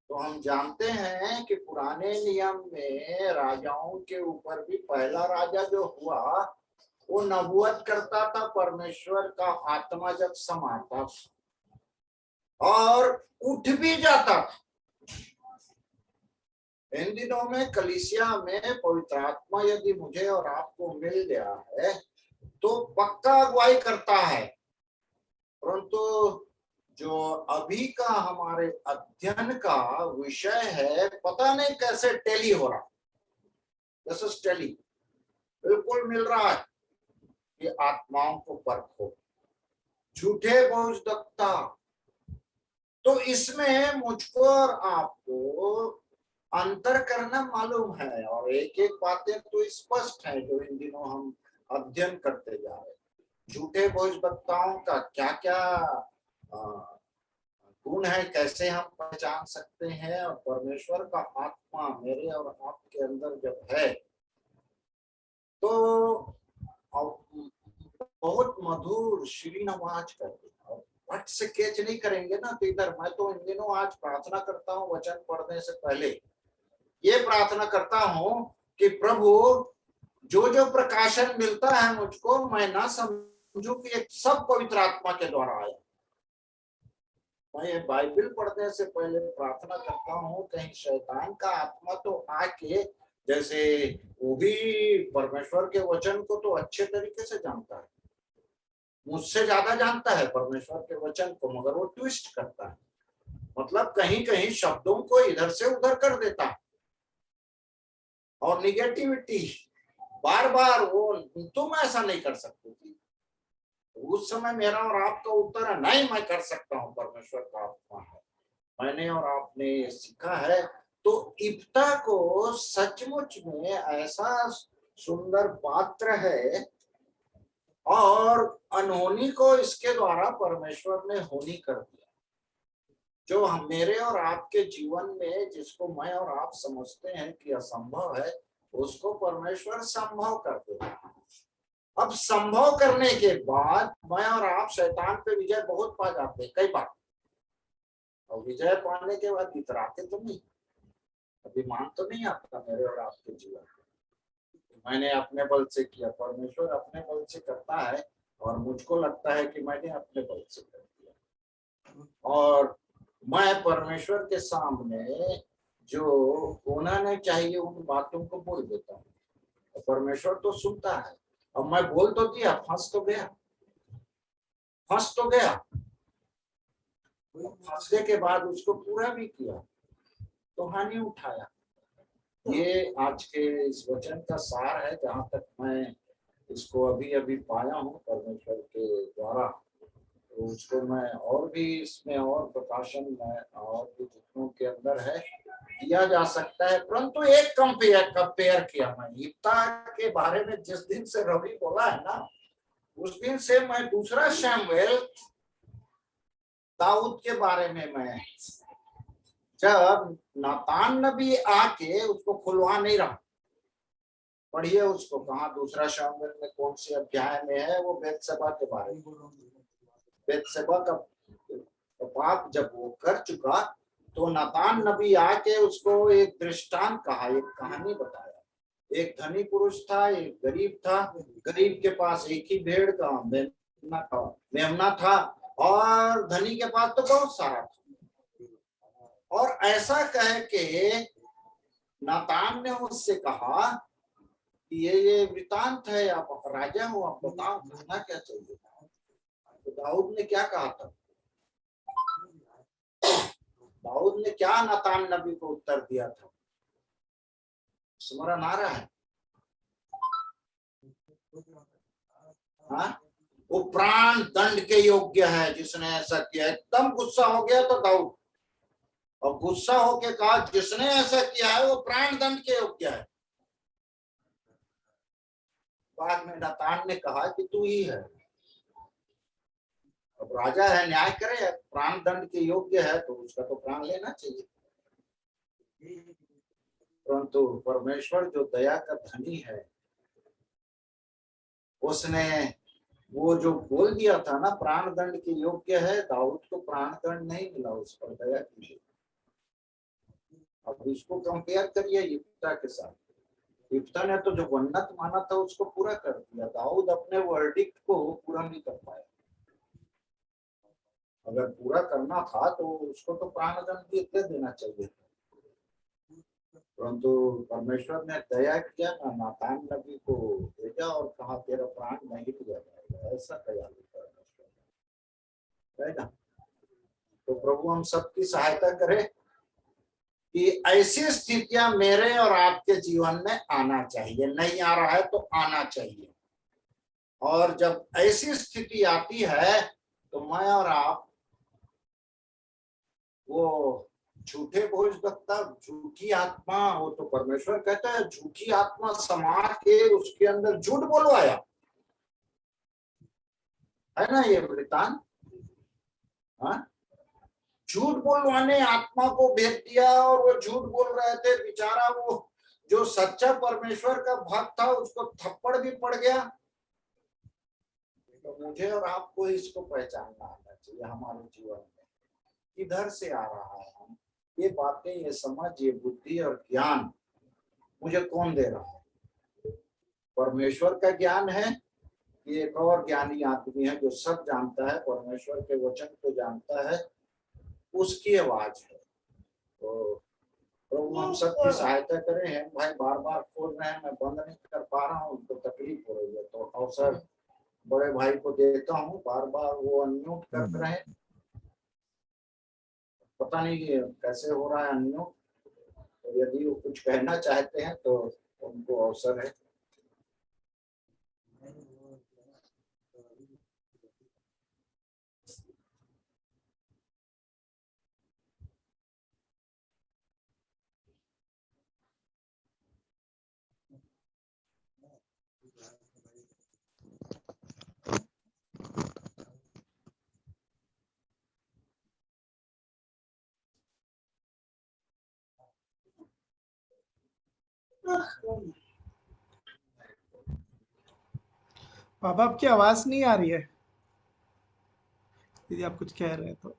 Speaker 4: तो हम जानते हैं कि पुराने नियम में राजाओं के ऊपर भी पहला राजा जो हुआ वो नबूवत करता था, परमेश्वर का आत्मा जब समाता था और उठ भी जाता था। इन दिनों में कलीसिया में पवित्र आत्मा यदि मुझे और आपको मिल गया है तो पक्का अगुवाई करता है, परंतु जो अभी का हमारे अध्ययन का विषय है, पता नहीं कैसे टेली हो रहा, जैसे टेली बिल्कुल मिल रहा है कि आत्माओं को परखो, झूठे भविष्यवक्ता। तो इसमें मुझको और आपको अंतर करना मालूम है, और एक एक बातें तो स्पष्ट है जो इन दिनों हम अध्ययन करते जा रहे हैं। झूठे भविष्यवक्ताओं का क्या क्या गुण है, कैसे हम पहचान सकते हैं, और परमेश्वर का आत्मा मेरे और आपके अंदर जब है तो बहुत मधुर शीरीन आवाज करते हैं, और फट से कैच नहीं करेंगे ना। तो इधर मैं तो इन दिनों आज प्रार्थना करता हूँ, वचन पढ़ने से पहले ये प्रार्थना करता हूँ कि प्रभु जो जो प्रकाशन मिलता है मुझको, मैं ना समझूं कि ये सब पवित्र आत्मा के द्वारा आया। मैं ये बाइबल पढ़ने से पहले प्रार्थना करता हूँ कहीं शैतान का आत्मा तो आके, जैसे वो भी परमेश्वर के वचन को तो अच्छे तरीके से जानता है, मुझसे ज्यादा जानता है परमेश्वर के वचन को, मगर वो ट्विस्ट करता है, मतलब कहीं कहीं शब्दों को इधर से उधर कर देता है, और निगेटिविटी बार बार वो, तुम ऐसा नहीं कर सकते थी। उस समय मेरा और आपका उत्तर है नहीं, मैं कर सकता हूँ, परमेश्वर का आत्मा है, मैंने और आपने सीखा है। तो इप्ता को सचमुच में ऐसा सुंदर पात्र है, और अनहोनी को इसके द्वारा परमेश्वर ने होनी कर दिया। जो हम मेरे और आपके जीवन में जिसको मैं और आप समझते हैं कि असंभव है, उसको परमेश्वर संभव कर देता। अब संभव करने के बाद मैं और आप शैतान पे विजय बहुत पा जाते हैं कई बार, और विजय पाने के बाद इतराते तो नहीं, अभिमान तो नहीं आता मेरे और आपके जीवन में, मैंने अपने बल से किया। परमेश्वर अपने बल से करता है, और मुझको लगता है कि मैंने अपने बल से कर दिया, और मैं परमेश्वर के सामने जो होना नहीं चाहिए उन बातों को बोल देता हूँ, तो परमेश्वर तो सुनता है। अब मैं बोल तो दिया, फंस तो गया, फंसने के बाद उसको पूरा भी किया तो हानि उठाया। ये आज के इस वचन का सार है, जहाँ तक मैं इसको अभी अभी पाया हूँ परमेश्वर के द्वारा। तो उसको मैं और भी इसमें और प्रकाशन में और भी जितनों के अंदर है दिया जा सकता है। परंतु एक कंपेयर किया मैं यिप्ता के बारे में। जिस दिन से रवि बोला है ना, उस दिन से मैं दूसरा शमूएल दाऊद के बारे में मैं, जब नातान नबी आके उसको खुलवा नहीं रहा, पढ़िए उसको कहाँ दूसरा शमूएल में कौन से अध्याय में है, वो बेतशेबा के बारे में। बेतशेबा का पाप जब वो कर चुका तो नातान नबी आके उसको एक दृष्टांत कहा, एक कहानी बताया। एक धनी पुरुष था, एक गरीब था। गरीब के पास एक ही भेड़ का मेमना था और धनी के पास तो बहुत सारा था। और ऐसा कह के नातान ने उससे कहा कि ये वृतांत है, आप राजा हो, आप बताओ कहना क्या चाहिए। तो दाऊद ने क्या कहा था? दाऊद ने क्या नातान नबी को उत्तर दिया था? स्मरण आ रहा है? हाँ, वो प्राण दंड के योग्य है जिसने ऐसा किया। एकदम गुस्सा हो गया तो दाऊद, और गुस्सा होके कहा जिसने ऐसा किया है वो प्राण दंड के योग्य है। बाद में नातान ने कहा कि तू ही है। अब राजा है, न्याय करे, प्राण दंड के योग्य है तो उसका तो प्राण लेना चाहिए। परंतु परमेश्वर जो दया का धनी है, उसने वो जो बोल दिया था ना प्राण दंड के योग्य है, दाऊद को प्राण दंड नहीं मिला, उस पर दया कीजिए। अब इसको कंपेयर करिए यिप्ता के साथ। यिप्ता ने तो जो वन्नत माना था उसको पूरा कर दिया, दाऊद अपने वर्डिक्ट को पूरा नहीं कर पाया। अगर पूरा करना था तो उसको तो प्राण दंड दे देना चाहिए था। परंतु परमेश्वर ने दया किया ना, नातान नबी को भेजा और कहा तेरा प्राण नहीं लिया जाएगा। ऐसा दयालु परमेश्वर है ना। तो प्रभु हम सबकी सहायता करे कि ऐसी स्थितियां मेरे और आपके जीवन में आना चाहिए। नहीं आ रहा है तो आना चाहिए, और जब ऐसी स्थिति आती है तो मैं और आप वो झूठे भोजभक्ता, झूठी आत्मा, वो तो परमेश्वर कहता है झूठी आत्मा समा के उसके अंदर झूठ बोलवाया है ना, ये वृतांत। हाँ, झूठ बोलवाने आत्मा को भेज दिया और वो झूठ बोल रहे थे। बेचारा वो जो सच्चा परमेश्वर का भक्त था उसको थप्पड़ भी पड़ गया। तो मुझे और आपको इसको पहचानना आना चाहिए हमारे जीवन में, किधर से आ रहा है हम ये बातें, ये समझ, ये बुद्धि और ज्ञान मुझे कौन दे रहा है? परमेश्वर का ज्ञान है कि एक और ज्ञानी आदमी है जो सब जानता है, परमेश्वर के वचन को जानता है, उसकी आवाज है। तो प्रभु हम सबकी सहायता करें। हम भाई बार बार खोल रहे हैं, मैं बंद नहीं कर पा रहा हूँ, उनको तकलीफ हो रही है, तो अवसर बड़े भाई को देता हूँ। बार बार वो अनम्यूट कर रहे हैं, पता नहीं कैसे हो रहा है अनम्यूट। तो यदि वो कुछ कहना चाहते हैं तो उनको अवसर है।
Speaker 5: बाबा आपकी आवाज नहीं आ रही है, यदि आप कुछ कह रहे हैं तो।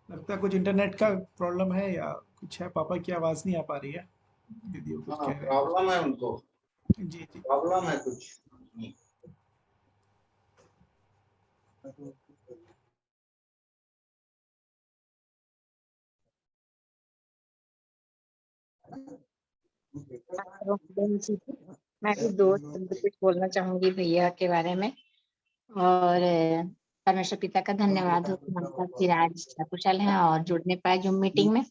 Speaker 5: लगता है कुछ इंटरनेट का प्रॉब्लम है या कुछ है, पापा की आवाज़ नहीं आ पा रही है, दीदी वो कुछ
Speaker 4: हाँ,
Speaker 5: कह रहे हैं।
Speaker 4: प्रॉब्लम है उनको,
Speaker 5: जी जी।
Speaker 4: प्रॉब्लम है कुछ।
Speaker 11: मैं भी दो शब्द कुछ बोलना चाहूंगी भैया के बारे में। और परमेश्वर पिता का धन्यवाद हो कि हम सब फिर आज सकुशल हैं और जुड़ने पाए जूम मीटिंग में।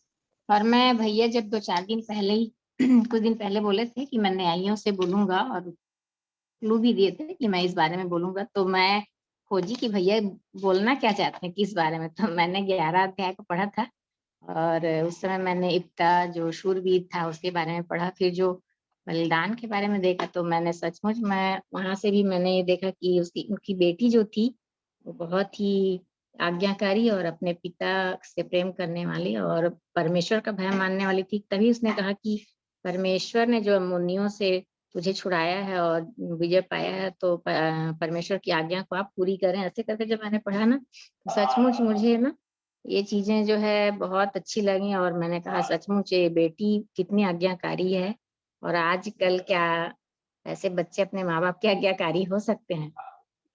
Speaker 11: और मैं भैया जब 2-4 दिन पहले ही कुछ दिन पहले बोले थे कि मैं न्यायियों से बोलूंगा और क्लू भी दिए थे कि मैं इस बारे में बोलूंगा, तो मैं खोजी कि भैया बोलना क्या चाहते हैं किस बारे में। तो मैंने 11 अध्याय को पढ़ा था और उस समय मैंने इप्ता जो शूरवीर था उसके बारे में पढ़ा, फिर जो बलिदान के बारे में देखा, तो मैंने सचमुच मैं वहां से भी मैंने ये देखा कि उसकी उनकी बेटी जो थी वो बहुत ही आज्ञाकारी और अपने पिता से प्रेम करने वाली और परमेश्वर का भय मानने वाली थी। तभी उसने कहा कि परमेश्वर ने जो मुनियों से तुझे छुड़ाया है और विजय पाया है, तो परमेश्वर की आज्ञा को आप पूरी करें। ऐसे करके जब मैंने पढ़ा ना, तो सचमुच मुझे ना ये चीजें जो है बहुत अच्छी लगी और मैंने कहा सचमुच ये बेटी कितनी आज्ञाकारी है। और आजकल क्या ऐसे बच्चे अपने माँ बाप के आज्ञाकारी हो सकते हैं,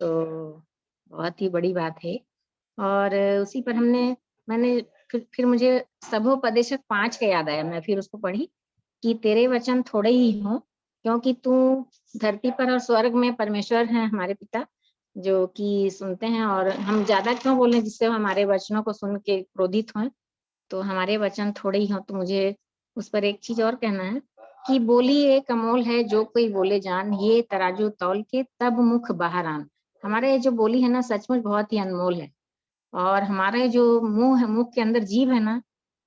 Speaker 11: तो बहुत ही बड़ी बात है। और उसी पर मैंने फिर मुझे सबोपदेशक 5 का याद आया, मैं फिर उसको पढ़ी कि तेरे वचन थोड़े ही हों, क्योंकि तू धरती पर और स्वर्ग में परमेश्वर है हमारे पिता जो कि सुनते हैं। और हम ज्यादा क्यों बोलें जिससे हमारे वचनों को सुन के क्रोधित हों, तो हमारे वचन थोड़े ही हों। तो मुझे उस पर एक चीज और कहना है कि बोली एक अमोल है जो कोई बोले जान, ये तराजू तौल के तब मुख बाहर आन। हमारे जो बोली है ना सचमुच बहुत ही अनमोल है। और हमारे जो मुंह है, मुख के अंदर जीभ है ना,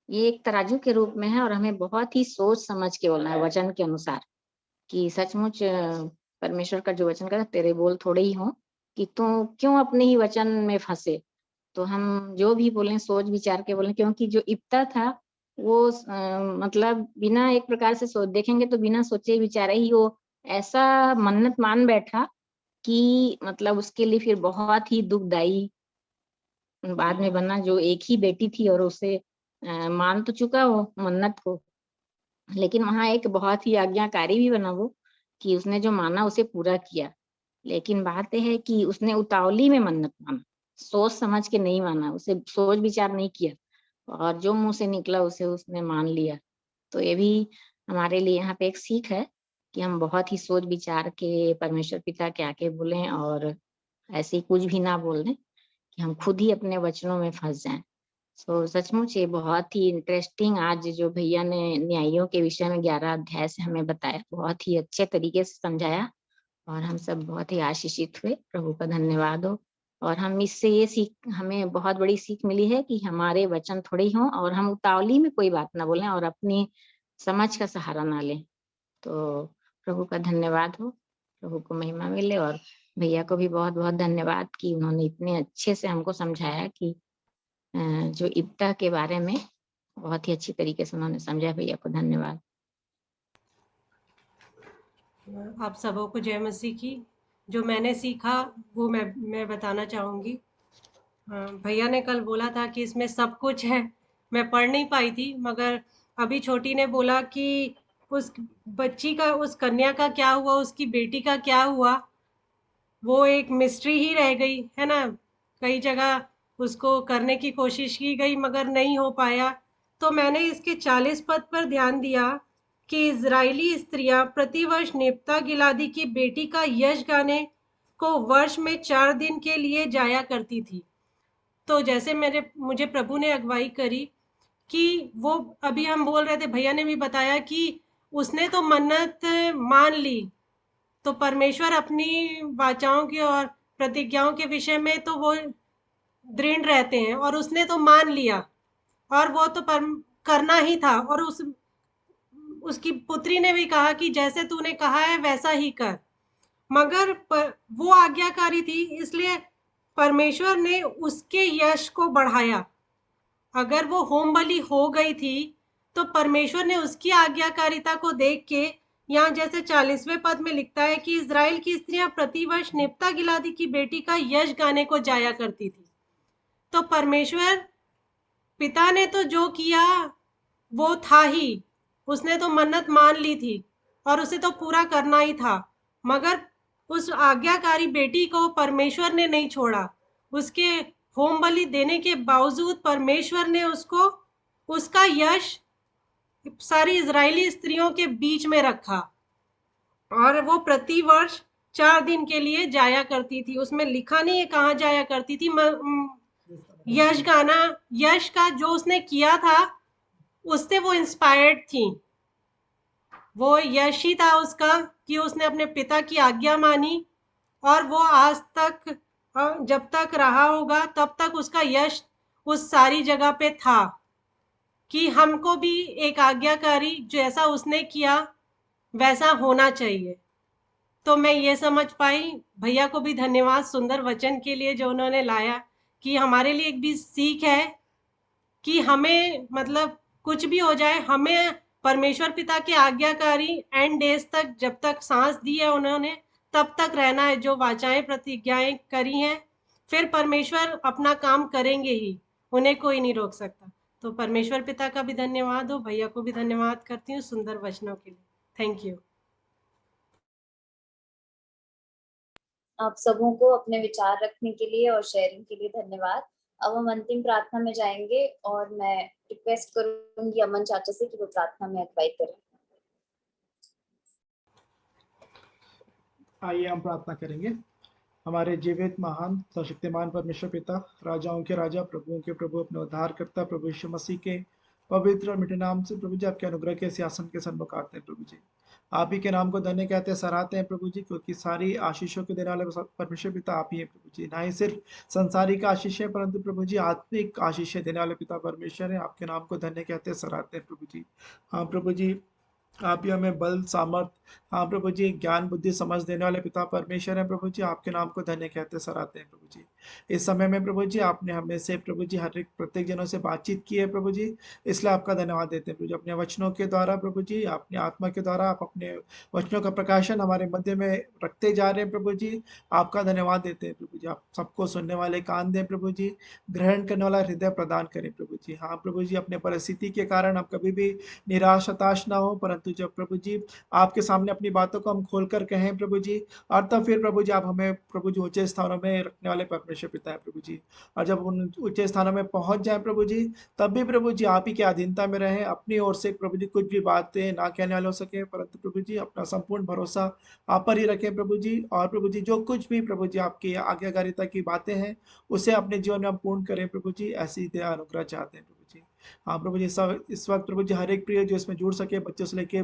Speaker 11: ये एक तराजू के रूप में है और हमें बहुत ही सोच समझ के बोलना है वचन के अनुसार कि सचमुच परमेश्वर का जो वचन कहता तेरे बोल थोड़े ही हों कि तू क्यों अपने ही वचन में फंसे। तो हम जो भी बोलें सोच विचार के बोलें, क्योंकि जो इप्ता था वो मतलब बिना एक प्रकार से सोच देखेंगे तो बिना सोचे विचारे ही वो ऐसा मन्नत मान बैठा कि मतलब उसके लिए फिर बहुत ही दुखदाई बाद में बना। जो एक ही बेटी थी और उसे मान तो चुका वो मन्नत को, लेकिन वहां एक बहुत ही आज्ञाकारी भी बना वो कि उसने जो माना उसे पूरा किया। लेकिन बात यह है कि उसने उतावली में मन्नत माना, सोच समझ के नहीं माना, उसे सोच विचार नहीं किया और जो मुंह से निकला उसे उसने मान लिया। तो ये भी हमारे लिए यहाँ पे एक सीख है कि हम बहुत ही सोच विचार के परमेश्वर पिता के आके बोलें और ऐसे ही कुछ भी ना बोल दें कि हम खुद ही अपने वचनों में फंस जाएं। सो सचमुच ये बहुत ही इंटरेस्टिंग आज जो भैया ने न्यायियों के विषय में 11 अध्याय से हमें बताया, बहुत ही अच्छे तरीके से समझाया और हम सब बहुत ही आशीषित हुए। प्रभु का धन्यवाद हो। और हम इससे ये सीख, हमें बहुत बड़ी सीख मिली है कि हमारे वचन थोड़े ही हों और हम उतावली में कोई बात ना बोलें और अपनी समझ का सहारा ना लें। तो प्रभु का धन्यवाद हो, प्रभु को महिमा मिले। और भैया को भी बहुत बहुत धन्यवाद कि उन्होंने इतने अच्छे से हमको समझाया कि जो इप्ता के बारे में बहुत ही अच्छी तरीके से उन्होंने समझा। भैया को धन्यवाद।
Speaker 12: आप सबों को जय मसीह की। जो मैंने सीखा वो मैं बताना चाहूँगी। भैया ने कल बोला था कि इसमें सब कुछ है, मैं पढ़ नहीं पाई थी, मगर अभी छोटी ने बोला कि उस बच्ची का, उस कन्या का क्या हुआ, उसकी बेटी का क्या हुआ, वो एक मिस्ट्री ही रह गई है ना। कई जगह उसको करने की कोशिश की गई मगर नहीं हो पाया। तो मैंने इसके 40 पद पर ध्यान दिया कि इजरायली स्त्रियां प्रतिवर्ष निप्ता गिलादी की बेटी का यश गाने को वर्ष में 4 दिन के लिए जाया करती थी। तो जैसे मुझे प्रभु ने अगुवाई करी कि वो अभी हम बोल रहे थे, भैया ने भी बताया कि उसने तो मन्नत मान ली, तो परमेश्वर अपनी वाचाओं की और प्रतिज्ञाओं के विषय में तो वो दृढ़ रहते हैं और उसने तो मान लिया और वो तो करना ही था। और उसकी पुत्री ने भी कहा कि जैसे तूने कहा है वैसा ही कर, मगर वो आज्ञाकारी थी, इसलिए परमेश्वर ने उसके यश को बढ़ाया। अगर वो होम बलि हो गई थी तो परमेश्वर ने उसकी आज्ञाकारिता को देख के, यहाँ जैसे 40वें पद में लिखता है कि इजराइल की स्त्रियां प्रतिवर्ष निप्ता गिलादी की बेटी का यश गाने को जाया करती थी। तो परमेश्वर पिता ने तो जो किया वो था ही, उसने तो मन्नत मान ली थी और उसे तो पूरा करना ही था, मगर उस आज्ञाकारी बेटी को परमेश्वर ने नहीं छोड़ा। उसके होम बलि देने के बावजूद परमेश्वर ने उसको, उसका यश सारी इजरायली स्त्रियों के बीच में रखा और वो प्रति वर्ष 4 दिन के लिए जाया करती थी। उसमें लिखा नहीं है कहाँ जाया करती थी। यश गाना, यश का जो उसने किया था उससे वो इंस्पायर्ड थी। वो यश ही था उसका कि उसने अपने पिता की आज्ञा मानी और वो आज तक जब तक रहा होगा तब तक उसका यश उस सारी जगह पे था कि हमको भी एक आज्ञाकारी जैसा उसने किया वैसा होना चाहिए। तो मैं ये समझ पाई। भैया को भी धन्यवाद सुंदर वचन के लिए जो उन्होंने लाया, कि हमारे लिए एक भी सीख है कि हमें मतलब कुछ भी हो जाए, हमें परमेश्वर पिता के आज्ञाकारी एंड डेज तक, जब तक सांस दी है उन्होंने तब तक रहना है। जो वाचाएं प्रतिज्ञाएं करी हैं, फिर परमेश्वर अपना काम करेंगे ही, उन्हें कोई नहीं रोक सकता। तो परमेश्वर पिता का भी धन्यवाद हो, भैया को भी धन्यवाद करती हूँ सुंदर वचनों के लिए। Thank you.
Speaker 1: आप सबों को अपने विचार रखने के लिए और शेयरिंग के लिए धन्यवाद। अब हम अंतिम प्रार्थना में जाएंगे और मैं रिक्वेस्ट करूंगी अमन चाचा से कि वो प्रार्थना में अगुवाई करें।
Speaker 5: आइए हम प्रार्थना करेंगे। हमारे जीवित महान सशक्तिमान परमेश्वर पिता, राजाओं के राजा, प्रभुओं के प्रभु, अपने उद्धारकर्ता प्रभु यीशु मसीह के पवित्र और मीठे नाम से प्रभु जी आपके अनुग्रह के सिंहासन के सन्मुख आते हैं। प्रभु जी आप ही के नाम को धन्य कहते हैं, सराहते हैं प्रभु जी, क्योंकि सारी आशीषों के देने वाले परमेश्वर पिता आप ही हैं प्रभु जी। ना ही सिर्फ सांसारिक आशीष है परंतु प्रभु जी आत्मिक आशीष देने वाले पिता परमेश्वर है। आपके नाम को धन्य कहते हैं, सराहते हैं प्रभु जी। हाँ प्रभु जी, आप ही हमें बल सामर्थ, हाँ प्रभु जी, ज्ञान बुद्धि समझ देने वाले पिता परमेश्वर है प्रभु जी। आपके नाम को धन्य कहते सराहते हैं प्रभु जी। इस समय में प्रभु जी आपने हमें से प्रभु जी हर एक प्रत्येक जनों से बातचीत की है प्रभु जी, इसलिए आपका धन्यवाद देते हैं प्रभु जी। अपने वचनों के द्वारा प्रभु जी, अपनी आत्मा के द्वारा आप अपने वचनों का प्रकाशन हमारे मध्य में रखते जा रहे हैं प्रभु जी। आपका धन्यवाद देते हैं प्रभु जी। आप सबको सुनने वाले कान दें प्रभु जी, ग्रहण करने वाला हृदय प्रदान करें प्रभु जी। हाँ प्रभु जी, अपने परिस्थिति के कारण हम कभी भी निराश हताश ना हो, परंतु जब प्रभु जी आपके सामने अपनी बातों को हम खोलकर कहें प्रभु जी, और तब फिर प्रभु जी आप हमें प्रभु जी ऊंचे स्थानों में रखने वाले परमेश्वर पिता है प्रभु जी। और जब उन ऊंचे स्थानों में पहुंच जाए प्रभु जी, तब भी प्रभु जी आप ही की अधीनता में रहें। अपनी ओर से प्रभु जी कुछ भी बातें ना कहने वाले हो सके, परंतु प्रभु जी अपना संपूर्ण भरोसा आप पर ही रखें प्रभु जी। और प्रभु जी जो कुछ भी प्रभु जी आपकी आज्ञाकारिता की बातें हैं उसे अपने जीवन में हम पूर्ण करें प्रभु जी, ऐसी दया अनुग्रह चाहते हैं प्रभु जी। हाँ प्रभु जी, इस वक्त प्रभु जी हर एक प्रिय जो इसमें जुड़ सके, बच्चों से लेके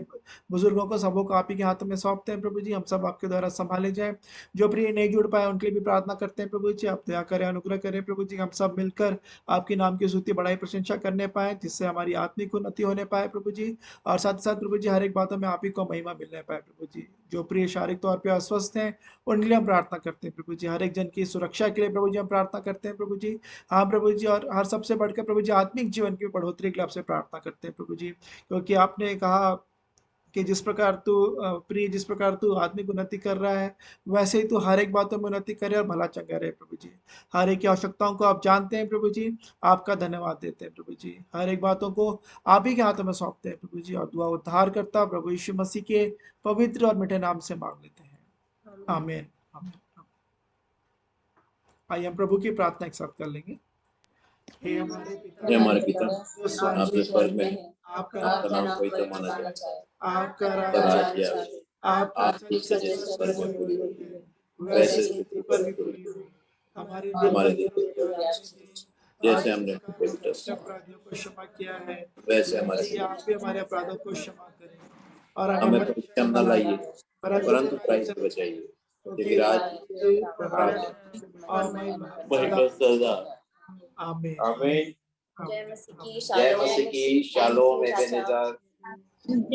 Speaker 5: बुजुर्गों को, सबों को आप ही के हाथों में सौंपते हैं प्रभु जी। हम सब आपके द्वारा संभाले जाए। जो प्रिय नहीं जुड़ पाए उनके लिए भी प्रार्थना करते हैं प्रभु जी, आप दया करें, अनुग्रह करें प्रभु जी। हम सब मिलकर आपके नाम की स्तुति बड़ाई प्रशंसा करने पाए, जिससे हमारी आत्मिक उन्नति होने पाए प्रभु जी। और साथ साथ प्रभु जी हर एक बातों में आप ही को महिमा मिलने पाए प्रभु जी। जो प्रिय शारीरिक तौर पर अस्वस्थ हैं उनके लिए हम प्रार्थना करते हैं प्रभु जी। हर एक जन की सुरक्षा के लिए प्रभु जी हम प्रार्थना करते हैं प्रभु जी। हाँ प्रभु जी, और हर सबसे बढ़कर प्रभु जी आत्मिक जीवन की बढ़ोतरी के लिए आपसे प्रार्थना करते हैं प्रभु जी, क्योंकि आपने कहा कि जिस प्रकार तू प्रिय, जिस प्रकार तू आत्मिक उन्नति कर रहा है वैसे ही तू हर एक बातों में उन्नति करे और भला चंगा रहे प्रभु जी। हर एक की आवश्यकताओं को आप जानते हैं प्रभु जी, आपका धन्यवाद देते हैं प्रभु जी। हर एक बातों को आप ही के हाथों में सौंपते हैं प्रभु जी, और दुआ उद्धार करता प्रभु यीशु मसीह के पवित्र और मीठे नाम से मांग लेते हैं, आमीन। आइए हम प्रभु की प्रार्थना एक साथ कर लेंगे। हे
Speaker 3: हमारे पिता आपके स्वर्ग में है, आपका नाम पवित्र माना जाए,
Speaker 5: आपका
Speaker 3: राज्य आए, आपकी इच्छा जैसे स्वर्ग में पूरी होती है वैसे पृथ्वी पर भी पूरी हो। हमारे दिन जैसे हमने
Speaker 5: अपराधियों को क्षमा किया है
Speaker 3: वैसे हमारे
Speaker 5: आप भी हमारे अपराधों को क्षमा करें, और
Speaker 3: हमें परीक्षा न लाइए परंतु बुराई से बचाइए, क्योंकि राज्य
Speaker 5: आमीन।
Speaker 3: आमीन।
Speaker 1: जय मसीह की
Speaker 3: जय मसीह की शालोम एबेनेज़र।